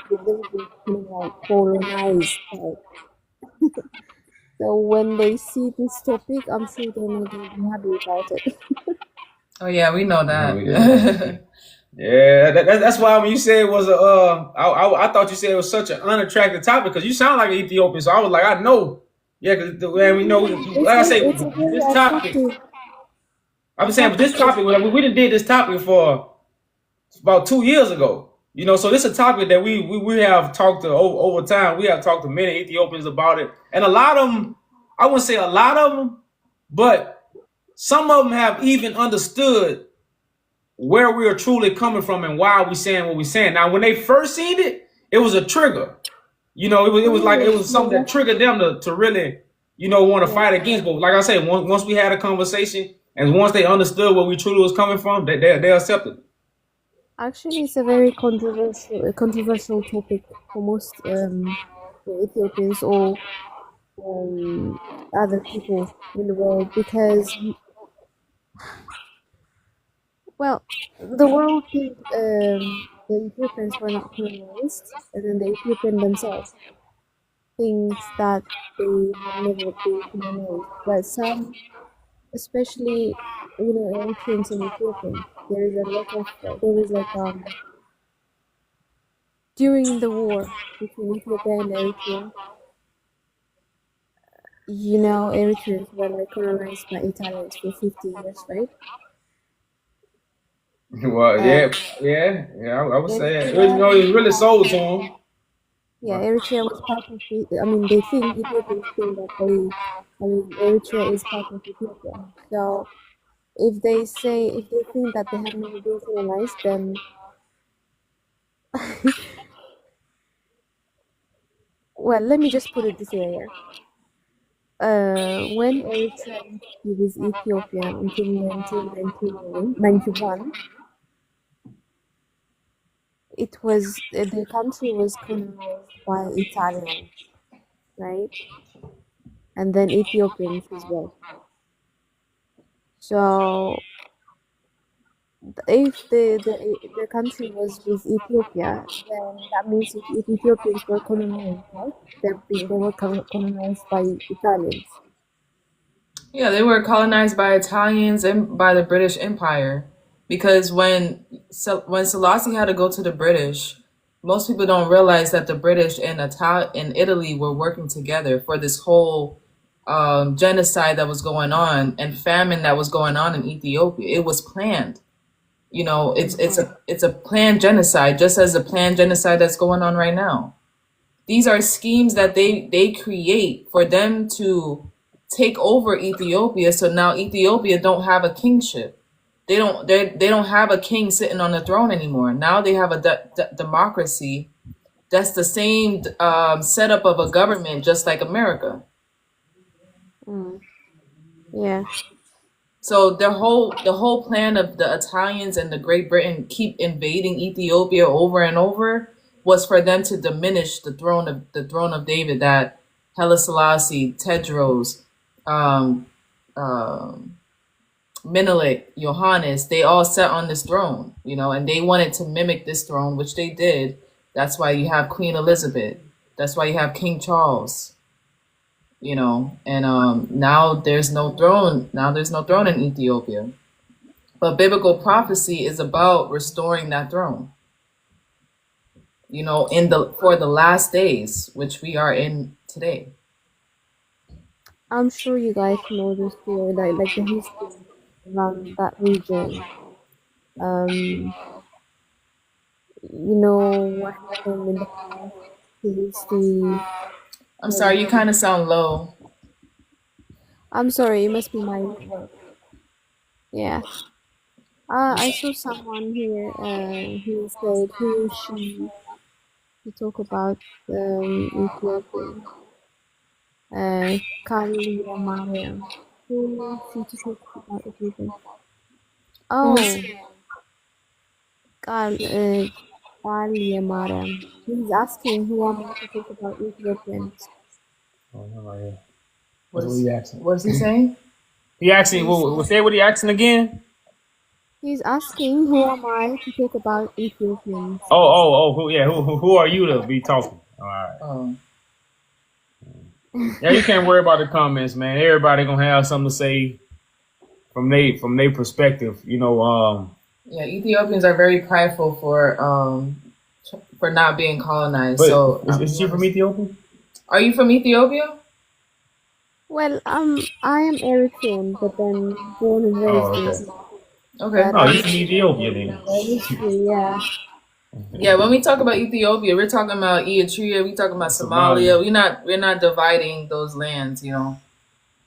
been colonized. Right? So when they see this topic, I'm sure they're not going to be happy about it. Oh yeah, we know that. Yeah, that's why when you said it was I thought you said it was such an unattractive topic, because you sound like an Ethiopian, so I was like, I know. Yeah, because we know, like I say, It's a very this topic. attractive. I'm saying, but this topic, we done did this topic for about 2 years ago. You know, so this is a topic that we have talked to over time. We have talked to many Ethiopians about it, and a lot of them, I wouldn't say a lot of them, but some of them have even understood where we are truly coming from and why we saying what we saying. Now, when they first seen it, it was a trigger. You know, it was something that triggered them to really, want to fight against. But like I said, once we had a conversation and once they understood where we truly was coming from, they accepted it. Actually, it's a very controversial topic for most Ethiopians or other people in the world, because the world think the Ethiopians were not colonized, and then the Ethiopian themselves thinks that they have never been colonized. But some, especially Eritreans and Ethiopians, there is a lot of during the war between Ethiopia and Eritrea, Eritreans were like colonized by Italians for 50 years, right? Well, I would say it. It's really sold to them. Yeah, Eritrea was part of it. I mean, they think Ethiopians think that Eritrea is part of Ethiopia. So if they think that they have never been colonized, then well, let me just put it this way. When Eritrea used to be with Ethiopia until 1991, the country was colonized by Italians, right? And then Ethiopians as well. So if the country was with Ethiopia, then that means if Ethiopians were colonized, right? They were colonized by Italians. Yeah, they were colonized by Italians and by the British Empire. Because when Selassie had to go to the British, most people don't realize that the British and Italy were working together for this whole genocide that was going on and famine that was going on in Ethiopia. It was planned. It's a planned genocide, just as the planned genocide that's going on right now. These are schemes that they create for them to take over Ethiopia. So now Ethiopia don't have a kingship. They don't have a king sitting on the throne anymore. Now they have a democracy. That's the same setup of a government, just like America. Yeah. So the whole plan of the Italians and the Great Britain keep invading Ethiopia over and over was for them to diminish the throne of David that Haile Selassie, Tedros, Menelik, Johannes, they all sat on this throne, you know, and they wanted to mimic this throne, which they did. That's why you have Queen Elizabeth. That's why you have King Charles, you know, and now there's no throne. Now there's no throne in Ethiopia. But biblical prophecy is about restoring that throne, you know, for the last days, which we are in today. I'm sure you guys know the story, like the history around that region. You know what happened in the past previously. I'm sorry, you kind of sound low. I'm sorry, it must be my network. Yeah. I saw someone here. He said he or she to talk about Ethiopia. Kalia Mariam. Who is she to talk about Ethiopia? Oh, Kalia Mariam. He's asking who am I to talk about Ethiopians. Oh, no, right here. What That's is, what he asking. what is he saying? He asking. We'll say what he asking again. He's asking who am I to talk about Ethiopians. Who? Yeah, who are you to be talking? All right. Oh. Yeah, you can't worry about the comments, man. Everybody gonna have something to say from their perspective. You know. Yeah, Ethiopians are very prideful for not being colonized. But So is she from Ethiopia? Are you from Ethiopia? Well, I am Eritrean, but then born and raised in Ethiopia. Okay. But Oh, you from Ethiopia then? history, yeah. Yeah, when we talk about Ethiopia, we're talking about Eritrea, we're talking about Somalia. We're not dividing those lands, you know,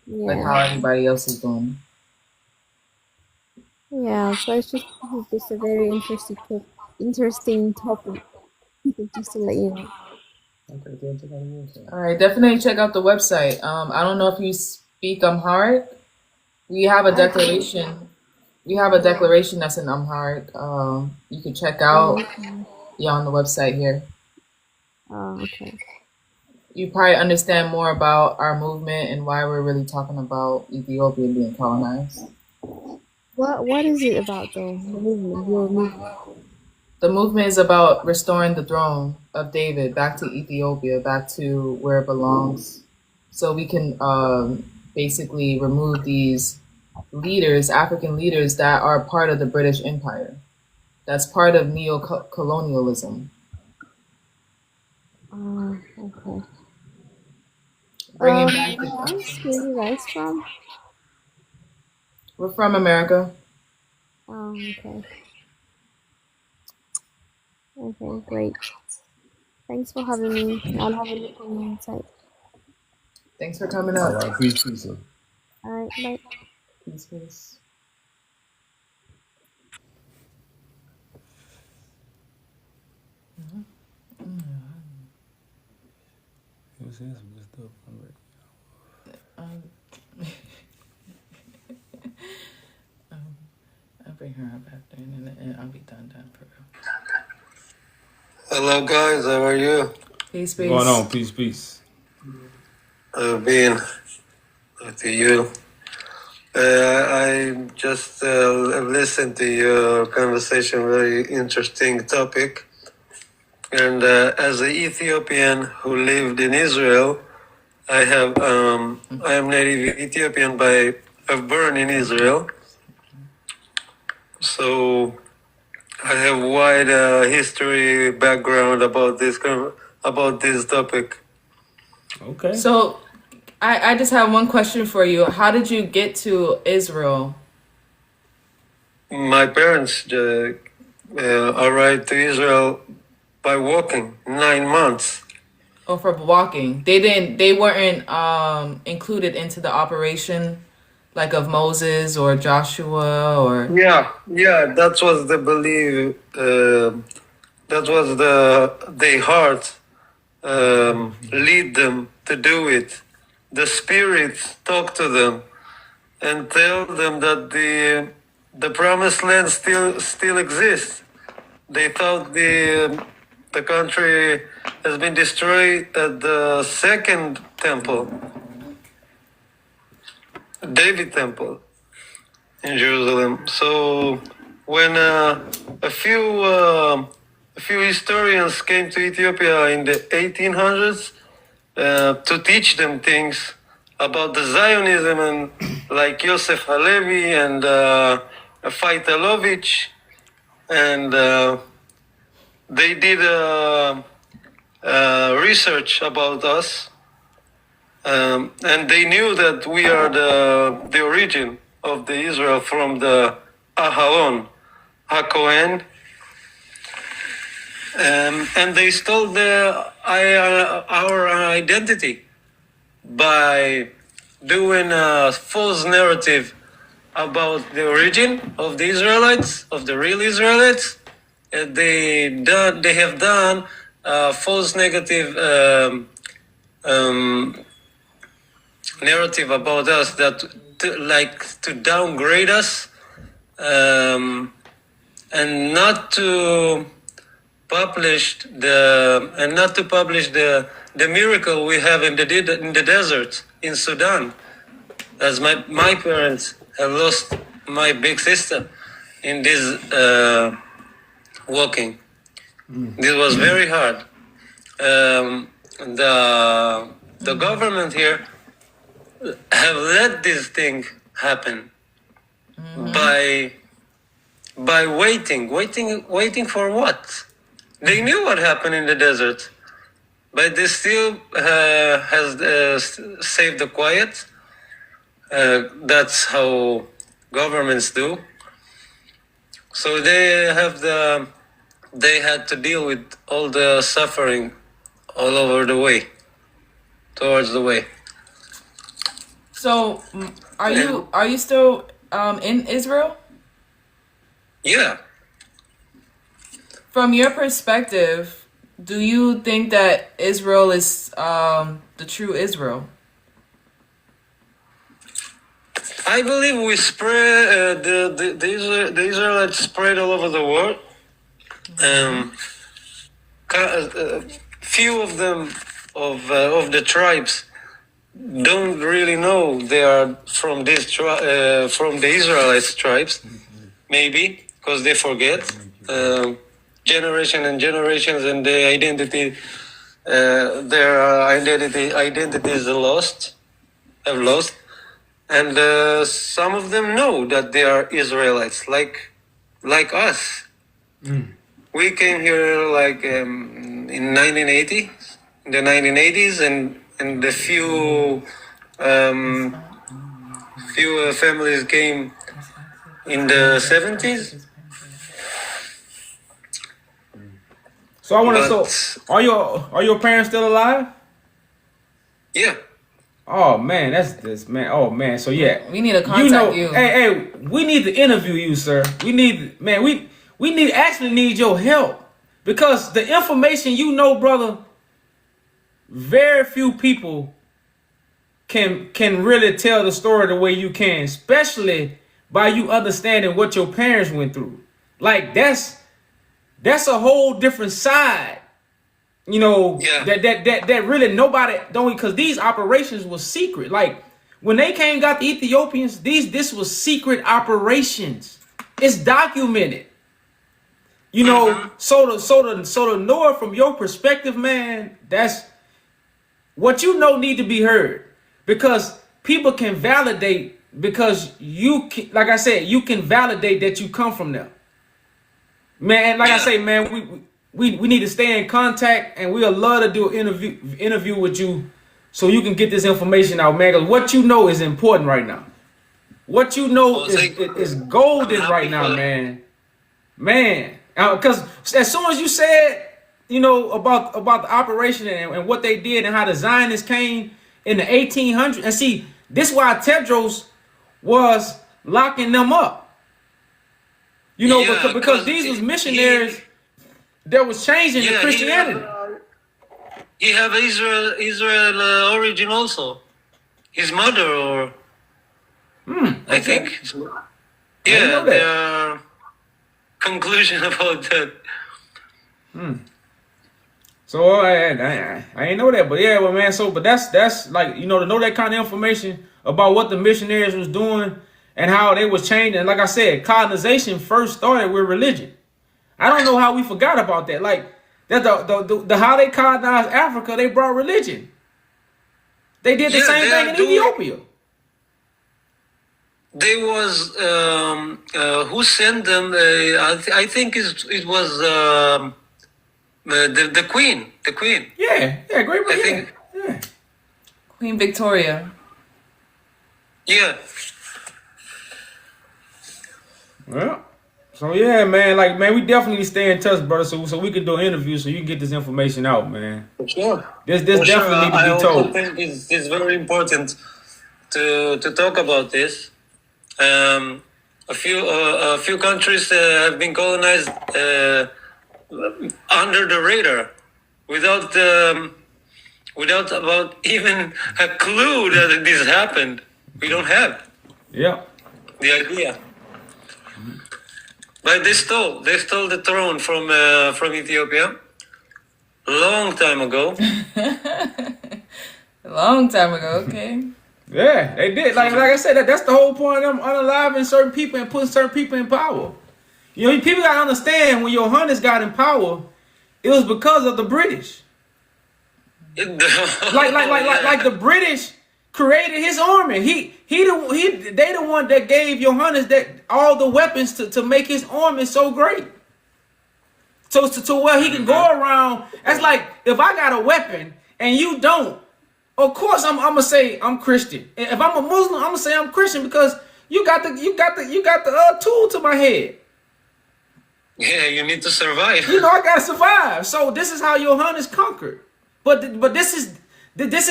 like how everybody else is doing. Yeah, so it's just a very interesting topic. Just to let you know. All right, definitely check out the website. I don't know if you speak Amharic. We have a declaration. We have a declaration that's in Amharic. You can check out. Yeah, on the website here. Oh, okay. You probably understand more about our movement and why we're really talking about Ethiopia being colonized. What is it about though? The movement, your movement. The movement is about restoring the throne of David back to Ethiopia, back to where it belongs, so we can basically remove these leaders, African leaders that are part of the British Empire. That's part of neo-colonialism. Okay. Bringing back the where are you guys from? We're from America. Oh, okay. Okay, great. Thanks for having me. I'll have a look on your website. Thanks for coming up. All right, peace. All right, bye. Peace. I'll bring her up after, and I'll be done for real. Hello, guys. How are you? Peace. What's going on? Peace. I've been to you. I just listened to your conversation. Very interesting topic. And as an Ethiopian who lived in Israel, I am native Ethiopian by birth in Israel. So I have wide history background about this topic. Okay. So, I just have one question for you. How did you get to Israel? My parents arrived to Israel by walking 9 months. Oh, for walking. They weren't included into the operation like of Moses or Joshua or Yeah, that was the belief. That was their heart lead them to do it. The Spirit talk to them and tell them that the promised land still exists. They thought the country has been destroyed at the second temple, David temple. in Jerusalem. So when a few historians came to Ethiopia in the 1800s to teach them things about the Zionism, and like Yosef Halevi and Faitalovich, and they did research about us, and they knew that we are the origin of the Israel from the Aharon HaKohen, and they stole our identity by doing a false narrative about the origin of the Israelites, of the real Israelites. They have done false negative narrative about us, that to downgrade us, and not to publish the miracle we have in the desert in Sudan, as my parents have lost my big sister in this walking. This was very hard. The government here have let this thing happen by waiting for what? They knew what happened in the desert, but they still has saved the quiet. That's how governments do. So they had to deal with all the suffering all over the way, towards the way. So, are you still in Israel? Yeah. From your perspective, do you think that Israel is the true Israel? I believe we spread the Israelites spread all over the world. Few of them of the tribes don't really know they are from from the Israelites tribes, maybe because they forget generation and generations, and their identity is have lost. And some of them know that they are Israelites, like us. We came here like in the 1980s, and the few families came in the 70s. So I want to. So are your parents still alive? Yeah. Oh man, that's this man. Oh man, so yeah, we need to contact you. Hey, we need to interview you, sir. We need need your help, because the information brother, very few people can really tell the story the way you can, especially by you understanding what your parents went through. Like that's a whole different side. That really nobody don't, because these operations was secret. Like when they got the Ethiopians, this was secret operations. It's documented. So to know it from your perspective, man, that's what need to be heard, because people can validate, because like I said, you can validate that you come from them. Man, like I say, man, we need to stay in contact, and we'll love to do an interview with you so you can get this information out, man. Because what is important right now. What is golden right now, man. Man, because as soon as you said, about the operation and what they did and how the Zionists came in the 1800s, and see, this is why Tedros was locking them up. Because these was missionaries that was changing the Christianity. He have Israel origin also. His mother, or I think. Yeah, there are conclusion about that. So I ain't know that, but yeah, well, man. So, but that's like to know that kind of information about what the missionaries was doing and how they was changing. Like I said, colonization first started with religion. I don't know how we forgot about that. Like that the how they colonized Africa, they brought religion. They did the same thing in Ethiopia. They was who sent them? I think it was the Queen. The Queen. Yeah, Great Britain. Yeah. Queen Victoria. Yeah. Well, so yeah, man. Like, man, we definitely stay in touch, brother. So we can do interviews, so you can get this information out, man. For sure. This definitely need to be told. I think it's very important to talk about this. A few countries have been colonized under the radar, without about even a clue that this happened. We don't have. Yeah. The idea. But they stole the throne from Ethiopia long time ago. A long time ago, okay. Yeah, they did. Like I said, that's the whole point of them unaliving certain people and putting certain people in power. You know, people gotta understand when Johannes got in power, it was because of the British. like the British created his army. They the one that gave Johannes all the weapons to make his army so great. So to where he can go around. That's like if I got a weapon and you don't. Of course, I'm gonna say I'm Christian. If I'm a Muslim, I'm gonna say I'm Christian because you got the tool to my head. Yeah, you need to survive. You know, I gotta survive. So this is how Johannes conquered. But this is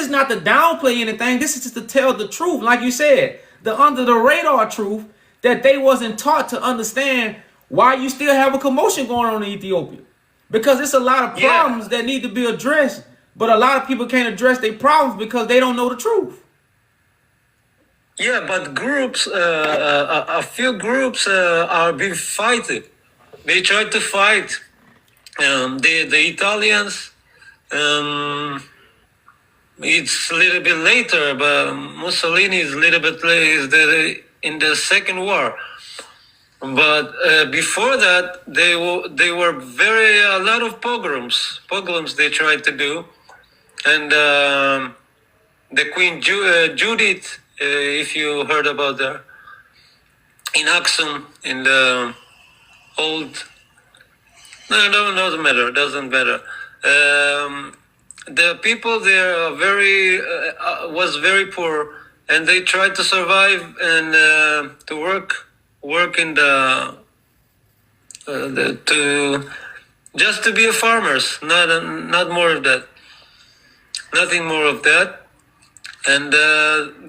not to downplay anything. This is just to tell the truth, like you said, the under the radar truth that they wasn't taught to understand why you still have a commotion going on in Ethiopia, because it's a lot of problems that need to be addressed. But a lot of people can't address their problems because they don't know the truth. Yeah, but groups, a few groups are being fighted. They tried to fight the Italians. It's a little bit later, but Mussolini is a little bit later, in the Second War. But before that, they were a lot of pogroms they tried to do. And the Queen Judith, if you heard about her, in Aksum, in the old... No, doesn't matter. The people there are was very poor, and they tried to survive and to work in just to be farmers, not more of that. Nothing more of that, and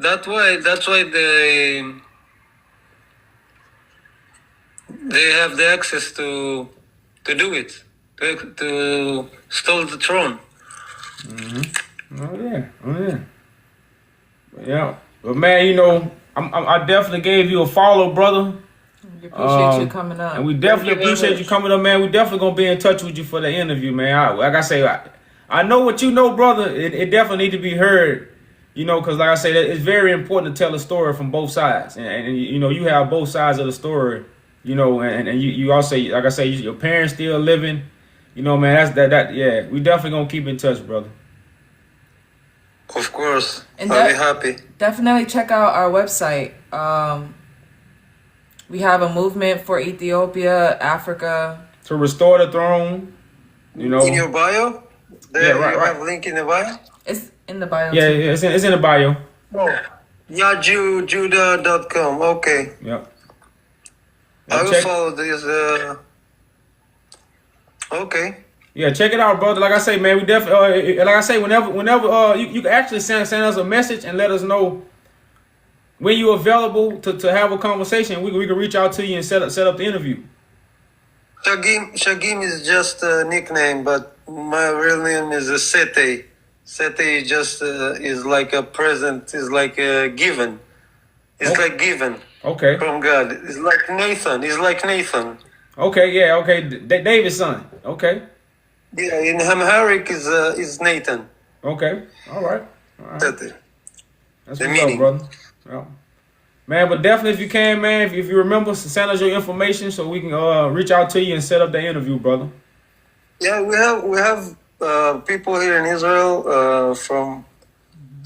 that's why they have the access to do it, to steal the throne. Mm-hmm. Oh yeah. But man, you know, I definitely gave you a follow, brother. We appreciate you coming up, and we definitely appreciate you coming up, man. We definitely gonna be in touch with you for the interview, man. Like I say, I know what you know, brother. It definitely need to be heard, you know, because like I say, it's very important to tell a story from both sides, and you know, you have both sides of the story, you know, and you also, like I say, your parents still living, you know, man. That's yeah. We definitely gonna keep in touch, brother. Of course, and I'll be happy. Definitely check out our website. We have a movement for Ethiopia, Africa, to restore the throne. You know, in your bio. There, yeah, right. Have link in the bio? It's in the bio. Yeah, too. it's in the bio. Oh, yeah, judah.com. Okay. Yep. I will follow this. Okay. Yeah, check it out, brother. Like I say, man, we definitely. Like I say, whenever you can actually send us a message and let us know when you're available to have a conversation. We can reach out to you and set up the interview. Shagim is just a nickname, but my real name is Sete. Sete just is like a present, is like a given. It's like given. Okay. From God. It's like Nathan. It's like Nathan. Okay, yeah, okay. David's son. Okay. Yeah, in Amharic is Nathan. Okay. All right. Sete. That's the what's meaning. up, brother. Yeah. Man, but definitely if you can, man, if you remember, send us your information so we can reach out to you and set up the interview, brother. Yeah, we have people here in Israel from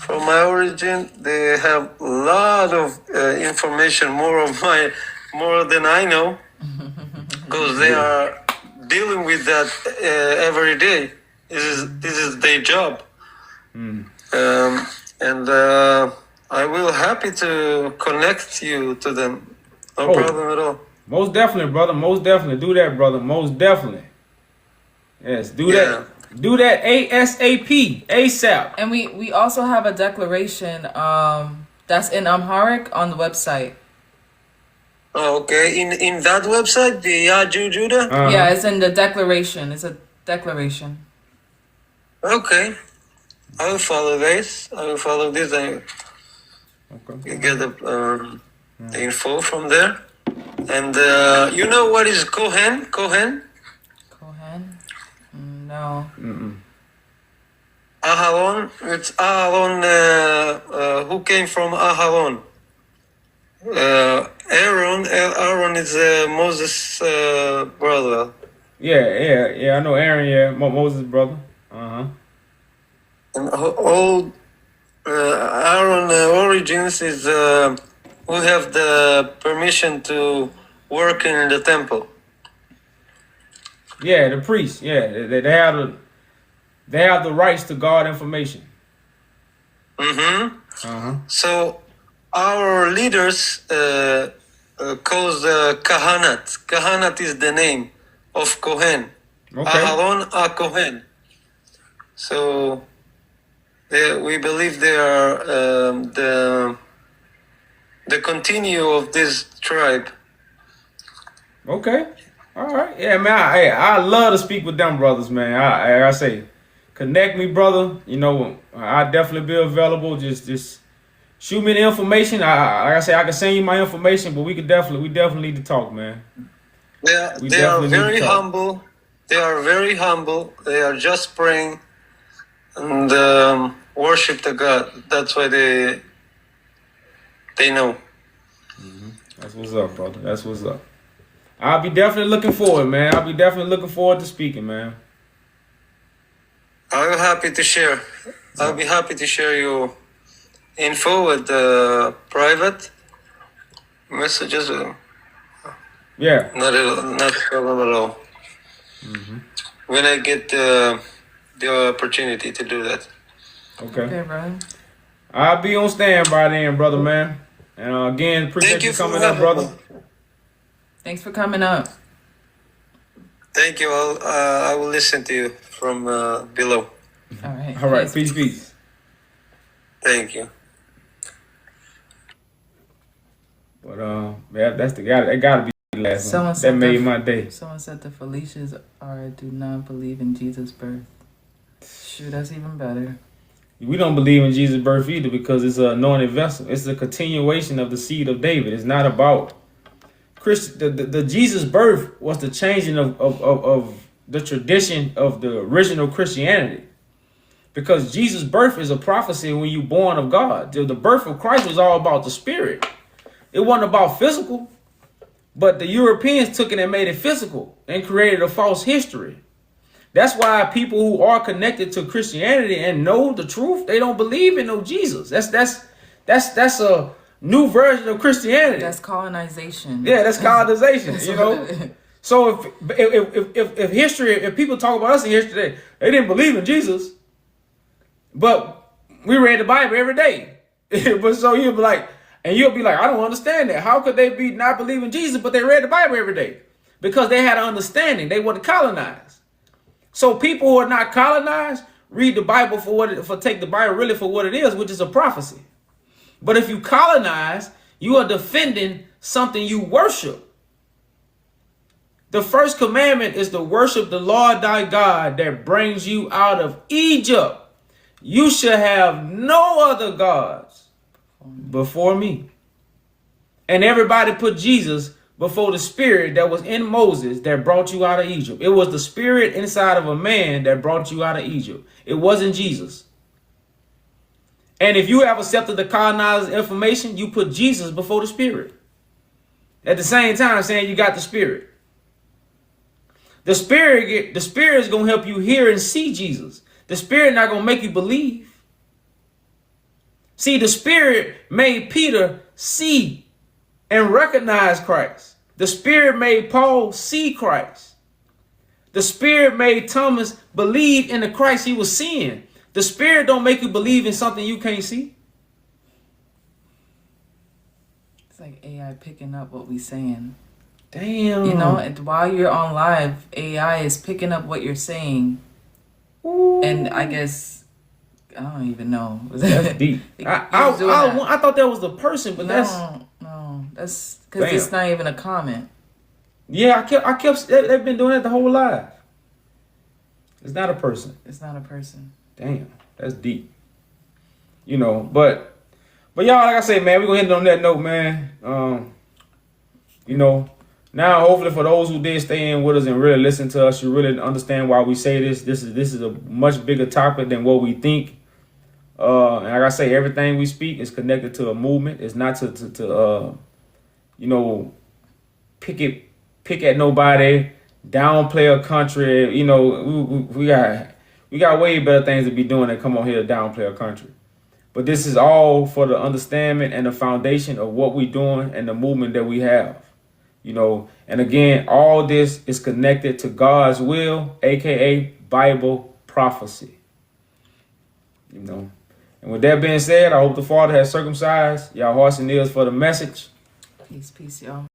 my origin. They have a lot of information, more than I know, because they are dealing with that every day. This is their job, and I will happy to connect you to them. No problem at all. Most definitely, brother. Most definitely. Do that, brother. Most definitely. Yes, do that. Do that ASAP. ASAP. And we also have a declaration that's in Amharic on the website. Oh, okay. In that website, the Yaju Judah? Yeah, it's in the declaration. It's a declaration. Okay. I will follow this. I will follow this. I get the info from there. And you know what is Kohen? Kohen? No. Aharon. It's Aharon. Who came from Aharon? Aaron is Moses' brother. Yeah. I know Aaron. Yeah, Moses' brother. And all Aaron origins is who have the permission to work in the temple. Yeah, the priests. Yeah, they have the rights to guard information. So our leaders calls Kahanat. Kahanat is the name of Kohen. Okay. Aharon a Kohen. So we believe they are the continue of this tribe. Okay. All right. Yeah, man. I love to speak with them brothers, man. I say, connect me, brother. You know, I'll definitely be available. Just shoot me the information. Like I say, I can send you my information, but we definitely need to talk, man. They are very humble. They are very humble. They are just praying and worship the God. That's why they know. That's what's up, brother. That's what's up. I'll be definitely looking forward, man. I'll be definitely looking forward to speaking, man. I'm happy to share. I'll be happy to share your info with the private messages. Yeah. Not a problem at all. When I get the opportunity to do that. Okay, bro. I'll be on standby then, brother, man. And again, appreciate you coming up, brother. Thanks for coming up. Thank you. I will listen to you from below. All right. All right. Peace. Thank you. But that's the guy. That gotta be the last one. That made my day. Someone said the Felicias do not believe in Jesus' birth. Shoot, that's even better. We don't believe in Jesus' birth either because it's an anointed vessel. It's a continuation of the seed of David. It's not about the Jesus birth was the changing of the tradition of the original Christianity. Because Jesus' birth is a prophecy when you're born of God. The birth of Christ was all about the spirit. It wasn't about physical. But the Europeans took it and made it physical and created a false history. That's why people who are connected to Christianity and know the truth, they don't believe in no Jesus. That's a new version of Christianity. That's colonization. Yeah, that's colonization. You know. So if history, if people talk about us in history, they didn't believe in Jesus, but we read the Bible every day. But so you'll be like, I don't understand that. How could they be not believing Jesus, but they read the Bible every day? Because they had an understanding. They weren't colonized. So people who are not colonized read the Bible take the Bible really for what it is, which is a prophecy. But if you colonize, you are defending something you worship. The first commandment is to worship the Lord thy God that brings you out of Egypt. You shall have no other gods before me. And everybody put Jesus before the spirit that was in Moses that brought you out of Egypt. It was the spirit inside of a man that brought you out of Egypt. It wasn't Jesus. And if you have accepted the colonized information, you put Jesus before the Spirit. At the same time, saying you got the Spirit. The Spirit is going to help you hear and see Jesus. The Spirit not going to make you believe. See, the Spirit made Peter see and recognize Christ. The Spirit made Paul see Christ. The Spirit made Thomas believe in the Christ he was seeing. The Spirit don't make you believe in something you can't see. It's like AI picking up what we saying. Damn. You know, and while you're on live, AI is picking up what you're saying. Ooh. And I guess, I don't even know. That's deep. I thought that was the person, but no, that's because it's not even a comment. Yeah, they've been doing that the whole life. It's not a person. It's not a person. Damn, that's deep. You know, but y'all, like I say, man, we're gonna end on that note, man. You know, now hopefully for those who did stay in with us and really listen to us, you really understand why we say this. This is a much bigger topic than what we think. And like I say, everything we speak is connected to a movement. It's not to you know, pick at nobody, downplay a country. You know, we got way better things to be doing than come on here to downplay a country. But this is all for the understanding and the foundation of what we're doing and the movement that we have. You know, and again, all this is connected to God's will, aka Bible prophecy. You know, and with that being said, I hope the Father has circumcised y'all hearts and ears for the message. Peace, y'all.